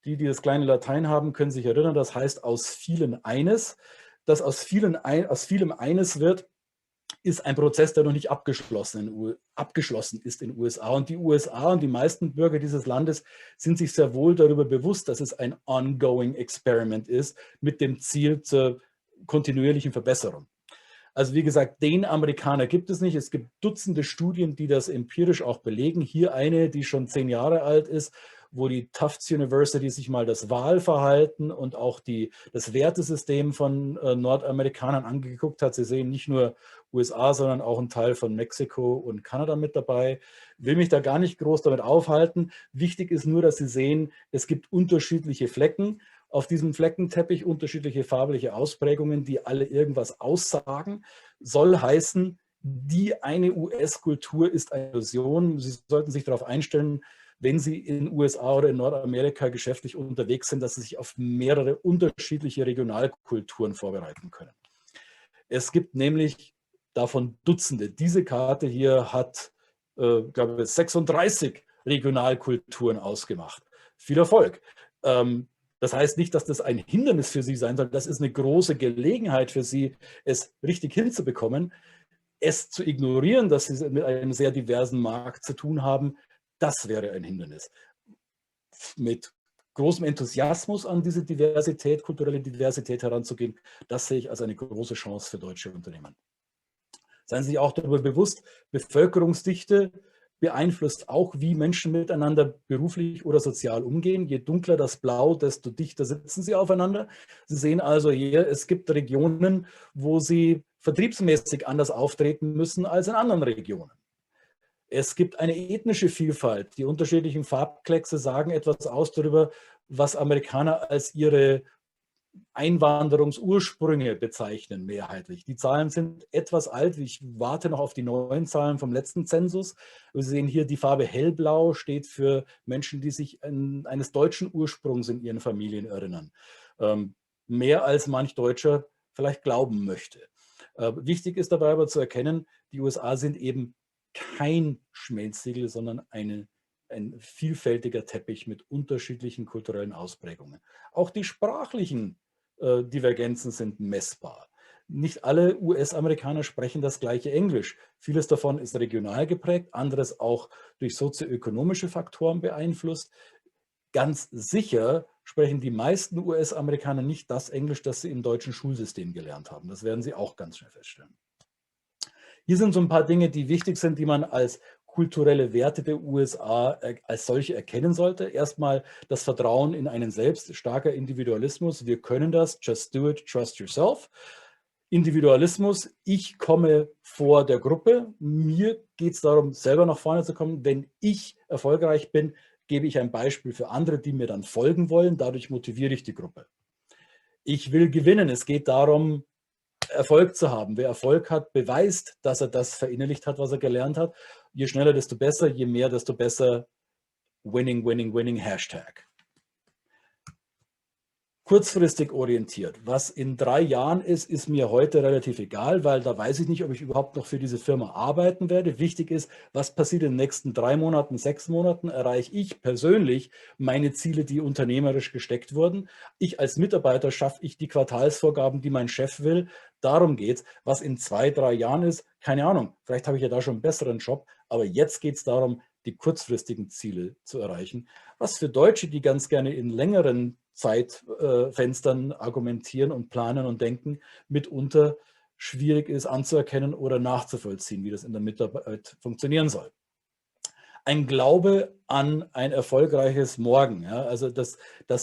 Die das kleine Latein haben, können sich erinnern, das heißt aus vielen eines. Das aus vielem eines wird, ist ein Prozess, der noch nicht abgeschlossen ist in den USA. Und die USA und die meisten Bürger dieses Landes sind sich sehr wohl darüber bewusst, dass es ein ongoing Experiment ist mit dem Ziel zur kontinuierlichen Verbesserung. Also wie gesagt, den Amerikaner gibt es nicht. Es gibt Dutzende Studien, die das empirisch auch belegen. Hier eine, die schon 10 Jahre alt ist, wo die Tufts University sich mal das Wahlverhalten und auch das Wertesystem von Nordamerikanern angeguckt hat. Sie sehen nicht nur USA, sondern auch einen Teil von Mexiko und Kanada mit dabei. Will mich da gar nicht groß damit aufhalten. Wichtig ist nur, dass Sie sehen, es gibt unterschiedliche Flecken. Auf diesem Fleckenteppich unterschiedliche farbliche Ausprägungen, die alle irgendwas aussagen. Soll heißen, die eine US-Kultur ist eine Illusion. Sie sollten sich darauf einstellen, wenn Sie in den USA oder in Nordamerika geschäftlich unterwegs sind, dass Sie sich auf mehrere unterschiedliche Regionalkulturen vorbereiten können. Es gibt nämlich davon Dutzende. Diese Karte hier hat, glaube ich, 36 Regionalkulturen ausgemacht. Viel Erfolg. Das heißt nicht, dass das ein Hindernis für Sie sein soll. Das ist eine große Gelegenheit für Sie, es richtig hinzubekommen. Es zu ignorieren, dass Sie mit einem sehr diversen Markt zu tun haben, das wäre ein Hindernis. Mit großem Enthusiasmus an diese Diversität, kulturelle Diversität heranzugehen, das sehe ich als eine große Chance für deutsche Unternehmen. Seien Sie sich auch darüber bewusst, Bevölkerungsdichte beeinflusst auch, wie Menschen miteinander beruflich oder sozial umgehen. Je dunkler das Blau, desto dichter sitzen sie aufeinander. Sie sehen also hier, es gibt Regionen, wo Sie vertriebsmäßig anders auftreten müssen als in anderen Regionen. Es gibt eine ethnische Vielfalt. Die unterschiedlichen Farbkleckse sagen etwas aus darüber, was Amerikaner als ihre Einwanderungsursprünge bezeichnen, mehrheitlich. Die Zahlen sind etwas alt. Ich warte noch auf die neuen Zahlen vom letzten Zensus. Wir sehen hier, die Farbe hellblau steht für Menschen, die sich eines deutschen Ursprungs in ihren Familien erinnern. Mehr als manch Deutscher vielleicht glauben möchte. Wichtig ist dabei aber zu erkennen, die USA sind eben kein Schmelztiegel, sondern ein vielfältiger Teppich mit unterschiedlichen kulturellen Ausprägungen. Auch die sprachlichen Divergenzen sind messbar. Nicht alle US-Amerikaner sprechen das gleiche Englisch. Vieles davon ist regional geprägt, anderes auch durch sozioökonomische Faktoren beeinflusst. Ganz sicher sprechen die meisten US-Amerikaner nicht das Englisch, das sie im deutschen Schulsystem gelernt haben. Das werden Sie auch ganz schnell feststellen. Hier sind so ein paar Dinge, die wichtig sind, die man als kulturelle Werte der USA als solche erkennen sollte. Erstmal das Vertrauen in einen selbst, starker Individualismus. Wir können das, just do it, trust yourself. Individualismus, ich komme vor der Gruppe. Mir geht es darum, selber nach vorne zu kommen. Wenn ich erfolgreich bin, gebe ich ein Beispiel für andere, die mir dann folgen wollen. Dadurch motiviere ich die Gruppe. Ich will gewinnen. Es geht darum, Erfolg zu haben. Wer Erfolg hat, beweist, dass er das verinnerlicht hat, was er gelernt hat. Je schneller, desto besser, je mehr, desto besser. Winning, winning, winning, Hashtag. kurzfristig orientiert. Was in 3 Jahren ist, ist mir heute relativ egal, weil da weiß ich nicht, ob ich überhaupt noch für diese Firma arbeiten werde. Wichtig ist, was passiert in den nächsten 3 Monaten, 6 Monaten? Erreiche ich persönlich meine Ziele, die unternehmerisch gesteckt wurden? Ich als Mitarbeiter schaffe ich die Quartalsvorgaben, die mein Chef will? Darum geht es. Was in 2, 3 Jahren ist, keine Ahnung. Vielleicht habe ich ja da schon einen besseren Job, aber jetzt geht es darum, die kurzfristigen Ziele zu erreichen. Was für Deutsche, die ganz gerne in längeren Zeitfenstern argumentieren und planen und denken, mitunter schwierig ist anzuerkennen oder nachzuvollziehen, wie das in der Mitarbeit funktionieren soll. Ein Glaube an ein erfolgreiches Morgen, ja, also das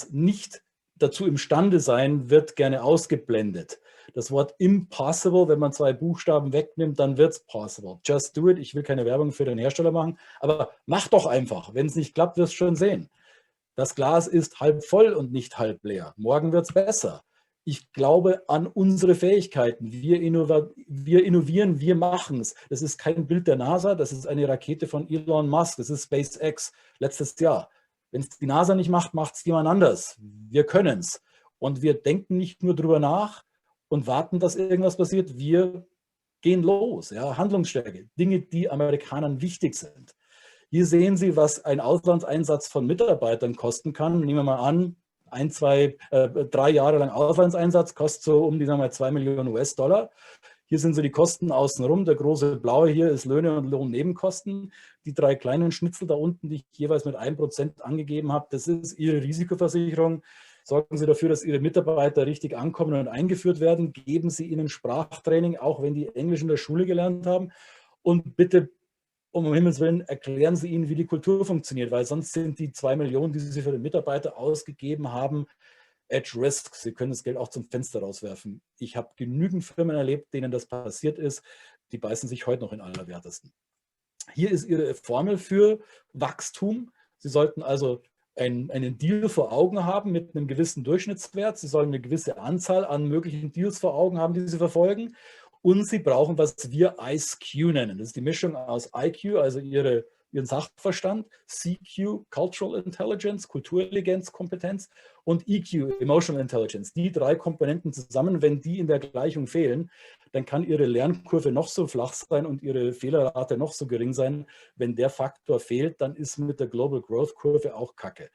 nicht dazu imstande sein, wird gerne ausgeblendet. Das Wort impossible, wenn man 2 Buchstaben wegnimmt, dann wird es possible. Just do it. Ich will keine Werbung für den Hersteller machen, aber mach doch einfach. Wenn es nicht klappt, wirst du schon sehen. Das Glas ist halb voll und nicht halb leer. Morgen wird es besser. Ich glaube an unsere Fähigkeiten. Wir innovieren, wir machen es. Das ist kein Bild der NASA, das ist eine Rakete von Elon Musk, das ist SpaceX letztes Jahr. Wenn es die NASA nicht macht, macht es jemand anders. Wir können es. Und wir denken nicht nur drüber nach und warten, dass irgendwas passiert. Wir gehen los. Ja? Handlungsstärke, Dinge, die Amerikanern wichtig sind. Hier sehen Sie, was ein Auslandseinsatz von Mitarbeitern kosten kann. Nehmen wir mal an, 1, 2, 3 Jahre lang Auslandseinsatz kostet so um die 2 Millionen US-Dollar. Hier sind so die Kosten außenrum. Der große blaue hier ist Löhne und Lohnnebenkosten. Die 3 kleinen Schnitzel da unten, die ich jeweils mit 1% angegeben habe, das ist Ihre Risikoversicherung. Sorgen Sie dafür, dass Ihre Mitarbeiter richtig ankommen und eingeführt werden. Geben Sie ihnen Sprachtraining, auch wenn die Englisch in der Schule gelernt haben. Und bitte, um Himmels Willen, erklären Sie ihnen, wie die Kultur funktioniert, weil sonst sind die 2 Millionen, die Sie für den Mitarbeiter ausgegeben haben, at risk. Sie können das Geld auch zum Fenster rauswerfen. Ich habe genügend Firmen erlebt, denen das passiert ist. Die beißen sich heute noch in Allerwertesten. Hier ist Ihre Formel für Wachstum. Sie sollten also einen Deal vor Augen haben mit einem gewissen Durchschnittswert. Sie sollen eine gewisse Anzahl an möglichen Deals vor Augen haben, die Sie verfolgen. Und Sie brauchen, was wir ISQ nennen. Das ist die Mischung aus IQ, also Ihren Sachverstand, CQ, Cultural Intelligence, Kulturintelligenzkompetenz und EQ, Emotional Intelligence. Die 3 Komponenten zusammen, wenn die in der Gleichung fehlen, dann kann Ihre Lernkurve noch so flach sein und Ihre Fehlerrate noch so gering sein. Wenn der Faktor fehlt, dann ist mit der Global Growth Kurve auch Kacke.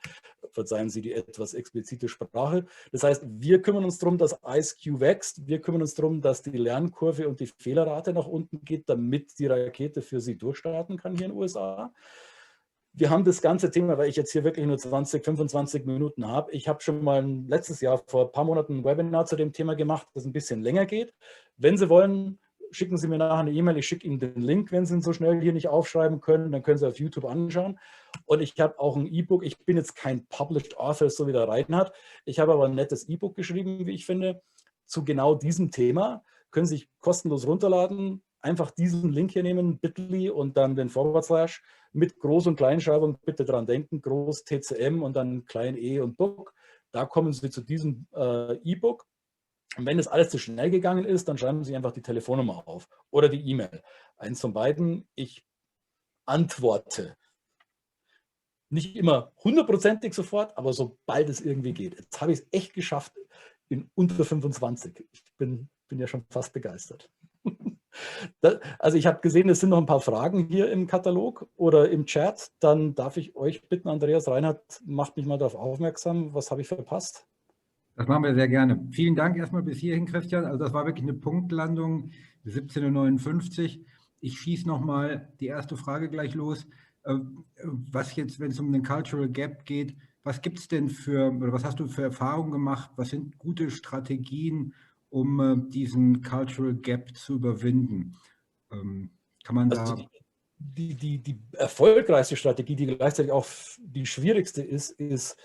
Verzeihen Sie die etwas explizite Sprache. Das heißt, wir kümmern uns darum, dass ISQ wächst. Wir kümmern uns darum, dass die Lernkurve und die Fehlerrate nach unten geht, damit die Rakete für Sie durchstarten kann hier in den USA. Wir haben das ganze Thema, weil ich jetzt hier wirklich nur 20, 25 Minuten habe. Ich habe schon mal letztes Jahr vor ein paar Monaten ein Webinar zu dem Thema gemacht, das ein bisschen länger geht. Wenn Sie wollen, schicken Sie mir nachher eine E-Mail. Ich schicke Ihnen den Link, wenn Sie ihn so schnell hier nicht aufschreiben können. Dann können Sie auf YouTube anschauen. Und ich habe auch ein E-Book. Ich bin jetzt kein Published Author, so wie der Reinhard. Ich habe aber ein nettes E-Book geschrieben, wie ich finde, zu genau diesem Thema. Können Sie sich kostenlos runterladen. Einfach diesen Link hier nehmen, bit.ly und dann den / mit Groß- und Kleinschreibung. Bitte dran denken, Groß TCM und dann klein E und Book. Da kommen Sie zu diesem E-Book. Und wenn das alles zu schnell gegangen ist, dann schreiben Sie einfach die Telefonnummer auf oder die E-Mail. Eins von beiden. Ich antworte. Nicht immer 100%ig sofort, aber sobald es irgendwie geht. Jetzt habe ich es echt geschafft in unter 25. Ich bin ja schon fast begeistert. Also ich habe gesehen, es sind noch ein paar Fragen hier im Katalog oder im Chat. Dann darf ich euch bitten, Andreas, Reinhard, macht mich mal darauf aufmerksam. Was habe ich verpasst? Das machen wir sehr gerne. Vielen Dank erstmal bis hierhin, Christian. Also das war wirklich eine Punktlandung, 17:59 Uhr. Ich schieße nochmal die erste Frage gleich los. Was jetzt, wenn es um den Cultural Gap geht, was gibt es denn oder was hast du für Erfahrungen gemacht? Was sind gute Strategien, um diesen Cultural Gap zu überwinden? Kann man da... Also die erfolgreichste Strategie, die gleichzeitig auch die schwierigste ist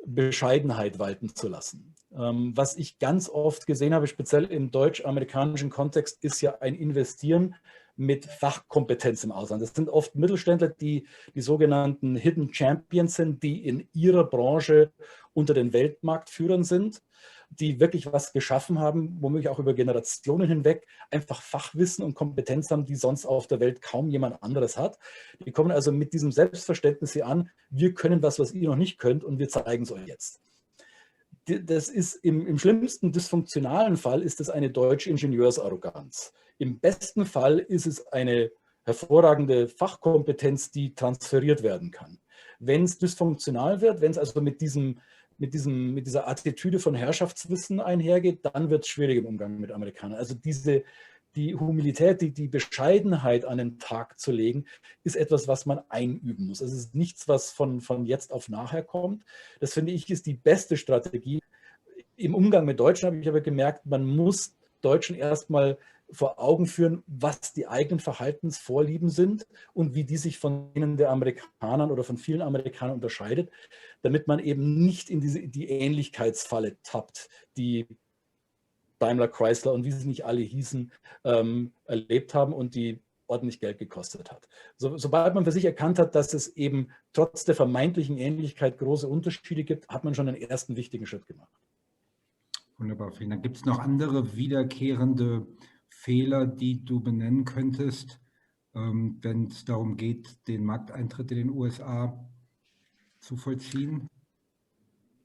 Bescheidenheit walten zu lassen. Was ich ganz oft gesehen habe, speziell im deutsch-amerikanischen Kontext, ist ja ein Investieren mit Fachkompetenz im Ausland. Das sind oft Mittelständler, die sogenannten Hidden Champions sind, die in ihrer Branche unter den Weltmarktführern sind, die wirklich was geschaffen haben, womöglich auch über Generationen hinweg einfach Fachwissen und Kompetenz haben, die sonst auf der Welt kaum jemand anderes hat. Die kommen also mit diesem Selbstverständnis hier an, wir können was ihr noch nicht könnt und wir zeigen es euch jetzt. das ist im schlimmsten dysfunktionalen Fall ist es eine deutsche Ingenieursarroganz. Im besten Fall ist es eine hervorragende Fachkompetenz, die transferiert werden kann. Wenn es dysfunktional wird, wenn es also mit dieser Attitüde von Herrschaftswissen einhergeht, dann wird es schwierig im Umgang mit Amerikanern. Also die Humilität, die Bescheidenheit an den Tag zu legen, ist etwas, was man einüben muss. Es ist nichts, was von jetzt auf nachher kommt. Das finde ich ist die beste Strategie. Im Umgang mit Deutschen habe ich aber gemerkt, man muss Deutschen erstmal vor Augen führen, was die eigenen Verhaltensvorlieben sind und wie die sich von denen der Amerikanern oder von vielen Amerikanern unterscheidet, damit man eben nicht in die Ähnlichkeitsfalle tappt, die Daimler, Chrysler und wie sie nicht alle hießen, erlebt haben und die ordentlich Geld gekostet hat. Sobald man für sich erkannt hat, dass es eben trotz der vermeintlichen Ähnlichkeit große Unterschiede gibt, hat man schon einen ersten wichtigen Schritt gemacht. Wunderbar, vielen Dank. Gibt es noch andere wiederkehrende Fehler, die du benennen könntest, wenn es darum geht, den Markteintritt in den USA zu vollziehen?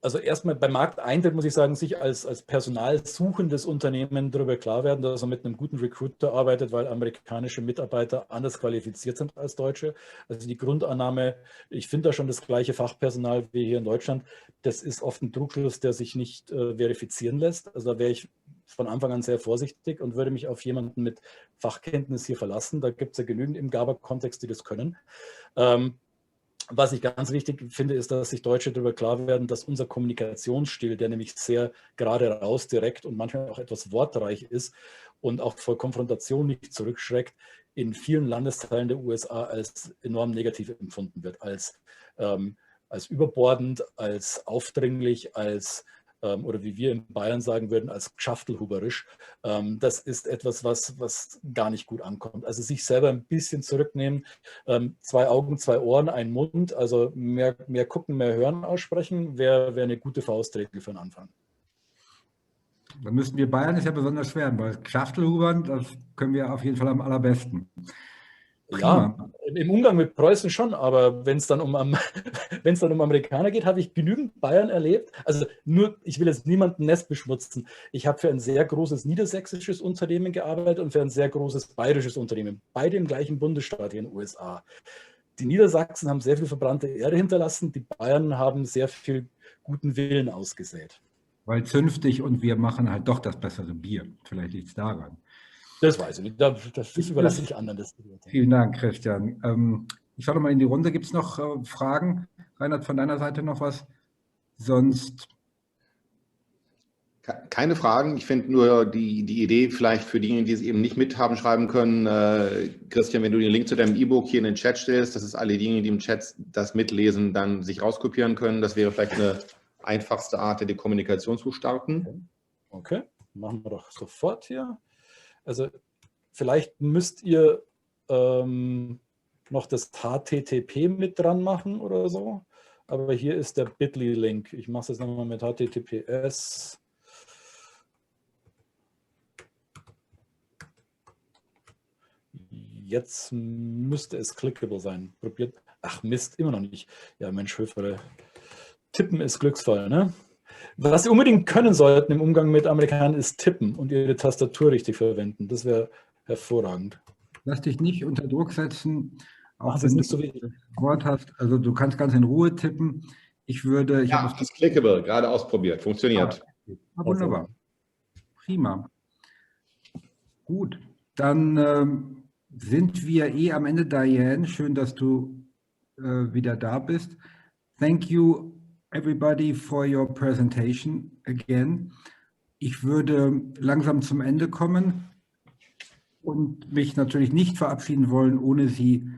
Also erstmal beim Markteintritt muss ich sagen, sich als personalsuchendes Unternehmen darüber klar werden, dass man mit einem guten Recruiter arbeitet, weil amerikanische Mitarbeiter anders qualifiziert sind als Deutsche. Also die Grundannahme, ich finde da schon das gleiche Fachpersonal wie hier in Deutschland, das ist oft ein Trugschluss, der sich nicht verifizieren lässt. Also da wäre ich von Anfang an sehr vorsichtig und würde mich auf jemanden mit Fachkenntnis hier verlassen. Da gibt es ja genügend im GABA-Kontext, die das können. Was ich ganz wichtig finde, ist, dass sich Deutsche darüber klar werden, dass unser Kommunikationsstil, der nämlich sehr gerade raus, direkt und manchmal auch etwas wortreich ist und auch vor Konfrontation nicht zurückschreckt, in vielen Landesteilen der USA als enorm negativ empfunden wird, als überbordend, als aufdringlich, als oder wie wir in Bayern sagen würden, als gschaftelhuberisch. Das ist etwas, was gar nicht gut ankommt. Also sich selber ein bisschen zurücknehmen, 2 Augen, 2 Ohren, ein Mund, also mehr gucken, mehr hören aussprechen, wäre eine gute Faustregel für den Anfang. Dann müssten wir Bayern es ja besonders schwer, weil Schaftelhubern, das können wir auf jeden Fall am allerbesten. Prima. Ja, im Umgang mit Preußen schon, aber wenn es dann um Amerikaner geht, habe ich genügend Bayern erlebt. Also ich will jetzt niemanden Nest beschmutzen. Ich habe für ein sehr großes niedersächsisches Unternehmen gearbeitet und für ein sehr großes bayerisches Unternehmen, beide im gleichen Bundesstaat hier in den USA. Die Niedersachsen haben sehr viel verbrannte Erde hinterlassen, die Bayern haben sehr viel guten Willen ausgesät. Weil zünftig und wir machen halt doch das bessere Bier. Vielleicht liegt es daran. Das weiß ich nicht. Das überlasse ich anderen. Vielen Dank, Christian. Ich schaue mal in die Runde. Gibt es noch Fragen? Reinhard, von deiner Seite noch was? Sonst. Keine Fragen. Ich finde nur die Idee vielleicht für diejenigen, die es eben nicht mit haben schreiben können. Christian, wenn du den Link zu deinem E-Book hier in den Chat stellst, dass es alle diejenigen, die im Chat das mitlesen, dann sich rauskopieren können. Das wäre vielleicht eine einfachste Art, die Kommunikation zu starten. Okay, machen wir doch sofort hier. Also vielleicht müsst ihr noch das HTTP mit dran machen oder so. Aber hier ist der Bitly-Link. Ich mache es jetzt nochmal mit HTTPS. Jetzt müsste es clickable sein. Probiert. Ach Mist, immer noch nicht. Ja, Mensch, Höferle. Tippen ist Glücksfall, ne? Was Sie unbedingt können sollten im Umgang mit Amerikanern ist tippen und Ihre Tastatur richtig verwenden. Das wäre hervorragend. Lass dich nicht unter Druck setzen, auch wenn du nicht so wenig Wort hast. Also du kannst ganz in Ruhe tippen. Ich habe das ist clickable, gerade ausprobiert. Funktioniert. Wunderbar. Prima. Gut, dann sind wir am Ende, Dianne. Schön, dass du wieder da bist. Thank you everybody for your presentation again. Ich würde langsam zum Ende kommen und mich natürlich nicht verabschieden wollen, ohne Sie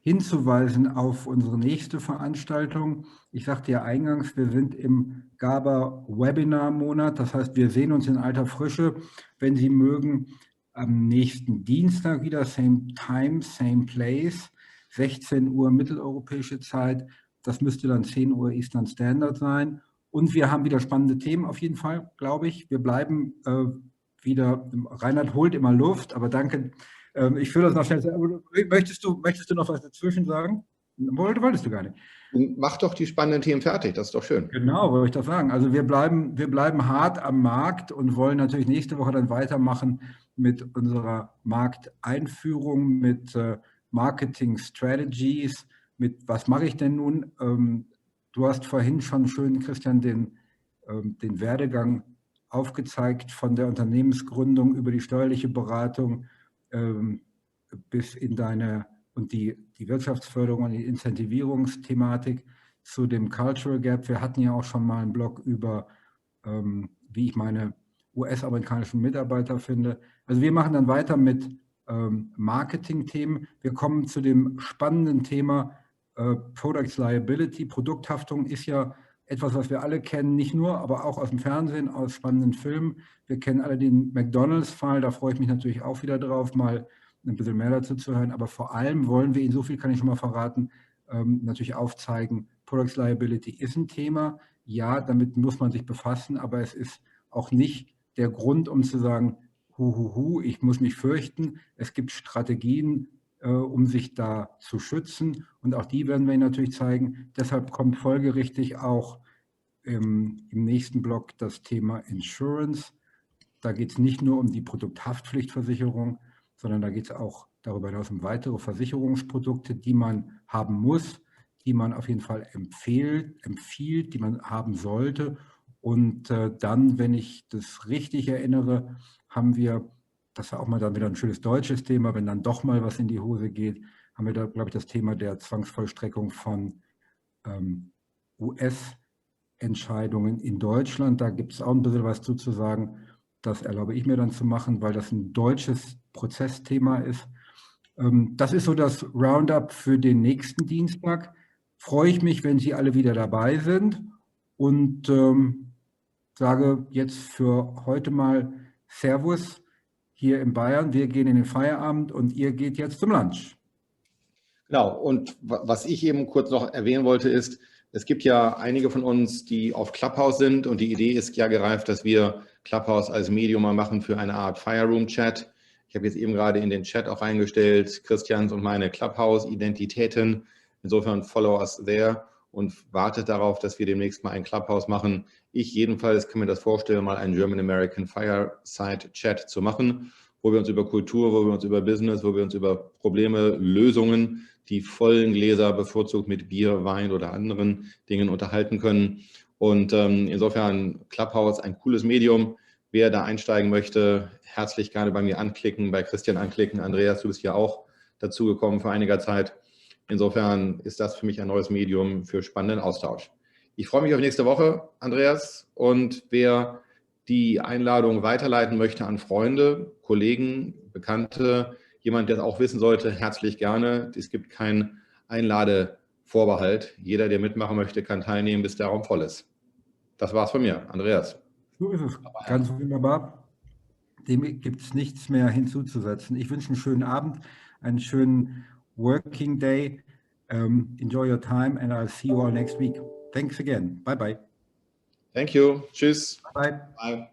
hinzuweisen auf unsere nächste Veranstaltung. Ich sagte ja eingangs, wir sind im GABA-Webinar-Monat. Das heißt, wir sehen uns in alter Frische, wenn Sie mögen, am nächsten Dienstag wieder, same time, same place, 16 Uhr mitteleuropäische Zeit. Das müsste dann 10 Uhr Eastern Standard sein. Und wir haben wieder spannende Themen auf jeden Fall, glaube ich. Wir bleiben wieder, Reinhard holt immer Luft, aber danke. Ich führe das noch schnell. Möchtest du noch was dazwischen sagen? Wolltest du gar nicht. Mach doch die spannenden Themen fertig, das ist doch schön. Genau, wollte ich doch sagen. Also wir bleiben hart am Markt und wollen natürlich nächste Woche dann weitermachen mit unserer Markteinführung, mit Marketing Strategies, mit was mache ich denn nun? Du hast vorhin schon schön, Christian, den Werdegang aufgezeigt von der Unternehmensgründung über die steuerliche Beratung bis in und die Wirtschaftsförderung und die Incentivierungsthematik zu dem Cultural Gap. Wir hatten ja auch schon mal einen Blog über, wie ich meine US-amerikanischen Mitarbeiter finde. Also wir machen dann weiter mit Marketing-Themen. Wir kommen zu dem spannenden Thema Products Liability. Produkthaftung ist ja etwas, was wir alle kennen, nicht nur, aber auch aus dem Fernsehen, aus spannenden Filmen. Wir kennen alle den McDonald's-Fall, da freue ich mich natürlich auch wieder drauf, mal ein bisschen mehr dazu zu hören. Aber vor allem wollen wir Ihnen, so viel kann ich schon mal verraten, natürlich aufzeigen, Products Liability ist ein Thema. Ja, damit muss man sich befassen, aber es ist auch nicht der Grund, um zu sagen, ich muss mich fürchten. Es gibt Strategien, um sich da zu schützen. Und auch die werden wir Ihnen natürlich zeigen. Deshalb kommt folgerichtig auch im nächsten Block das Thema Insurance. Da geht es nicht nur um die Produkthaftpflichtversicherung, sondern da geht es auch darüber hinaus um weitere Versicherungsprodukte, die man haben muss, die man auf jeden Fall empfiehlt, die man haben sollte. Und dann, wenn ich das richtig erinnere, haben wir, das war auch mal dann wieder ein schönes deutsches Thema, wenn dann doch mal was in die Hose geht, haben wir da, glaube ich, das Thema der Zwangsvollstreckung von US-Entscheidungen in Deutschland. Da gibt es auch ein bisschen was zu sagen. Das erlaube ich mir dann zu machen, weil das ein deutsches Prozessthema ist. Das ist so das Roundup für den nächsten Dienstag. Freue ich mich, wenn Sie alle wieder dabei sind und sage jetzt für heute mal Servus hier in Bayern. Wir gehen in den Feierabend und ihr geht jetzt zum Lunch. Genau, und was ich eben kurz noch erwähnen wollte ist, es gibt ja einige von uns, die auf Clubhouse sind und die Idee ist ja gereift, dass wir Clubhouse als Medium mal machen für eine Art Fireroom-Chat. Ich habe jetzt eben gerade in den Chat auch reingestellt, Christians und meine Clubhouse-Identitäten. Insofern follow us there und wartet darauf, dass wir demnächst mal ein Clubhouse machen. Ich jedenfalls kann mir das vorstellen, mal einen German-American Fireside-Chat zu machen, wo wir uns über Kultur, wo wir uns über Business, wo wir uns über Probleme, Lösungen, die vollen Gläser bevorzugt mit Bier, Wein oder anderen Dingen unterhalten können. Und insofern Clubhouse ein cooles Medium. Wer da einsteigen möchte, herzlich gerne bei mir anklicken, bei Christian anklicken. Andreas, du bist ja auch dazugekommen vor einiger Zeit. Insofern ist das für mich ein neues Medium für spannenden Austausch. Ich freue mich auf nächste Woche, Andreas. Und wer die Einladung weiterleiten möchte an Freunde, Kollegen, Bekannte, jemand, der es auch wissen sollte, herzlich gerne. Es gibt keinen Einladevorbehalt. Jeder, der mitmachen möchte, kann teilnehmen, bis der Raum voll ist. Das war's von mir. Andreas. So ist es. Ganz wunderbar. Dem gibt es nichts mehr hinzuzusetzen. Ich wünsche einen schönen Abend, einen schönen Working Day. Enjoy your time and I'll see you all next week. Thanks again. Bye bye. Thank you. Tschüss. Bye. Bye.